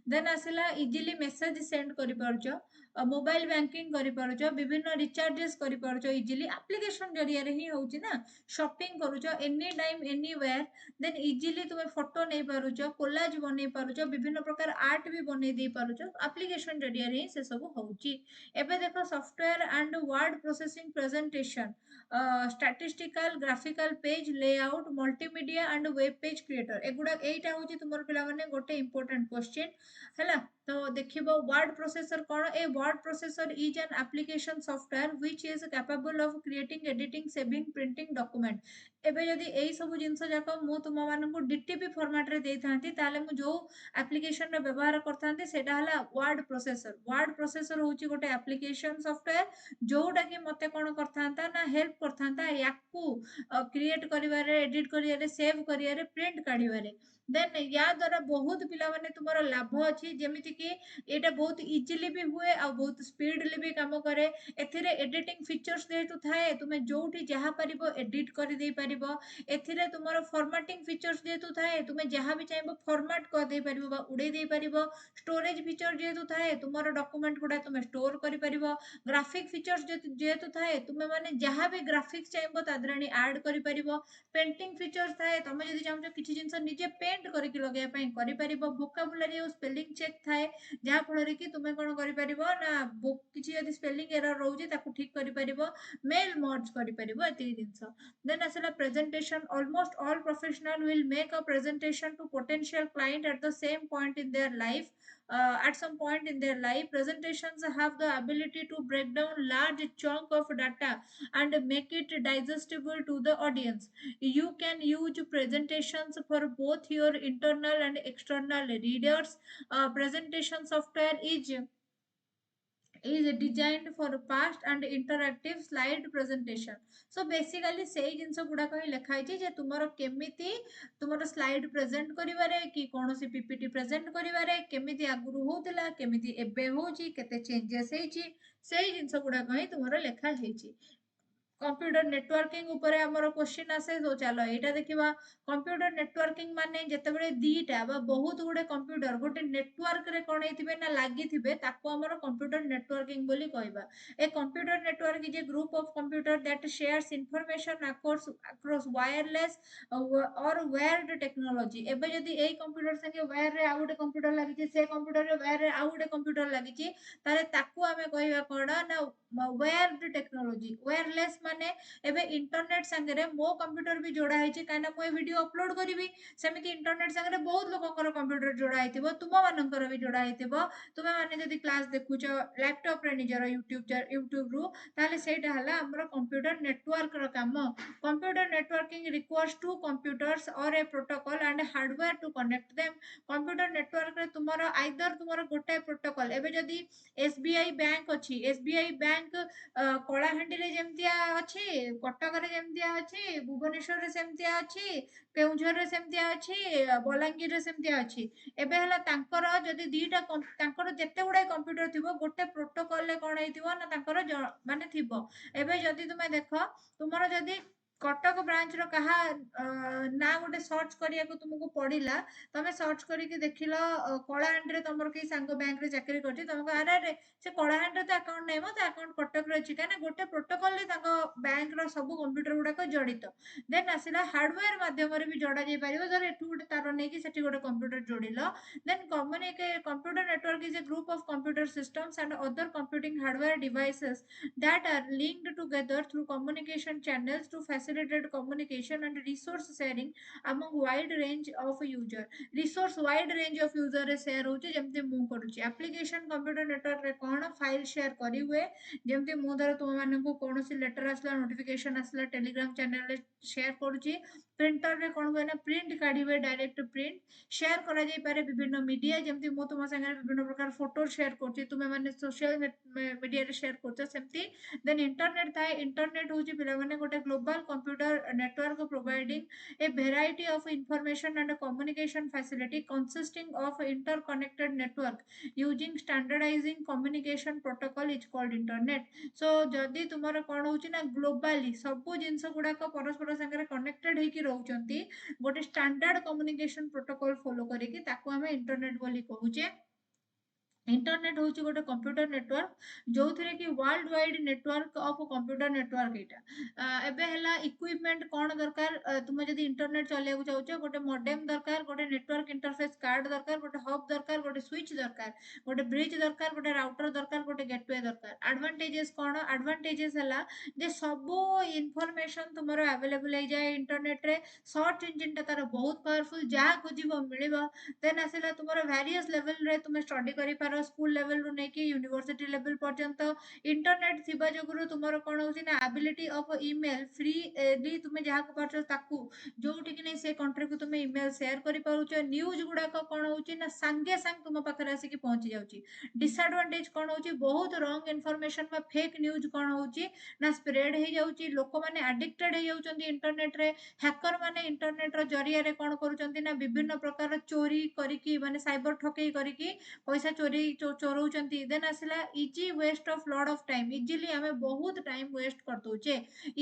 देन आसिला इजीली मेसेज सेंड करि परछो मोबाइल बैंकिंग करि परछो विभिन्न रिचार्जेस करि परछो इजीली एप्लीकेशन जरिया रे ही होउची ना शॉपिंग करूछो any time anywhere then easily तुमे फोटो नै पारुछो कोलाज बनै पारुछो विभिन्न प्रकार आर्ट भी बनै दे पारुछो एप्लीकेशन जरिया रे ही से सब होउची एबे देखो software and word processing presentation statistical graphical page layout multimedia and web page creator एगुडा एटा होची तुमर पिला माने गोटे इंपोर्टेंट क्वेश्चन हैला तो देखिबो वर्ड प्रोसेसर कोन a word processor is an application software which is capable of creating editing saving printing document एबे जदी एई सब जिंस जाको मु तुम मानकु डीटीपी फॉर्मेट रे देई थांती ताले मु जो एप्लीकेशन रो व्यवहार करथांती सेटा हला वर्ड प्रोसेसर होची गोटे एप्लीकेशन सॉफ्टवेयर जोटा कि मते कोन करथांता ना हेल्प करथांता याकू क्रिएट करिवारे एडिट करिवारे सेव करिवारे प्रिंट काढिवारे देन या द्वारा बहुत पिला माने तुमरो लाभ अछि जेमिति कि एटा बहुत इजीली भी हुए आ बहुत स्पीडली भी काम करे एथिरे एडिटिंग फीचर्स देतु थाए तुमे जोठी जहा परिबो एडिट करि देई परिबो एथिरे तुमरो फॉर्मेटिंग फीचर्स देतु थाए तुमे जहा भी चाहबो फॉर्मेट कर देई परिबो बा उडे देई परिबो स्टोरेज फीचर जेतु थाए तुमरो डॉक्यूमेंट गुडा तुमे स्टोर करि परिबो ग्राफिक फीचर्स जेतु थाए तुमे माने जहा भी ग्राफिक्स चाहबो तादराणी ऐड करि परिबो पेंटिंग फीचर्स थाए तुमे जदी चाहबो किछि जिंस निजे पेंट करके लगे पई करि परिबो वोकाबुलरी और स्पेलिंग चेक थाए जहा फल रे कि तुमे कोन करि परिबो ना किछि जदी स्पेलिंग एरर रहउजी ताकू ठीक करि परिबो मेल मर्ज करि परिबो एति जिंस then asila presentation almost all professional will make a presentation to potential client at the same point in their life at some point in their life presentations have the ability to break down large chunk of data and make it digestible to the audience you can use presentations for both your internal and external readers presentation software is designed for fast and interactive slide presentation so basically सेही जिंस गुडा कहि लेखा है जे तुमरो केमिति तुमरो slide present करिवारे कि कोनोसी PPT present करिवारे केमिति आगुरु होतला केमिति एबे होची केते चेंजेस हेची सेही जिंस गुडा कहि तुमरो लेखा हेची कंप्यूटर नेटवर्किंग ऊपर हमर क्वेश्चन आसे तो चलो एटा देखिबा कंप्यूटर नेटवर्किंग माने जेतेबेले दीटा बा बहुत गुडे कंप्यूटर गोटे नेटवर्क रे कोन हेतिबे ना लागि थिबे ताको हमर कंप्यूटर नेटवर्किंग बोली कहबा a computer network is a group of computer that shares information across wireless और वायर्ड टेक्नोलॉजी एबे जदी एई कंप्यूटर संगे वायर रे आ गुडे कंप्यूटर लागि छि से कंप्यूटर रे वायर रे आ गुडे कंप्यूटर लागि छि ताले ताको हमें कहबा कोन ना वायर्ड टेक्नोलॉजी वायरलेस माने एबे इंटरनेट संगे मो कंप्यूटर भी जोड़ा है कहीं मुझे वीडियो अपलोड करी सेमती इंटरनेट संगे बहुत लोकर कंप्यूटर जोड़ा है तुम मानकर भी जोड़ा है तुम मैंने जब क्लास देखुच लैपटॉप रे निजर यूट्यूब रु ताले सेटा हला हमर कंप्यूटर नेटवर्क रो काम computer networking requires two computers और a protocol and hardware to connect them computer network रे तुमरो आइदर तुमरो गोटे प्रोटोकॉल एबे जदी एसबीआई बैंक अछि एसबीआई बैंक कलाहांडी रे जेमतिया अछि कटक रे जेमतिया अछि भुवनेश्वर रे सेमतिया अछि केउझर रे सेमतिया अछि बलांगीर रे सेमतिया अछि एबे हला तांकर जदी दीटा तांकर जेते गुडा कंप्यूटर थिबो गोटे प्रोटोकॉल ले कोन हेतिबो ना तांकर माने थिबो एबे जदी तुमे देखो तुमरो जदी कटक ब्रांच रो कहा ना गोटे सर्च करिया को तुमको पड़िला तमे सर्च करिके देखिलो कलाहांडी रे तमरो के सांग बैंक रे चाकरी करछि तुमको अरे अरे से कलाहांडी रे तो अकाउंट नै मो तो अकाउंट कटक रे अछि काना गोटे प्रोटोकॉल ले ताको बैंक रो सब कंप्यूटर गुडा को जड़ित देन आसिला हार्डवेयर माध्यम रे भी जोड़ा जाई परिबो जर एठु गोटे तार नै कि सेठी गोटे computer जोड़िलो then computer network is a group of computer systems and other computing hardware devices that are linked together through communication channels to facilitate communication and resource sharing among wide range of user resource wide range of user रे share होचे जेमते मु करूची application computer network रे कोन file share करी हुए जेमते मु धर तुम माने को कोनोसी लेटर आसला नोटिफिकेशन आसला टेलीग्राम चैनल रे शेयर करूची प्रिंटर रे कोन होना प्रिंट काढिबे डायरेक्ट प्रिंट शेयर करा जाई पारे विभिन्न मीडिया जेमती मो तुम संगे विभिन्न प्रकार फोटो शेयर करछि तुमे माने सोशल मीडिया रे शेयर करछ सेमती देन इंटरनेट थाए इंटरनेट होछि पिला माने गोटे global computer network providing a variety of information and communication facility consisting of interconnected network using standardizing communication protocol is called internet so जदि तुमर कोन होछि ना ग्लोबली सब जिंस गुडा को परस्पर संगे कनेक्टेड हे कि रहउचंती गोटे स्टैंडर्ड कम्युनिकेशन प्रोटोकॉल फॉलो करिकि ताको हमें इंटरनेट बोली कहूचे इंटरनेट होची गोटे कंप्यूटर नेटवर्क जो थरे कि world wide network of computer network एटा एबे हला इक्विपमेंट कोन दरकार तुम जदी इंटरनेट चलेबो चाहूचो गोटे मॉडेम दरकार गोटे नेटवर्क इंटरफेस कार्ड दरकार गोटे हब दरकार गोटे स्विच दरकार गोटे ब्रिज दरकार गोटे राउटर दरकार गोटे गेटवे दरकार एडवांटेजेस कोन एडवांटेजेस हला जे सब इंफॉर्मेशन तुमरो अवेलेबल हे जाय इंटरनेट रे सर्च इंजन ता तार बहुत पावरफुल जा खोजिबो मिलिबो देन आसिला तुमरो वेरियस लेवल रे तुम स्टडी करि पारो स्कूल लेवल रु नै कि यूनिवर्सिटी लेवल पर्यंत इंटरनेट थिबा जगुरु तुमरो कोन होछि ना एबिलिटी ऑफ ईमेल फ्रीली तुमे जहा को पाछो ताकू जोठी कि नै से कंट्री को तुमे ईमेल शेयर करि पारुछो न्यूज गुडा को कोन होछि ना संगे संग तुम पाखरे आसी कि पहुंची जाउछि डिसएडवांटेज कोन होछि बहुत रॉन्ग इंफॉर्मेशन बा फेक न्यूज कोन होछि ना स्प्रेड हे जाउछि लोक माने एडिक्टेड हे जाउछन्ती इंटरनेट रे हैकर माने इंटरनेट रो जरिया रे कोन करूछन्ती ना विभिन्न प्रकार चोरी करिकि माने साइबर ठकेई करिकि पैसा चोरी चोरौचंती देन आसिला easy waste of lot of time easily हमें बहुत टाइम वेस्ट कर दोचे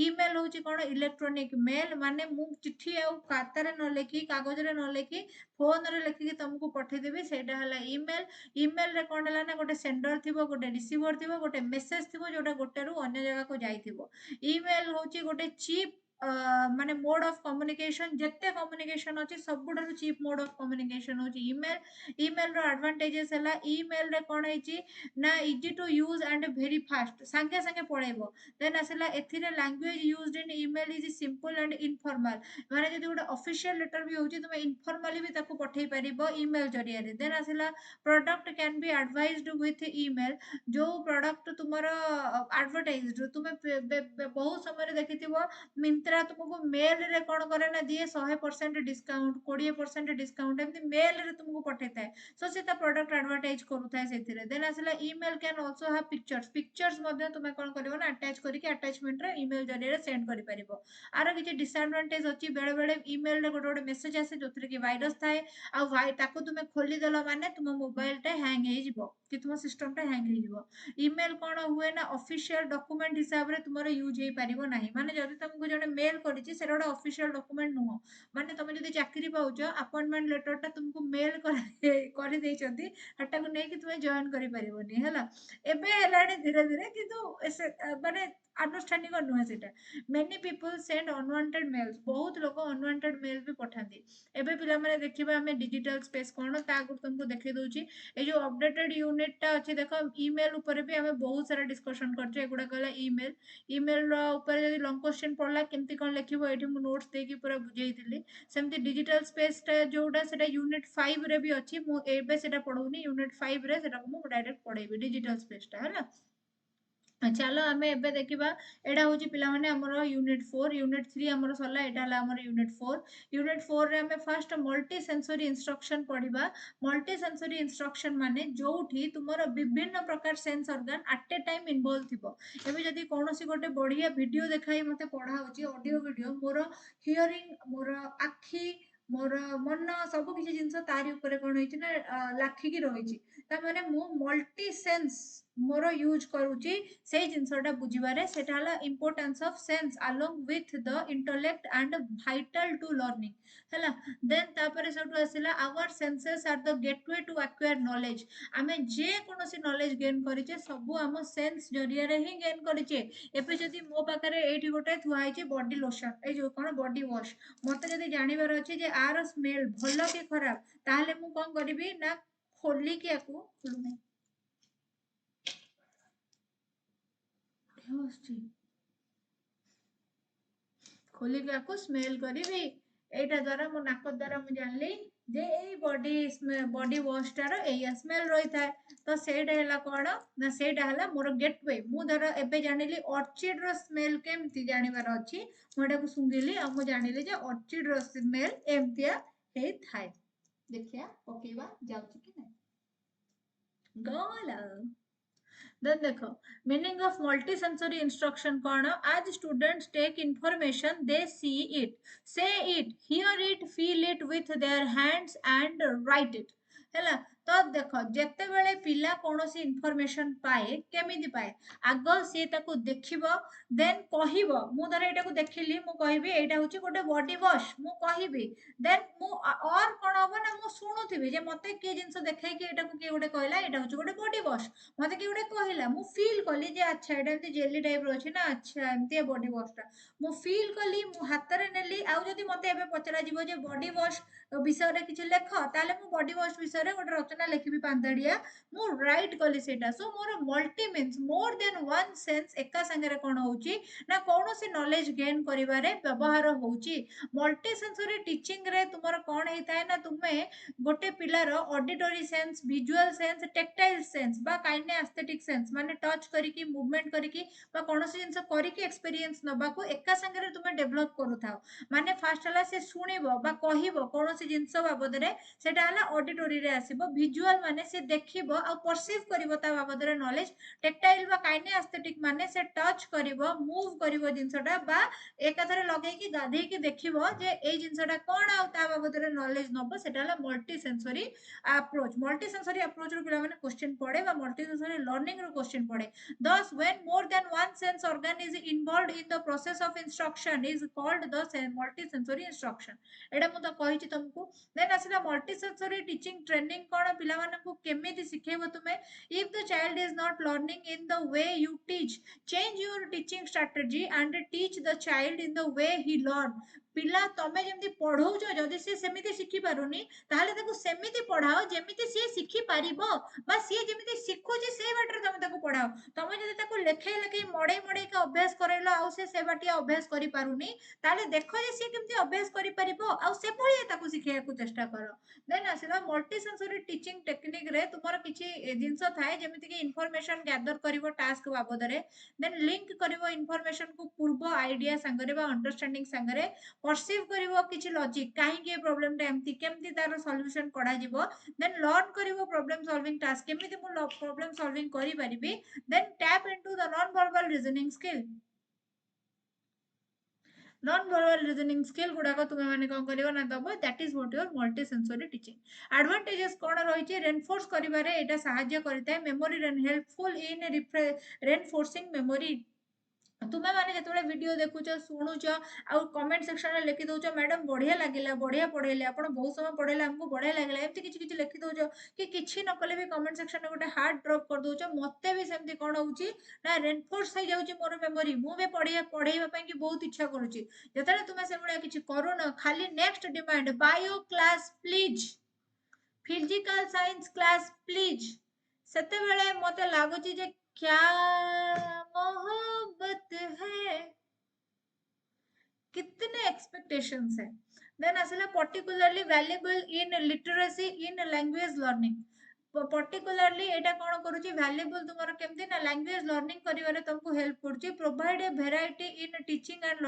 ईमेल होची कोन इलेक्ट्रॉनिक मेल माने मु चिट्ठी आ खाता रे न लेखि कागज रे न लेखि फोन रे लेखि कि तुमको पठे देबे सेटा हला ईमेल ईमेल रे कोन हला ना गोटे सेंडर थिबो गोटे रिसीवर थिबो गोटे मेसेज थिबो जोटा गोटे रु अन्य जगह को जाई थिबो ईमेल होची गोटे चीप माने मोड ऑफ कम्युनिकेशन जत्ते कम्युनिकेशन अछि सबुडर चीप मोड ऑफ कम्युनिकेशन होची ईमेल ईमेल रो एडवांटेजेस हला ईमेल रे कोन हेची ना easy to use and very fast संगे संगे पळेबो देन आसिला एथिरे language used in email is simple and informal माने जदी गोटे ऑफिशियल लेटर भी होची तुमे इनफॉर्मली भी ताको पठेई परिबो ईमेल जरिया रे देन आसिला product can be advised with email जो प्रोडक्ट तुमरो एडवर्टाइज्ड तुमे बहुत समय रे देखिथिबो मिंत्रा तुमको मेल रे कोन करे ना दिए 100% डिस्काउंट 20% डिस्काउंट एमती मेल रे तुमको पठेताय सो से ता प्रोडक्ट एडवर्टाइज करूथाय सेथिरे देन आसिला email can also have pictures मध्ये तुमे कोन करबो ना अटैच करिके अटैचमेंट रे ईमेल जरिया रे सेंड करि परिबो आरो किछि डिसएडवांटेज अछि बेले बेले ईमेल रे गोटे गोटे मेसेज आसे जोथरे कि वायरस थाए आ ताको तुमे खोली देलो माने तुम मोबाइल टा हैंग हे जिवो कि तुम सिस्टम टा हैंग हे जिवो ईमेल कोन हुए ना ऑफिशियल डॉक्यूमेंट हिसाब रे तुमरो यूज हे परिबो नाही माने जदी तुमको जने मेल करिछि सेटा गोटे ऑफिशियल डॉक्यूमेंट नुह माने तुम जदि चाकरी पाउछ अपॉइंटमेंट लेटर टा तुमको मेल कर देइछंती हटा को नै कि तुमे जॉइन करि परिबोनी हला एबे हेलानी धीरे धीरे किंतु माने अनुष्ठानिक नुहे सेटा many people send unwanted mails बहुत लोग अनवांटेड मेल भी पठाती एबे पिला माने देखिबा हमें डिजिटल स्पेस कोन ता आगु तुमको देखै दउची ए जो अपडेटेड यूनिट टा अछि देखो ईमेल ऊपर भी हमें बहुत सारा डिस्कशन करछे एगुडा कहला ईमेल ईमेल ऊपर जदि लॉन्ग क्वेश्चन पड़ला केमती कोन लिखिबो एठी मु नोट्स देकी पूरा बुझेइतिली सेमती डिजिटल स्पेस टा जोडा सेटा यूनिट 5 रे भी अछि मु एबे सेटा पढौनी यूनिट 5 रे सेटा मु डायरेक्ट पढेबी डिजिटल स्पेस टा हला चलो आमे एबे देखिबा एडा होची पिला माने हमर यूनिट 4 यूनिट 3 हमर सरला एडा हला हमर यूनिट 4 रे हमें फर्स्ट मल्टी सेंसरी इंस्ट्रक्शन पढिबा मल्टी सेंसरी इंस्ट्रक्शन माने जोठी तुमरो विभिन्न प्रकार sense organ at a time involve थिबो एबे जदी कोनोसी गोटे बढ़िया वीडियो देखाई मते पढा होची ऑडियो वीडियो मोर हियरिंग मोर आखी मोर मन सब किसी जिंस तारी ऊपर कोन होइची ना लाखी की रहिची ता माने मु मल्टी सेंस मोर यूज करूची सेई जिनसटा बुझिबारे सेटा हला importance of sense along with the intellect and vital to learning हला देन तापरे सटु आसिला our senses are the gateway to acquire knowledge आमे जे कोनोसी नॉलेज गेन करिचे सब आम सेंस जरिया रे ही गेन करिचे एपे जदी मो पाखरे एठी गोटे थुआ आइचे बॉडी लोशन ए जो कोन बॉडी वॉश मते जदी जानिबार अछि जे आर स्मेल भलो कि खराब ताहले मु कोन करबी ना खोली के आकू खुलुने खोली के आकू स्मेल करी एटा द्वारा मो नाक द्वारा मु जानली जे ए बॉडी वॉश टार एया स्मेल रही थाए तो सेटा हला कोन ना सेटा हला मोर गेटवे मु धर एबे जानिली ऑर्चिड रो स्मेल केमती जानिबार अछि मु एटा को सुंगिली आ मु जानिली जे ऑर्चिड रो स्मेल एमतिया हे थाए देखिया पकेबा जाउची कि नै गला then देखो meaning of multisensory instruction कौन as students take information they see it say it hear it feel it with their hands and write it ହେଲା ତ ଦେଖ ଯେତେବେଳେ ପିଲା କୌଣସି ଇନଫର୍ମେସନ ପାଏ କେମିତି ପାଏ ଆଗ ସିଏ ତାକୁ ଦେଖିବ ଦେନ୍ କହିବ ମୁଁ ଧର ଏଇଟାକୁ ଦେଖିଲି ମୁଁ କହିବି ଏଇଟା ହଉଛି ଗୋଟେ ବଡି ୱାଶ ମୁଁ କହିବି ଦେନ୍ ମୁଁ ଅର୍ କଣ ହବ ନା ମୁଁ ଶୁଣୁଥିବି ଯେ ମତେ କିଏ ଜିନିଷ ଦେଖେଇକି ଏଇଟାକୁ କିଏ ଗୋଟେ କହିଲା ଏଇଟା ହଉଛି ଗୋଟେ ବଡି ୱାଶ मते कि गोटे कहला मु फील कली जे अच्छा एटा एमती जेली टाइप रो अछि ना अच्छा एमती बॉडी वॉश ता मु फील कली मु हाथ रे नेली आ जदी मते एबे पचरा जीवो जे बॉडी वॉश विषय रे किछ लेख ताले मु बॉडी वॉश विषय रे गोटे रचना लेखिबी पांतड़िया मु राइट कली सेटा सो मोर multi means more than one sense एका संगे रे कोन होउची ना कोनोसी नॉलेज गेन करिवारे व्यवहार होउची मल्टी सेंसरी टीचिंग रे तुमर कोन हेताय ना तुमे गोटे पिलार auditory sense visual sense tactile sense बा काइने एस्थेटिक सेंस माने टच करिकी मूवमेंट करिकी बा कोनोसी जिंस करिकी एक्सपीरियंस नबाको एका संगे रे तुमे डेवलप करूथाओ माने फास्ट हला से सुनिबो बा कहिबो कोनोसी जिंस बाबद रे सेटा हला ऑडिटरी रे आसीबो विजुअल माने से देखिबो आ परसीव करिवो ता बाबद रे नॉलेज टेक्टाइल बा काइने एस्थेटिक माने से टच करिवो मूव करिवो जिंसटा बा एकाथरे लगेई की गाधेई की देखिबो जे एई जिंसटा कोन आ ता बाबद रे नॉलेज नबो सेटा हला मल्टी सेंसरी अप्रोच रो पिला माने क्वेश्चन पड़े बा मल्टी सेंसरी लर्निंग रो क्वेश्चन पड़े thus when more than one sense organ is involved in the process of instruction is called the multi sensory instruction एडा मु तो कहिछि तुमको देन आसिला मल्टी सेंसरी टीचिंग ट्रेनिंग कोन पिला माने को केमिति सिखेबो तुमे if the child is not learning in the way you teach change your teaching strategy and teach the child in the way he learn पिला तमे जेमति पढौछ जदि से सेमिति सिखि पारुनी ताहले ताको सेमिति पढाओ जेमिति से सिखि पारिबो बा से जेमिति सिखुची से बाटर तमे ताको पढाओ तमे जदि ताको लेखै लेखै मडै के अभ्यास करैलो आ से बाटिया अभ्यास करि पारुनी ताहले देखो जे से केमति अभ्यास करि पारिबो आ से भलिया ताको सिखैया को चेष्टा करो देन आसिला मल्टी सेंसरी टीचिंग टेक्निक रे तुमर किछि जिंस थाए जेमिति कि इंफॉर्मेशन गैदर करिवो टास्क बाबद रे देन लिंक करिवो इंफॉर्मेशन को पूर्व आइडिया संगरे बा अंडरस्टैंडिंग संगरे परसीव करिवो किछि लॉजिक काहे के प्रॉब्लम टा एमति केमति तार सॉल्यूशन कढा जिवो देन लर्न करिवो प्रॉब्लम सॉल्विंग टास्क केमिति मु प्रॉब्लम सॉल्विंग करि परिबी then tap into the non verbal reasoning skill non verbal reasoning skill गुडा को तुमे माने कोन करिवो ना दबो that is what your multi sensory teaching advantages कोन रहिछि रेनफोर्स करिवारे एटा सहाय्य करताय मेमोरी रेन हेल्पफुल इन रेनफोर्सिंग मेमोरी तुम्हें मैंने जिते वीडियो देखुच शुणुच आउ कमेंट सेक्शन में लिखि दौच मैडम बढ़िया लगे बढ़िया पढ़ेले आप बहुत समय पढ़ेले आमको बढ़िया लगे एमती किसी लिखि दौच कि किसी न कले भी कमेंट सेक्शन में गोटे हार्ट ड्रॉप कर दौच मत भी सेमती कौन होची ना रेनफोर्स हो जाउची मोर मेमोरी मु भी पढ़ेवा की बहुत इच्छा करुच्ची जिते तुम्हें से भाया किसी करून खाली next demand bio class please physical science class please सेते बेले मते लागुची जे क्या मोहब्बत है कितने एक्सपेक्टेशंस है देन आसला particularly valuable in literacy in language learning particularly एटा कोन करूची वैल्यूएबल तुमरो केमती ना लैंग्वेज लर्निंग करिवारे तुमको हेल्प करूची provide a variety in teaching and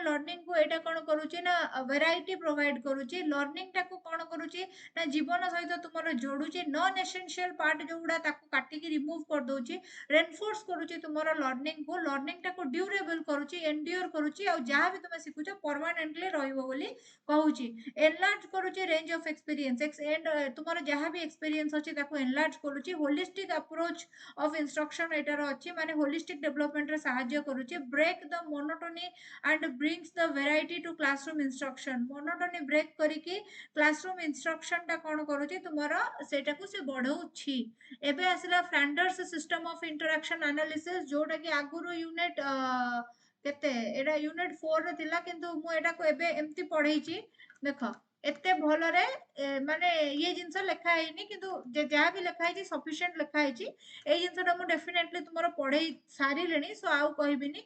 learning को एटा कोन करूची ना वेराइटी प्रोवाइड करूची लर्निंग टा को कोन करूची ना जीवन सहित तुमरो जोडुची नॉन एसेंशियल पार्ट जोडा ताको काटी के रिमूव कर दोची रेनफोर्स करूची तुमरो लर्निंग टा को ड्यूरेबल करूची एंड्योर करूची आ जहां भी तुमे सिखुछ परमानेंटली रहइबो बोली कहूची एनलार्ज करूची रेंज ऑफ एक्सपीरियंस एंड तुमरो जहां भी एक्सपीरियंस अछि ताको एनलार्ज करूची होलिस्टिक अप्रोच ऑफ इंस्ट्रक्शन एटार अछि माने होलिस्टिक डेवलपमेंट रे सहाय्य करूची break the monotony and brings the variety to classroom instruction monotony break करिकी क्लासरूम इंस्ट्रक्शन टा कोन करूची तुमरो सेटा को से बढ़ौछि एबे आसला फ्रैंडर्स सिस्टम ऑफ इंटरेक्शन एनालिसिस जोटा कि आगुरु यूनिट केते एटा यूनिट 4 रे थिला किंतु मु एटा को एबे एम्ति पढैछि देखो एते भलरे माने ये जिंस लेखा हैनी किंतु जहाँ भी लेखा है सफिशिएंट लेखा है ए जिनसटा मु डेफिनेटली तुमरो पढ़े सारी लेनी सो आउ कहबिनी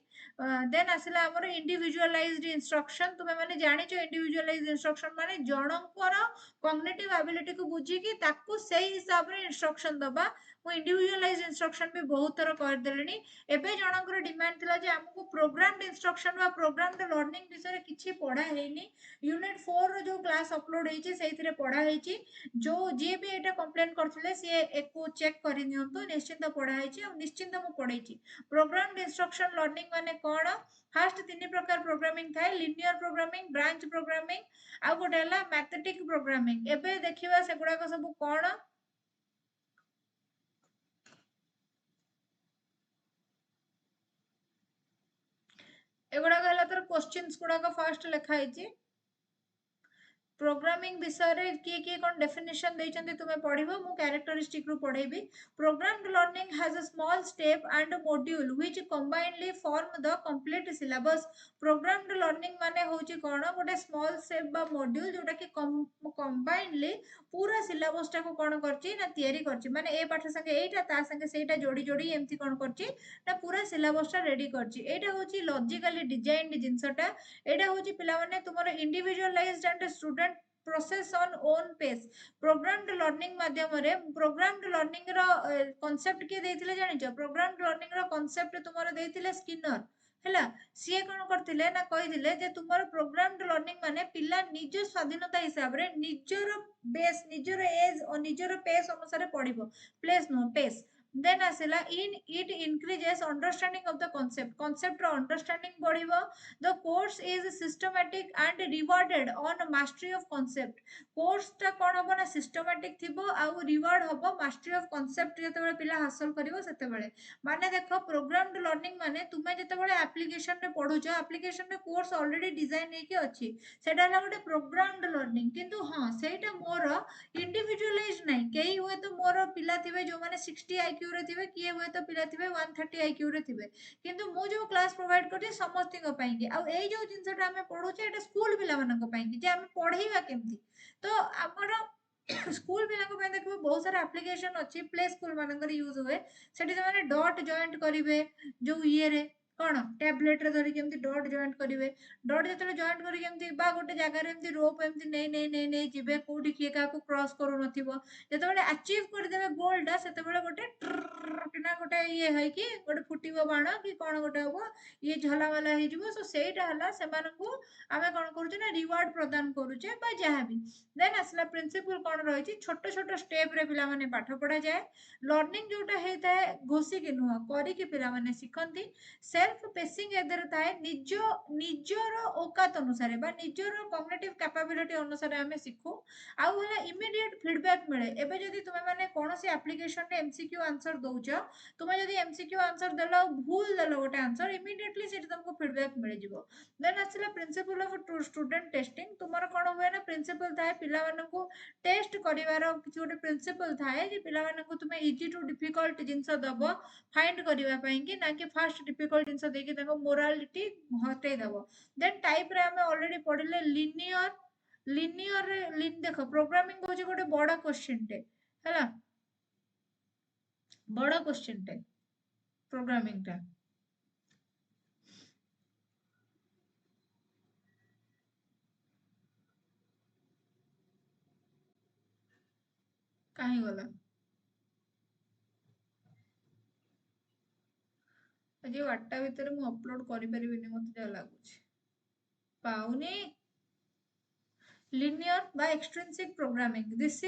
देन आसला हमर इंडिविजुअलाइज्ड इंस्ट्रक्शन तुमे माने जानिचो इंडिविजुअलाइज्ड इंस्ट्रक्शन माने जनकर कॉग्निटिव एबिलिटी को बुझी कि ताकू सेही हिसाब रे इंस्ट्रक्शन दबा मु इंडिविजुअलाइज्ड इंस्ट्रक्शन भी बहुत तरह कर देलेनी एबे जनकर डिमांड थिला जे हमको प्रोग्राम्ड इंस्ट्रक्शन वा प्रोग्राम्ड लर्निंग विषय रे किछि पढ़ा हेनी यूनिट 4 रो जो क्लास अपलोड हेची सेइथिरे पढ़ा हेची जो जे भी एटा कंप्लेन करथिले से एको चेक करि नियंतु निश्चिंत पढ़ा हेची और निश्चिंत मु पढ़ेची प्रोग्राम्ड इंस्ट्रक्शन लर्निंग माने कोन फर्स्ट तीन प्रकार प्रोग्रामिंग थाए लिनियर प्रोग्रामिंग ब्रांच प्रोग्रामिंग आ गोटे हला मैथमेटिक प्रोग्रामिंग एबे देखिबा सेगुडा को सब कोन एगुडा हला तर क्वेश्चंस गुडा को फर्स्ट लिखा हेची प्रोग्रामिंग विषय रे किए कोन डेफिनेशन देइचंती तुमे पढिबो मु कैरेक्टरिस्टिक रु पढेबी programmed learning has a small step and module which combinely form the complete syllabus programmed learning माने होची कोन गोटे स्मॉल स्टेप बा मॉड्यूल जोटा कि कंबाइनली पूरा सिलेबस टा को कोन करची ना तयारी करची माने ए पाठ संगे एटा ता संगे सेटा जोडी जोडी एम्ति कोन करची ना पूरा सिलेबस टा रेडी करची एटा होची लॉजिकली डिजाइन्ड जिंसटा एटा होची पिला माने तुमरो individualized and student process on own pace programmed learning माध्यम रे प्रोग्राम्ड लर्निंग रो कांसेप्ट के देथिले जानिचो प्रोग्राम्ड लर्निंग रो कांसेप्ट तुमरो देथिले स्किनर हैला सीए कोन करथिले ना कहिथिले जे तुमरो प्रोग्राम्ड लर्निंग माने पिला निज स्वाधीनता हिसाब रे निजरो बेस निजरो एज और निजरो पेस अनुसार पढिबो place no pace then asila in it increases understanding of the concept ro understanding badibo the course is systematic and rewarded on mastery of concept course ta kon hobo na systematic thibo au reward hobo mastery of concept jete bele pila हासिल करिवो सेते बेले माने देखो programmed learning माने तुमे जते बेले application रे पढुचो एप्लीकेशन रे कोर्स ऑलरेडी डिजाइन हे के अछि सेटा ला गोटे प्रोग्राम्ड लर्निंग किंतु हां सेटा मोर इंडिविजुअलाइज नै केही होय तो मोर पिला थिबे जो माने 60 आईक्यू रे थिबे किए होय तो पिला थिबे 130 आईक्यू रे थिबे किंतु मु जो क्लास प्रोवाइड करती समस्ती को पाई कि आ ए जो जिंसटा हमें पढुचे एटा स्कूल पिला मानन को पाई कि जे हमें पढेइबा केमती तो हमर स्कूल पिला को पाई देखबो बहुत सारा एप्लीकेशन अछि प्ले स्कूल मानकर यूज हुए सेठी से डॉट जॉइंट करिवे जो ये रे कौन टैबलेट रे धरी केमती डॉट जॉइंट करिवे डॉट जतले जॉइंट करी केमती बा गोटे जगह रे एमती रोप एमती नै जिवे कोडी किए का को क्रॉस करू नथिबो जतबेले अचीव कर देबे गोल दा सेतबेले गोटे किना गोटे ये है कि गोटे फुटिबो बाण कि कोन गोटे हबो ये झला वाला हे जिवो सो सेटा हला सेमान को आमे कोन करूचे ना रिवार्ड प्रदान करूचे बा जहा भी देन असला प्रिंसिपल कोन रहिछि छोट छोट स्टेप रे पिला माने पाठ पढा जाय लर्निंग जोटा हेता है घोसी के नुह करी के पिला माने सिखंती सेल्फ पेसिंग एदर थाए निजर औकात अनुसार बा निजर कॉग्निटिव कैपेबिलिटी अनुसार हमें सिखु आउ हला इमीडिएट फीडबैक मिले एबे जदी तुमे माने कोनोसी एप्लीकेशन रे एमसीक्यू आंसर दउछ तुम जदि एमसीक्यू आंसर देल भूल देल गोटे आंसर इमिडिएटली से तुमको फीडबैक मिल जिवो देन आसला प्रिंसिपल ऑफ स्टूडेंट टेस्टिंग तुमर कोन हुए ना प्रिंसिपल थाए पिला मानकू टेस्ट करिवार किछि गोटे प्रिंसिपल थाए जे पिला मानकू तुमे इजी टू डिफिकल्ट जिंस दबो फाइंड करबा पई कि ना कि फास्ट डिफिकल्ट जिंस देकी ताको मोरालिटी हटे दबो देन टाइप रे हमें ऑलरेडी पढिले लिनियर देखो प्रोग्रामिंग होची गोटे बड़ा क्वेश्चन टे हैला बड़ा क्वेश्चन टे प्रोग्रामिंग टा काहे गला आज 8टा भितर मु अपलोड करि परिबिनी मते जा लागुଛି पाउनी linear by extrinsic programming this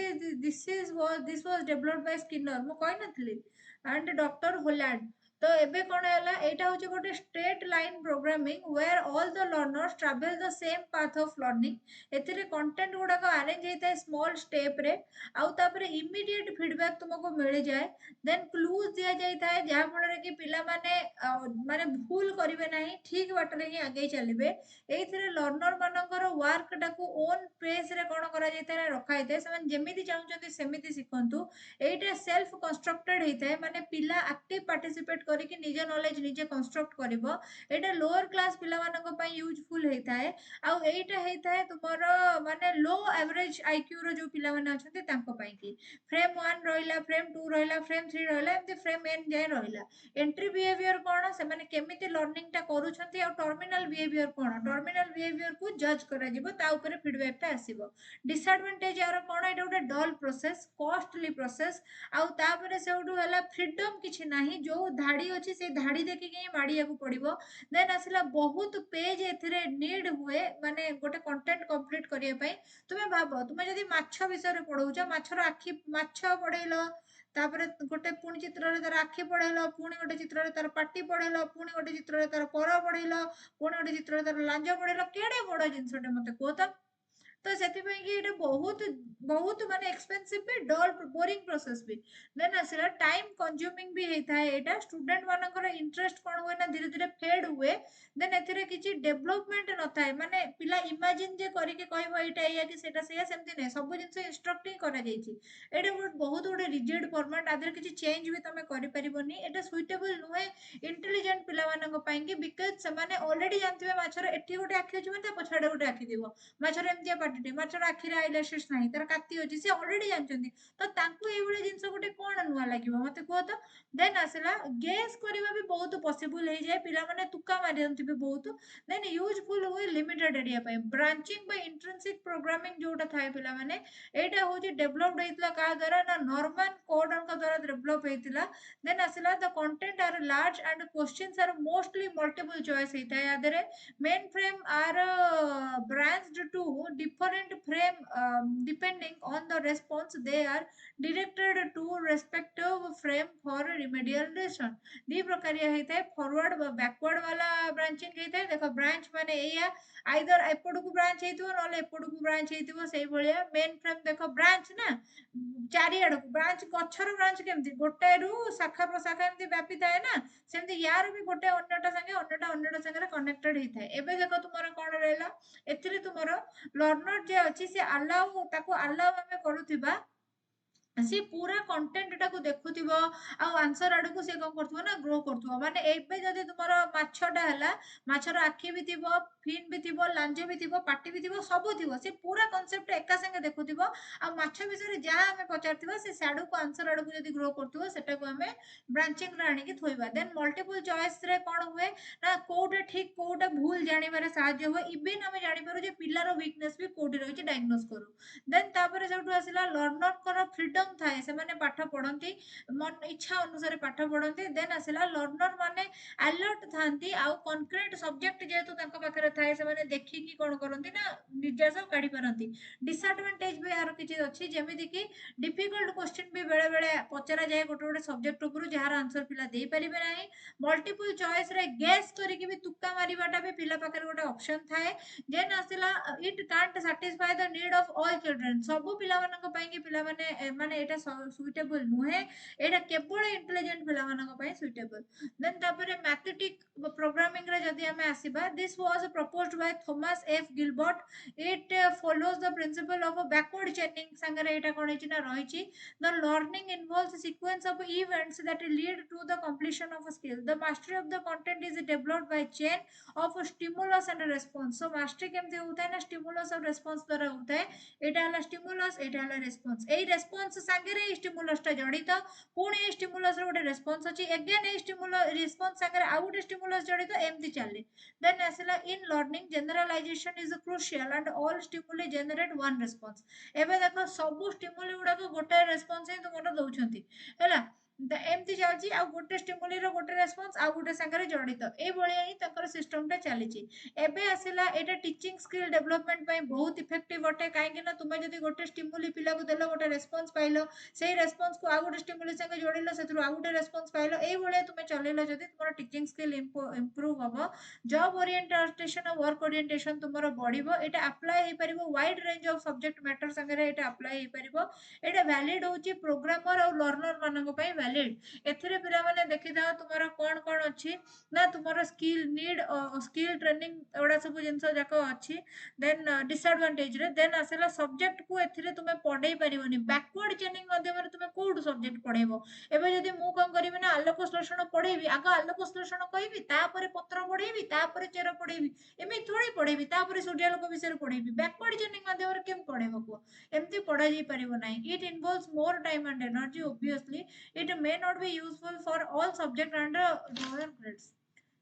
was developed by Skinner ମୁଁ କହି ନଥିଲି and Dr. Holland तो एबे कोन हैला एटा होचे गोटे straight line programming where all the learners travel the same path of learning एथिरे कंटेंट गुडा को अरेंज हेता स्मॉल स्टेप रे आउ तापरे इमीडिएट फीडबैक तुमको मिल जाए देन क्लूज दिया जाय थाए जहा फल रे कि पिला माने भूल करिवे नाही ठीक बाटरे ही आगे चलिबे एथिरे लर्नर मानकर वर्क टाकू ओन पेस रे कोन करा जैते रखा हेते समान जेमिति चाहउचंती सेमिति सिखंतु एटा सेल्फ कंस्ट्रक्टेड हेते माने पिला एक्टिव पार्टिसिपेट करिकि निज नॉलेज निजे कंस्ट्रक्ट करिवो एटा लोअर क्लास पिला मानक पई यूजफुल हेताए आ एटा हेताए तुमर माने लो एवरेज आईक्यू रो जो पिला माने अछंती तांको पई कि फ्रेम 1 रहिला फ्रेम 2 रहिला फ्रेम 3 रहिला एमति फ्रेम n जाय रहिला एंट्री बिहेवियर कोन से माने केमिति लर्निंग टा करूछंती आ टर्मिनल बिहेवियर कोन टर्मिनल बिहेवियर को जज करा जिवो ता ऊपर फीडबैक टा आसीबो डिसएडवांटेज यार कोन एटा गोटे डल प्रोसेस कॉस्टली प्रोसेस आउ तापरे सेउडू हला फ्रीडम किछि नाही जो धाडी अछि से धाडी देखि के माडिया को पड़िबो देन आसिला बहुत पेज एथिरे नीड हुए माने गोटे कंटेंट कंप्लीट करिया पई तुमे भाबो तुमे जदी माछ विषय रे पढौछ माछर आखि माछ पढैलो तापरे गोटे पुणी चित्र रे तार आखि पढैलो पुणी गोटे चित्र रे तार पाटी पढैलो पुणी गोटे चित्र रे तार पर पढैलो पुणी गोटे चित्र रे तार लांज पढैलो केडे बड़ जिंसटे मते को तो सेति पई कि एटा बहुत बहुत माने एक्सपेंसिव भी डल बोरिंग प्रोसेस भी देन आसिला टाइम कंज्यूमिंग भी हेता है एटा स्टूडेंट मानकर इंटरेस्ट कोन होय ना धीरे धीरे फेड हुए देन एथिरे किछि डेवलपमेंट न थाए माने पिला इमेजिन जे करि के कहबो एटा या कि सेटा सेया सेमति नै सब जिंस इंस्ट्रक्टिंग करा जाईछि एटा बहुत गोटे रिजिड फॉर्मेट आदर किछि चेंज भी तमे करि परिबोनी एटा सुइटेबल नुहे इंटेलिजेंट पिला मानक पई कि बिकॉज़ समाने ऑलरेडी जानथिबे माछर एठी गोटे आखि अछि माने पछाडे गोटे आखि दिबो माछर एमतिया पाटिटे माछर आखिरे आईलैशेस नाही तार काती अछि से ऑलरेडी जानचंती तो तांकु एई भले जिंस गोटे कोन नुवा लागिवो मते को तो देन आसला गेस करबा भी बहुत पॉसिबल हो जाए पिला माने तुक्का मारि दंती भी बहुत देन यूजफुल हुए लिमिटेड एरिया पे ब्रांचिंग बाय इंट्रिंसिक प्रोग्रामिंग जोटा थाए पिला माने एटा होची डेवलप्ड हेतला का द्वारा ना नॉर्मल कोड का द्वारा डेवलप हेतला देन आसला the content are large and questions are mostly multiple choice हेता यादरे main frame are branched to different frame depending on the response they are directed to respective frame for remediation दी प्रकारिया हेता है forward backward वाला branching हेता है देखो branch माने एया either एपड को ब्रांच हेतिबो नले एपड को ब्रांच हेतिबो सेही भलिया मेन फ्रेम देखो ब्रांच ना चारि आड़ ब्रांच गछर ब्रांच केमति गोटे रु शाखा प्रशाखा एमति व्यापी थाए ना सेमति यार भी गोटे अन्यटा संगे कनेक्टेड हेता है एबे देखो तुमरा कोन रहला एथिरे तुमरा लर्नर जे अछि से अलाउ ताको अलाउ हमें करूथिबा सी पूरा कंटेंट टाको देखुथिबो आ आंसर आडू को से कोन करथबो ना ग्रो करथबो माने एबे जदी तुमरा माछटा हला माछर आखि भी थिबो फिन भी थिबो लांज भी थिबो पाटी भी थिबो सब थिबो से पूरा कांसेप्ट एका संगे देखुथिबो आ माछ विषय जहा हमें पचारथिबो से साडू को आंसर आडू को जदी ग्रो करथबो सेटा को हमें ब्रांचिंग रे आनी कि थोइबा देन मल्टीपल चॉइस रे कोन हुए ना कोटा ठीक कोटा भूल जानिबारे सहाय्य हो इवन हमें जानि पारो जे पिल्लार वीकनेस भी कोठी रहिछि डायग्नोस करू देन तापरे सेटु आसिला लर्नर कर फ्रीडम थाए से माने पाठ पढंती मन इच्छा अनुसार पाठ पढंती देन आसिला लर्नर माने अलर्ट थांती आ कंक्रीट सब्जेक्ट जेतु तांको पाखरे थाए से माने देखि कि कोन करंती ना निर्देश काढी पारंती डिसएडवांटेज भी यार किछि अछि जेमिति कि डिफिकल्ट क्वेश्चन भी बेले बेले पचरा जाय गोटे गोटे सब्जेक्ट ऊपर जहार आंसर पिला दे परिबे नाही मल्टीपल चॉइस रे गेस करी कि भी तुक्का मारिबाटा भी पिला पाखरे गोटे ऑप्शन थाए देन आसिला it can't satisfy the need of all children सब पिला मानक पई कि पिला माने माने एटा सुइटेबल नुहे एटा केवल इंटेलिजेंट पिला मानक पय सुइटेबल देन तापर मैथमेटिक प्रोग्रामिंग रे जदी हमें आसीबा this was proposed by Thomas F Gilbert it follows the principle of a backward chaining संगरे एटा कोन हिची ना रहिची the learning involves a sequence of events that lead to the completion of a skill the mastery of the content is developed by chain of stimulus and response so mastery केमते होता है ना stimulus और response द्वारा होता है एटा हला stimulus एटा हला response एई response संगरे stimulus टा जड़ित पुणी ए stimulus रो गोटे response अछि again ए stimulus response संगरे आ गोटे stimulus जड़ित एमती चाले then आसला in learning generalization is crucial and all stimuli generate one response एबे देखो सब stimuli गुडा को गोटे response ही तुमरो दउछंती हैला एमती चालची आ गोटे स्टिमुली रो गोटे रेस्पॉन्स आ गोटे संगरे जड़ित ए भलिया ही तकर सिस्टम टा चलीची एबे आसिला एटा टीचिंग स्किल डेवलपमेंट पई बहुत इफेक्टिव अटे काहे कि ना तुमे जदी गोटे स्टिमुली पिला को देलो गोटे रेस्पॉन्स पाइलो सेही रेस्पॉन्स को आ गोटे स्टिमुली संगे जोड़िलो सेथुरो आ गोटे रेस्पॉन्स पाइलो ए भलिया तुमे चलेलो जदी तुमरो टीचिंग स्किल इंप्रूव हबो जॉब ओरिएंटेशन और वर्क ओरिएंटेशन तुमरो बढ़िबो एटा अप्लाई हे परिबो wide range of subject matter संगे एटा अप्लाई हे परिबो एटा वैलिड होची प्रोग्रामर और लर्नर मानक पई वैलिड एथिरे पिला माने देखि दाओ तुमरो कोन कोन अछि ना तुमरो स्किल नीड स्किल ट्रेनिंग एडा सब जिंस जाको अछि देन डिसएडवांटेज रे देन आसेला सब्जेक्ट को एथिरे तुमे पढै परिबोनी बैकवर्ड चेनिंग माध्यम रे तुमे कोड सब्जेक्ट पढैबो एबे जदी मु कोन करिवे ना आलोक श्लेषण पढैबी आगो आलोक श्लेषण कहिबी तापरे पत्र पढैबी तापरे चेर पढैबी एमे थोड़ी पढैबी तापरे सूर्यालोक विषय पढैबी बैकवर्ड चेनिंग माध्यम रे केम पढैबो को एमती पढ़ा जाई परिबो नाही it involves more time and energy obviously it may not be useful for all subject and lower grades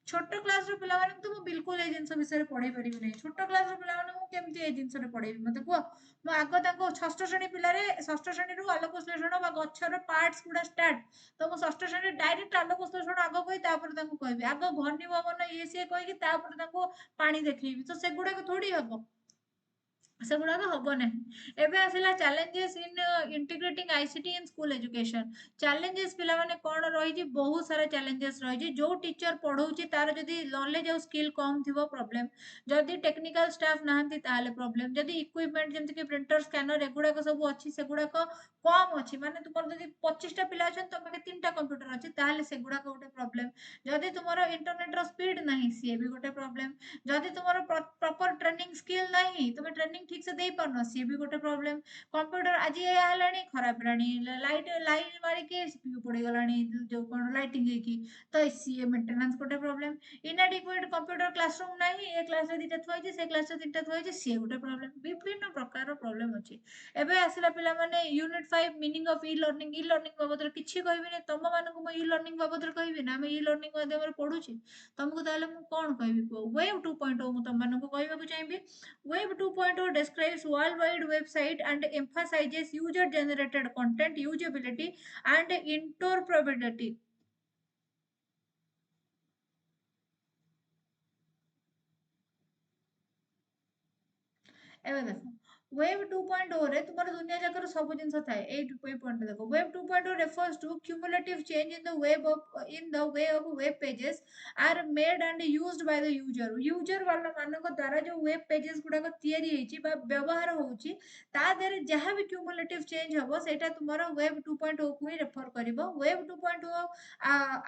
छोट क्लास रो पिला माने तो मु बिल्कुल ए जिंस विषय पढ़ै परिबि नै छोट क्लास रो पिला माने मु केमती ए जिंस रे पढ़ैबि मते को मु आगो ताको षष्ठ श्रेणी पिला रे षष्ठ श्रेणी रो आलोक विश्लेषण बा गच्छर पार्ट्स गुडा स्टार्ट तो मु षष्ठ श्रेणी डायरेक्ट आलोक विश्लेषण आगो कहि तापर ताको कहबि आगो घनी भवन ये से कहि कि तापर ताको पानी देखैबि तो से गुडा को थोड़ी हबो सेगुड़ाक हम ना एबे आसला challenges in integrating ICT in school education challenges पिला माने कोन रही बहुत सारा चैलेंजेस रही जो टीचर पढ़ाऊँ तार जदि नॉलेज और स्किल कम थी प्रॉब्लम जदि टेक्निकल स्टाफ नहांती ताले प्रॉब्लम जदि इक्विपमेंट जमती कि प्रिंटर स्कैनर एगुड़ाक सब अच्छी सेगुड़ाक कम अच्छी माने तुम जदि 25टा पिला अच्छा तुम 3टा कंप्यूटर अच्छी ताले सेगुड़ाक गोटे प्रॉब्लम जदि तुम इंटरनेट रो स्पीड नहीं सी भी गोटे प्रॉब्लम जदि तुम प्रॉपर ट्रेनिंग स्किल नहीं तुम ट्रेनिंग ठीक से दे पारन सी भी गोटे प्रॉब्लम कंप्यूटर आज या हलानी खराब रानी लाइट लाइन मारी के सीपीयू पड़ी गलानी जो कोन लाइटिंग है की तो सी मेंटेनेंस गोटे प्रॉब्लम इनएडिक्वेट कंप्यूटर क्लासरूम नहीं ए क्लास रे दिटा थोइ जे से क्लास रे दिटा थोइ जे सी गोटे प्रॉब्लम विभिन्न प्रकार प्रॉब्लम अछि एबे आसला पिला माने unit 5 meaning of e learning बाबत रे किछि कहबी ने तम मानकु म ई लर्निंग बाबत रे कहबी ना हम ई लर्निंग माध्यम रे पढुछि तुमको ताले मु कोन कहबी को वेब 2.0 मु तम मानकु कहबाकू चाहिबी Web 2.0 describes worldwide website and emphasizes user-generated content, usability, and interoperability. ଏବେ ଦେଖ Web 2.0 ରେ ତୁମର ଦୁନିଆ ଯାକର ସବୁ ଜିନିଷ ଥାଏ ଏଇ ପଏଣ୍ଟ ଦେଖ Web 2.0 refers to cumulative change in the way of web pages are made and used by the user वाला ମାନଙ୍କ ଦ୍ୱାରା जो web pages गुड़ाक ତିଆରି ହେଇଛି ବା ବ୍ୟବହାର ହଉଛି ତା ଦେହରେ ଯାହା ବି cumulative change ହବ ସେଇଟା ତୁମର Web 2.0 କୁ ହିଁ refer କରିବ Web 2.0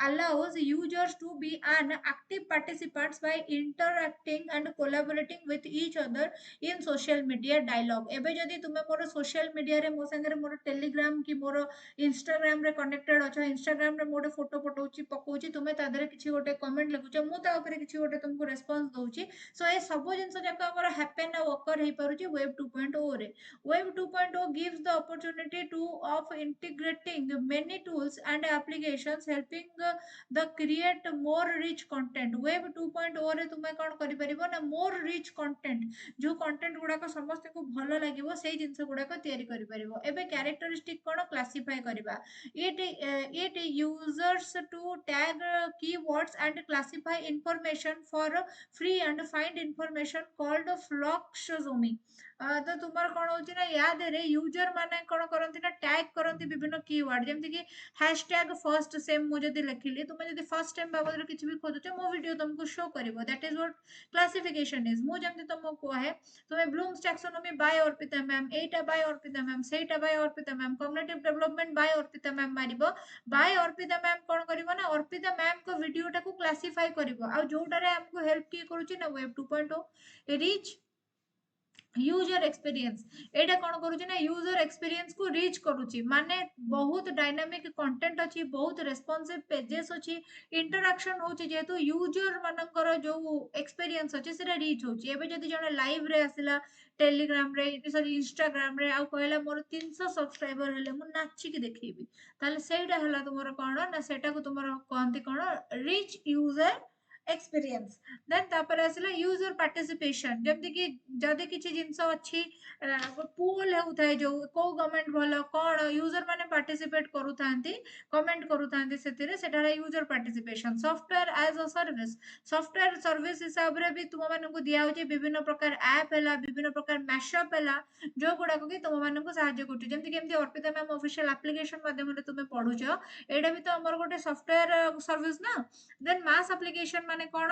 allows users to be an active participants by interacting and collaborating with each other in social media dialogue एबे जदी तुमे मोर सोशल मीडिया रे मो संगे मोर टेलीग्राम की मोर इंस्टाग्राम रे कनेक्टेड अछ इंस्टाग्राम रे मोटे फोटो पठौची पकोची तुमे ता देरे किछि गोटे कमेंट लिखुछ मु ता ऊपर किछि गोटे तुमको रेस्पॉन्स दउची सो ए सब जिंस जाक हमर हैपन आ ओकर हे परुची वेब 2.0 रे web 2.0 gives the opportunity to of integrating many tools and applications helping the create more rich content web 2.0 रे तुमे कोन करि परिबो ना more rich content जो कंटेंट गुड़ाक समस्त को भल लगे से जिनस गुड़ाक तैयारी करि परिबो एबे कैरेक्टरिस्टिक कोन क्लासिफाई करबा it users to tag keywords and classify information for free and find information called folksonomy तो तुमर कौन होची ना याद रे यूजर माने कौन करंती ना टैग करंती विभिन्न कीवर्ड जेमति कि हैशटैग फर्स्ट सेम मु जदी लिखिली तुमे जदी फर्स्ट टाइम बाबद रे किछि भी खोजो मो वीडियो तुमको शो करिवो that is what classification is मु जेमति तुमको कहे तुमे Bloom's taxonomy by Arpita ma'am एटा बाय अर्पिता मैम सेटा by Arpita ma'am cognitive development by Arpita ma'am मारिबो बाय अर्पिता मैम कौन करिवो ना अर्पिता मैम को वीडियो टाको क्लासिफाई करिवो आ जोटा रे हमको हेल्प की करूची ना वेब 2.0 रीच यूजर एक्सपीरियंस एटा कौन करूची ना यूजर एक्सपीरियंस को रीच करूची माने बहुत डायनामिक कंटेंट अछि बहुत रेस्पॉन्सिव पेजेस अछि इंटरेक्शन होची जेतु यूजर मानकर जो एक्सपीरियंस अछि सेटा रीच होची एबे जदी जने लाइव रे आसिला टेलीग्राम रे सॉरी इंस्टाग्राम रे आ कहला मोर 300 सब्सक्राइबर हेले मु नाची के देखैबी ताले सेटा हला तुमरो कोन ना सेटा को तुमरो कहंती कोन रीच यूजर एक्सपीरियंस देन तापर आसिला यूजर पार्टिसिपेशन जमति कि जदि किछि जिंस अछि पूल हेउथाय जो को गवर्नमेंट भलो कोन यूजर माने पार्टिसिपेट करूथांती कमेंट करूथांती सेतिरे सेटा user participation software as a service software service हिसाब रे भी तुम मानन को दिया होची विभिन्न प्रकार ऐप हैला विभिन्न प्रकार मैशअप हैला जो गुडा को कि तुम मानन को सहायता करती जेमति कि एमति अर्पिता मैम ऑफिशियल एप्लीकेशन माध्यम रे तुमे पढुछो एडा भी तो हमर गोटे सॉफ्टवेयर सर्विस ना देन मास एप्लीकेशन माने कोन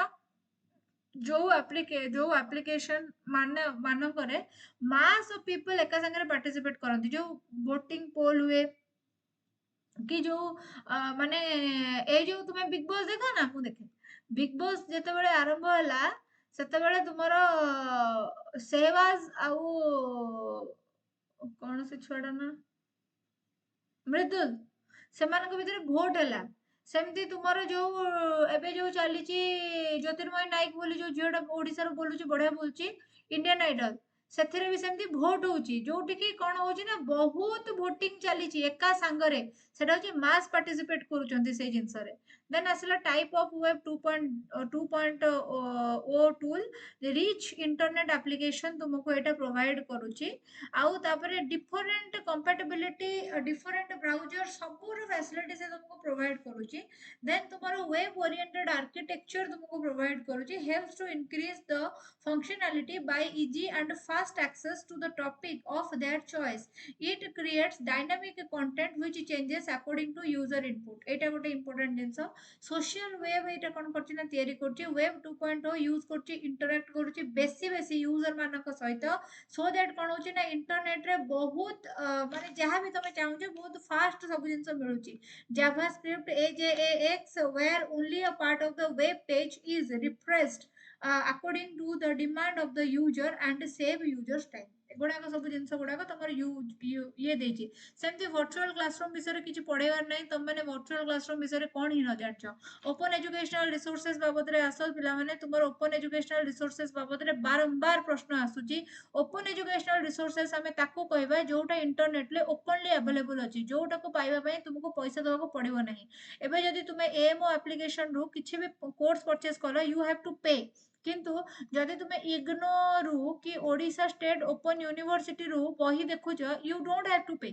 जो एप्लीकेशन माने मानन करे मास ऑफ पीपल एका संगे पार्टिसिपेट करंती जो वोटिंग पोल हुए कि जो माने ए जो तुमे बिग बॉस देखो ना मु देखे बिग बॉस जते बेले आरंभ होला सेते बेले तुमरो सेवाज आउ कौन से छुआडा ना मृदुल ସେମାନଙ୍କ ଭିତରେ ଭୋଟ ହେଲା ସେମିତି ତୁମର ଯୋଉ ଏବେ ଯୋଉ ଚାଲିଛି ଜ୍ୟୋତିର୍ମୟ ନାୟକ ବୋଲି ଯୋଉ ଝିଅଟା ଓଡିଶାରୁ ବୋଲୁଛି ବଢିଆ ବୋଲୁଛି ଇଣ୍ଡିଆନ ଆଇଡଲ ସେଥିରେ ବି ସେମିତି ଭୋଟ ହଉଛି ଯୋଉଠି କି କଣ ହଉଛି ନା ବହୁତ ଭୋଟିଂ ଚାଲିଛି ଏକା ସାଙ୍ଗରେ ସେଟା ହଉଛି ମାସ୍ ପାର୍ଟିସିପେଟ କରୁଛନ୍ତି ସେଇ ଜିନିଷରେ ଦେନ୍ ଆସିଲା type of web 2.0 tool rich internet application ତୁମକୁ ଏଇଟା ପ୍ରୋଭାଇଡ କରୁଛି ଆଉ ତାପରେ ଡିଫରେଣ୍ଟ କମ୍ପାଟିବିଲିଟି ଡିଫରେଣ୍ଟ ବ୍ରାଉଜର ସବୁର ଫ୍ୟାସିଲିଟି ସେ ତୁମକୁ ପ୍ରୋଭାଇଡ କରୁଛି ଦେନ୍ ତୁମର ୱେବ ଓରିଏଣ୍ଟେଡ ଆର୍କିଟେକ୍ଚର ତୁମକୁ ପ୍ରୋଭାଇଡ କରୁଛି helps to increase the functionality by easy and fast access to the topic of their choice. It creates dynamic content which changes according to user input. एटा गोटे important जिंस social web एटा कोन करछि ना तयारी करछि web 2.0 use करछि interact करछि बेसी बेसी user मानक सहित सो दैट कोन होछि ना इंटरनेट रे बहुत माने जहां भी तमे चाहू बहुत फास्ट सब जिंस मिलुछि JavaScript AJAX where only a part of the web page is refreshed according to the demand of the user and save user's time एगुड़ाक सब जिनस गुड़ाक तुम ये देछि सेमती वर्चुअल क्लासरूम विषय किछि पढ़ेबार नै तुम माने वर्चुअल क्लासरूम विषय कोन ही न जानछो ओपन एजुकेशनल रिसोर्सेज बाबद रे आसल पिला माने तुमर ओपन एजुकेशनल रिसोर्सेज बाबद रे बारंबार प्रश्न आसुची ओपन एजुकेशनल रिसोर्सेज हमें ताको कहबा जोटा इंटरनेट ले ओपनली अवेलेबल अछि जोटा को पाइबा पई तुमको पैसा देबा को पड़िबो नहीं एबे जदी तुमे एएमओ एप्लीकेशन रू किछि भी कोर्स परचेज कलो यू हैव टू पे किंतु जदि तुमे इग्नोरु कि ओडिशा स्टेट ओपन यूनिवर्सिटी रू बही देखुछ यू डोंट हैव टू पे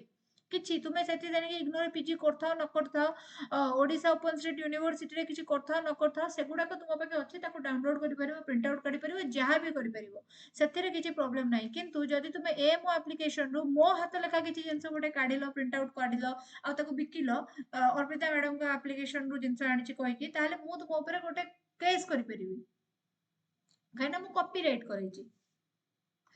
किछि तुमे सेति जानि कि इग्नोर पीजी करथाओ न करथाओ ओडिशा ओपन स्टेट यूनिवर्सिटी रे किछि करथाओ न करथाओ सेगुडा को तुम पाके अछि ताको डाउनलोड करि परिबो प्रिंट आउट करि परिबो जहां भी करि परिबो सेथिरे किछि प्रॉब्लम नाही किंतु जदि तुमे एएमओ एप्लीकेशन रू मो हाथ लेखा किछि जिंस गोटे काढिलो प्रिंट आउट काढिलो आ ताको बिकिलो अर्पिता मैडम का एप्लीकेशन रू जिंस आनिछि कहि कि ताले मु तुम ऊपर गोटे केस करि परिबी कहीं मु कॉपीराइट करेछि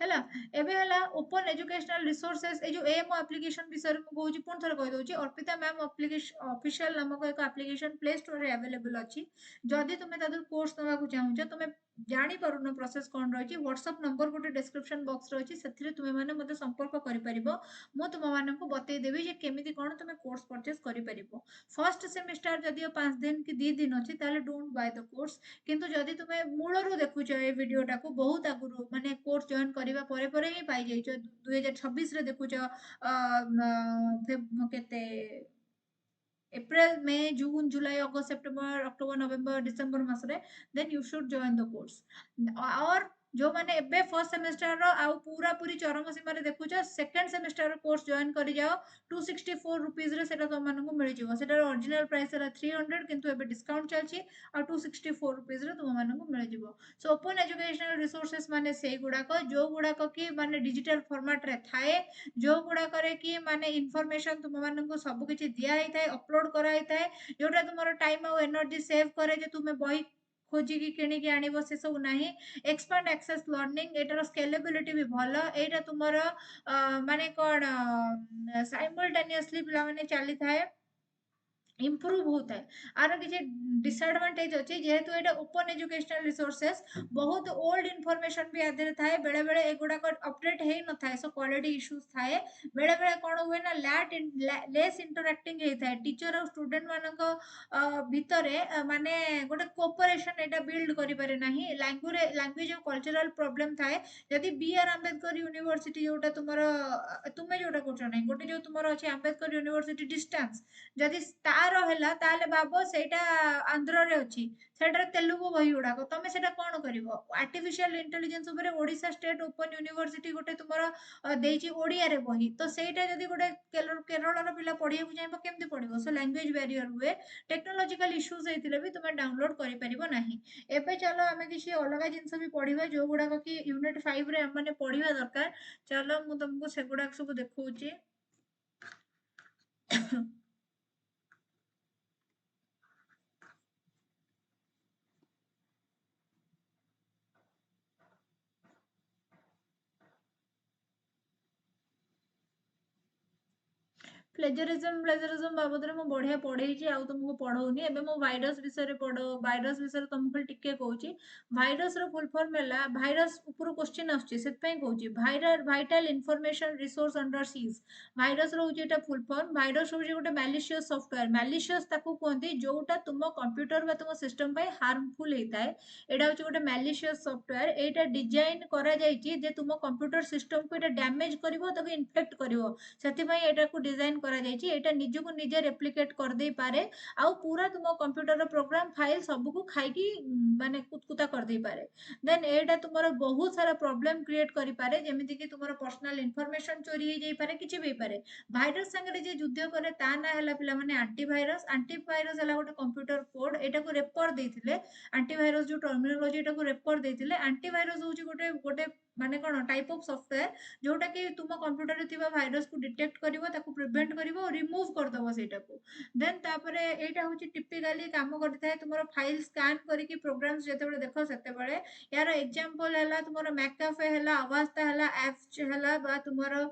हैला एबे हैला ओपन एजुकेशनल रिसोर्सेज ए जो एएमओ एप्लीकेशन विषय में कहूची पुन थर कहि दोची अर्पिता मैम एप्लीकेशन ऑफिशियल नामक एक एप्लीकेशन प्ले स्टोर रे अवेलेबल अछि जदि तुमे तादर कोर्स नवा को चाहू तुमे जानी पारुनो प्रोसेस कोन रहिछि व्हाट्सएप नंबर गोटे डिस्क्रिप्शन बॉक्स रहिछि सेथिरे तुमे माने मते संपर्क करि परिबो मु तुम मानन को बतै देबी जे केमिति कोन तुमे कोर्स परचेज करि परिबो फर्स्ट सेमेस्टर जदि 5 दिन कि 2 दिन अछि ताले डोंट बाय द कोर्स किंतु जदि तुमे मूलरू देखुछ ए वीडियोटा को बहुत आगुरु माने कोर्स जॉइन करिबा परे परे ही पाई जाइछ 2026 रे देखुछ केते April, May, June, July, August, September, October, November, December masare then you should join the course or जो माने एबे फर्स्ट सेमेस्टर रो आउ पूरा पूरी चरम सीमा रे देखुछ सेकंड सेमेस्टर कोर्स जॉइन करि जाओ 264 रुपीस रे सेटा तुम मानकु मिल जिवो सेटा ओरिजिनल प्राइस era 300 किंतु एबे डिस्काउंट चलछि आ 264 रुपीस रे तुम मानकु मिल जिवो सो ओपन एजुकेशनल रिसोर्सेस माने सेई गुडा को जो गुडा को कि माने डिजिटल फॉर्मेट रे थाए जो गुडा करे कि माने इंफॉर्मेशन तुम मानकु सब किछि दिया ही थाए अपलोड करा ही थाए जोटा तुमरो टाइम और एनर्जी सेव करे जे तुमे बही खोजिकी किणिकी आଣିବ ସେ ସବୁ ନାହିଁ एक्सपांड एक्सेस लर्निंग एटार स्केलेबिलिटी भी भलो एटा तुमरो माने कोन साइमल्टेनियसली पिला माने चली थाए इम्प्रूव होता है आर किसी डिसएडवांटेज अच्छी जेहेतु एटा ओपन एजुकेशनल रिसोर्सेस बहुत ओल्ड इनफॉरमेशन भी आधे थाए बेले बेले एगुडा अपडेट हे न थाए सो क्वालिटी इश्यूज थाए बेले बेले कोन हुए ना लेस इंटरैक्टिंग हे थाए टीचर और स्टूडेंट मानक भितरे माने गोटे कोऑपरेशन एटा बिल्ड करि पारे नाही लैंग्वेज और कल्चरल प्रॉब्लम थाए यदि बी आर अंबेडकर यूनिवर्सिटी जोटा तुमरो तुमे जोटा करछ नाही गोटे जो तुमरो अछि अंबेडकर यूनिवर्सिटी डिस्टेंस जदि तार ହେଲା ତାହେଲେ ଭାବ ସେଇଟା ଆନ୍ଧ୍ରରେ ଅଛି ସେଟାରେ ତେଲୁଗୁ ବହି ଗୁଡାକ ତମେ ସେଟା କଣ କରିବ ଆର୍ଟିଫିशियल इंटेलिजेंस ଉପରେ ଓଡିଶା ଷ୍ଟେଟ ଓପନ ୟୁନିଭର୍ସିଟି ଗୋଟେ ତୁମର ଦେଇଛି ଓଡିଆରେ ବହି ତ ସେଇଟା ଯଦି ଗୋଟେ କେରଳର ପିଲା ପଢିବାକୁ ଚାହିଁବ କେମିତି ପଢିବ ସୋ ଲାଙ୍ଗୁଏଜ ବ୍ୟାରିୟର ହୁଏ ଟେକ୍ନୋଲୋଜିକାଲ ଇଶ୍ୟୁଜ ହେଇଥିଲେ ବି ତୁମେ ଡାଉନଲୋଡ କରିପାରିବ ନାହିଁ ଏବେ ଚାଲ ଆମେ କିଛି ଅଲଗା ଜିନିଷ ବି ପଢିବା ଯୋଉ ଗୁଡାକ କି ୟୁନିଟ 5 ରେ ଆମେ ପଢିବା ଦରକାର ଚାଲ ମୁଁ ତମକୁ ସେଗୁଡାକ ସବୁ ଦେଖଉଛି प्लेजरिज्म बाबदରେ ମୁଁ ବଢିଆ ପଢେଇଛି ଆଉ ତମକୁ ପଢଉନି ଏବେ ମୁଁ ଭାଇରସ ବିଷୟରେ ଭାଇରସ ବିଷୟରେ ତମକୁ ଖାଲି ଟିକେ କହୁଛି ଭାଇରସ ର ଫୁଲ ଫର୍ମ ହେଲା ଭାଇରସ ଉପରୁ କ୍वेश्चन ଆସୁଛି ସେଥିପାଇଁ କହୁଛି vital information resource under seize virus ର ହଉଛି ଏଟା ଫୁଲ ଫର୍ମ ଭାଇରସ ହଉଛି ଗୋଟେ ମ୍ୟାଲିସିୟସ୍ ସଫଟୱେୟାର ମ୍ୟାଲିସିୟସ୍ ତାକୁ କୁହନ୍ତି ଯୋଉଟା ତୁମ କମ୍ପ୍ୟୁଟର ବା ତୁମ ସିଷ୍ଟମ ପାଇଁ ହାର୍ମଫୁଲ ହେଇଥାଏ ଏଟା ହଉଛି ଗୋଟେ ମ୍ୟାଲିସିୟସ୍ ସଫଟୱେୟାର ଏଇଟା ଡିଜାଇନ କରାଯାଇଛି ଯେ ତୁମ କମ୍ପ୍ୟୁଟର ସିଷ୍ଟମ କୁ ଏଟା ଡ୍ୟାମେଜ କରିବ ତାକୁ ଇନଫେକ୍ଟ କରିବ ସେଥିପାଇଁ ଏଟାକୁ ଡିଜାଇନ କରାଯାଇଛି ଏଟା ନିଜକୁ ନିଜେ ରେପ୍ଲିକେଟ କରିଦେଇ ପାରେ ଆଉ ପୁରା ତୁମ କମ୍ପ୍ୟୁଟର ପ୍ରୋଗ୍ରାମ ଫାଇଲ ସବୁକୁ ଖାଇକି ମାନେ କୁତକୁତା କରିଦେଇ ପାରେ ଦେନ୍ ଏଇଟା ତୁମର ବହୁତ ସାରା ପ୍ରୋବ୍ଲେମ କ୍ରିଏଟ କରିପାରେ ଯେମିତି କି ତୁମର ପର୍ସନାଲ ଇନଫର୍ମେସନ ଚୋରି ହେଇଯାଇପାରେ କିଛି ବି ହେଇପାରେ ଭାଇରସ ସାଙ୍ଗରେ ଯେ ଯୁଦ୍ଧ କରେ ତା ନା ହେଲା ପିଲାମାନେ ଆଣ୍ଟିଭାଇରସ ହେଲା ଗୋଟେ କମ୍ପ୍ୟୁଟର କୋଡ ଏଟାକୁ ରେପର ଦେଇଥିଲେ ଆଣ୍ଟିଭାଇରସ ଯୋଉ ଟର୍ମିନୋଲୋଜି ଏଟାକୁ ରେପର ଦେଇଥିଲେ ଆଣ୍ଟିଭାଇରସ ହଉଛି ଗୋଟେ ଗୋଟେ ମାନେ କଣ ଟାଇପ ଅଫ ସଫଟୱେୟାର जोटा कि तुम कंप्यूटर रे थिबा भाइरस को डिटेक्ट करिवो ताको प्रिवेंट करिवो और रिमूव कर दबो सेटाको देन तापरे एटा होची टिपिकली काम करथाय तुमरो फाइल स्कैन करिकि प्रोग्राम्स जेतेबेले देखो सेतेबेले यार एग्जांपल हला तुमरो मैकअफे हला अवास्ता हला एप्स हला बा तुमरो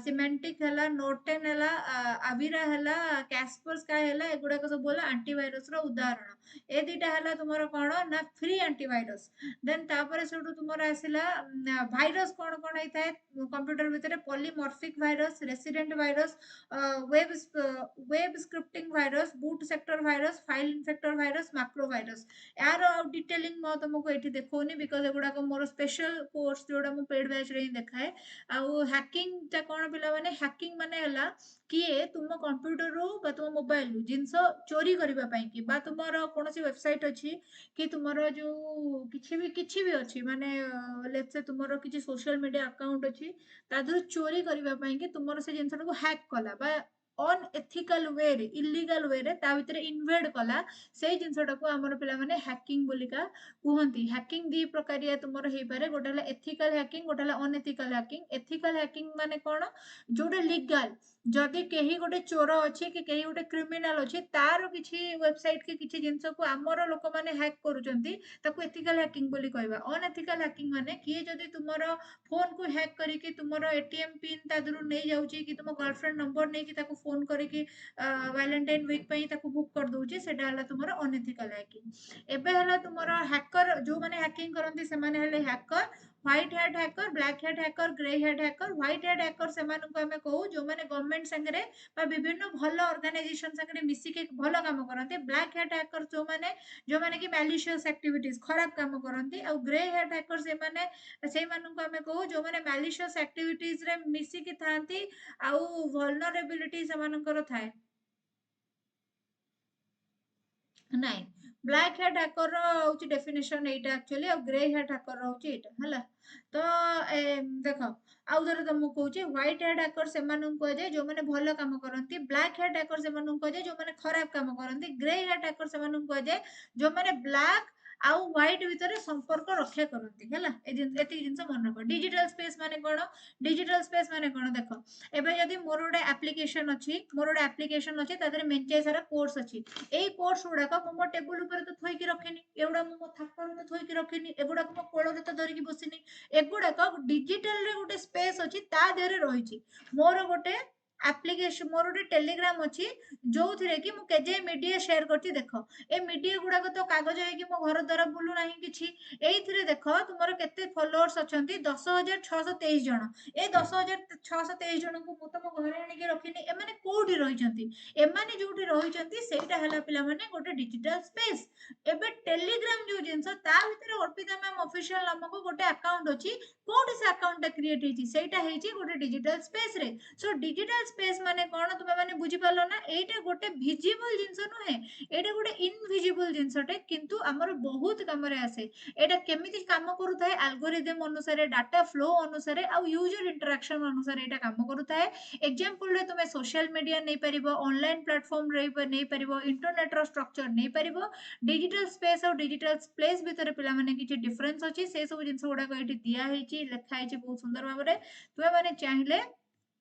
सिमेंटिक हला नोटेन हला अविरा हला कैस्पर स्काई हला एगुडा को सब बोला एंटीवायरस रो उदाहरण ए दिटा हला तुमरो कोन ना फ्री एंटीवायरस देन तापरे सेटु तुमरो आसिला भाइरस कोन कोन हैताय कंप्यूटर भितर polymorphic virus resident virus web web scripting virus boot sector virus file infector virus macro virus यार डिटेलिंग मैं तुमको ये देखौनी बिकज एगुड़ा मोर स्पेशल कोर्स जोड़ा मु पेड बैच रे ही देखाए आउ हैकिंग ता कोन पिला माने हैकिंग माने हला किए तुम कंप्यूटर रो बा तुम मोबाइल रो जिंस चोरी करबा पई कि बा तुमरो कोनोसी वेबसाइट अछि कि तुमरो जो किछि भी अछि माने लेट्स से तुमरो किछि सोशल मीडिया अकाउंट अछि तादर चोरी करबा पई कि तुमरो से जिंस को हैक कला बा अनएथिकल वे रे इलीगल वे रे ता भितरे इन्वेड कला सेई जिंसटा को हमर पिला माने हैकिंग बोलिका कुहंती हैकिंग दी प्रकारिया तुमरो हेई पारे गोटाला एथिकल हैकिंग गोटाला अनएथिकल हैकिंग एथिकल हैकिंग माने कोन जोटा लीगल जदि केही गोटे चोर अछि कि केही गोटे क्रिमिनल अछि तार किछि वेबसाइट के किछि जिंस को हमर लोक माने हैक करूचंती ताको एथिकल हैकिंग बोली कहबा अनएथिकल हैकिंग माने किए जदि तुमरो फोन को हैक करिकि तुमरो एटीएम पिन तादरु नै जाउची कि तुम गर्लफ्रेंड नंबर नै कि ताको फोन करिकि वैलेंटाइन वीक पई ताको बुक कर दउची सेटा हला तुमरो अनएथिकल हैकिंग एबे हला तुमरो हैकर जो माने हैकिंग करंती से माने हले hacker white hat hacker black hat hacker grey hat hacker white hat hacker से मानन को हमें कहू जो माने गवर्नमेंट संगरे बा विभिन्न भलो ऑर्गेनाइजेशन संगरे मिसी के भलो काम करंती ब्लैक हैट हैकर जो माने कि मैलिशियस एक्टिविटीज खराब काम करंती और ग्रे हैट हैकर से माने से मानन को हमें कहू जो माने मैलिशियस एक्टिविटीज रे मिसी के थांती आउ वल्नरेबिलिटी से मानन थाए ନାଇଁ ब्लैक हेड हैकर होची डेफिनेशन एटा एक्चुअली और ग्रे हेड हैकर होची एटा हला तो देखो आउ जरे तुमको कहूची व्हाइट हेड हैकर से मानन को जे जो माने भलो काम करंती ब्लैक हेड हैकर से मानन को जे जो माने खराब काम करंती ग्रे हेड हैकर से मानन को जे जो माने ब्लैक आउ व्हाइट भितर संपर्क रक्षा करंती हला एति जिंस मन रख डिजिटल स्पेस माने कोन डिजिटल स्पेस माने कोन देखो एबे जदी मोर गोटे एप्लिकेशन अछि मोर गोटे एप्लिकेशन अछि तादरे मेंचे सारा कोर्स अछि एई कोर्स गुड़ाक मो टेबुल ऊपर तो थोइकी रखेनी एगुड़ा मो थाकर तो थोइकी रखेनी एगुड़ा मो कोଳରେ तो धरिकी बसिनी एगुड़ाक डिजिटल रे गोटे स्पेस अछि ता देहरे रहिछि मोर गोटे एप्लिकेशन मोर गोटे टेलीग्राम अछि जो थिरे कि मु केजे मीडिया शेयर करछि देखो ए मीडिया गुड़ाक तो कागज है कि मो घर द्वारा बुलु नाही किछि एइथिरे देखो तुमर केते फॉलोअर्स अछंती 10623 जण ए 10623 जण को मु तम घरे आनी के रखिनी एमाने कोठी रहिचंती एमाने जोठी रहिचंती सेटा हला पिला माने गोटे डिजिटल स्पेस एबे टेलीग्राम जो जिंस ता भितर अर्पिता मैम ऑफिशियल नामक गोटे अकाउंट अछि कोठी से अकाउंट क्रिएट हेची सेटा हेची गोटे डिजिटल स्पेस रे सो डिजिटल स्पेस माने कोन तुमे माने बुझी पालो ना एटा गोटे विजिबल जिंस नुहे एटा गोटे इनविजिबल जिंसटे किंतु हमर बहुत काम रे आसे एटा केमिति काम करूथाय एल्गोरिदम अनुसार डाटा फ्लो अनुसार आ यूजर इंटरेक्शन अनुसार एटा काम करूथाय एग्जांपल रे तुमे सोशल मीडिया नै परिबो ऑनलाइन प्लेटफॉर्म रे नै परिबो इंटरनेट रो स्ट्रक्चर नै परिबो डिजिटल स्पेस और डिजिटल प्लेस भितर पिला माने किछि डिफरेंस अछि से सब जिंस गुडा को एठी दिया हेछि लेखा हेछि बहुत सुंदर भाबरे तुमे माने चाहिले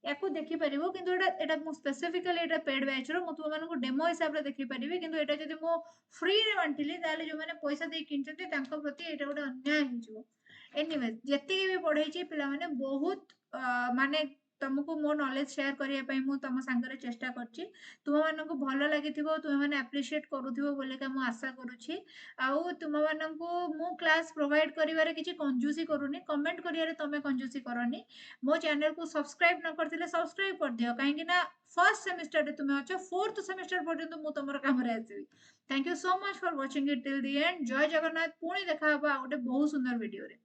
याकू देखि परिबो किंतु एटा मु स्पेसिफिकली एटा पेड बैच रो मु तुम मानको डेमो हिसाब रे देखि परिबी किंतु एटा जदि मु फ्री रे बांटिली ताले जो माने पैसा दे किनचते तांको प्रति एटा गोटे अन्याय हिजो एनीवे जति भी पढैछि पिला माने बहुत माने तुमको मो नॉलेज शेयर करिया पई मु तम संगरे चेष्टा करछि तुम मानको भलो लागिथिबो तुम माने एप्रिशिएट करूथिबो बोले का मु आशा करूछि आउ तुम मानको मु क्लास प्रोवाइड करिवारे किछि कंजूसी करूनी कमेंट करियारे तमे कंजूसी करनी मो चैनल को सब्सक्राइब न करथिले सब्सक्राइब कर दियो काहे कि ना फर्स्ट सेमेस्टर रे तुमे अछो फोर्थ सेमेस्टर पर्यंत मु तमर काम रे आसीबी thank you so much for watching it till the end जय जगन्नाथ पुणी देखा हबा गोटे बहुत सुंदर वीडियो रे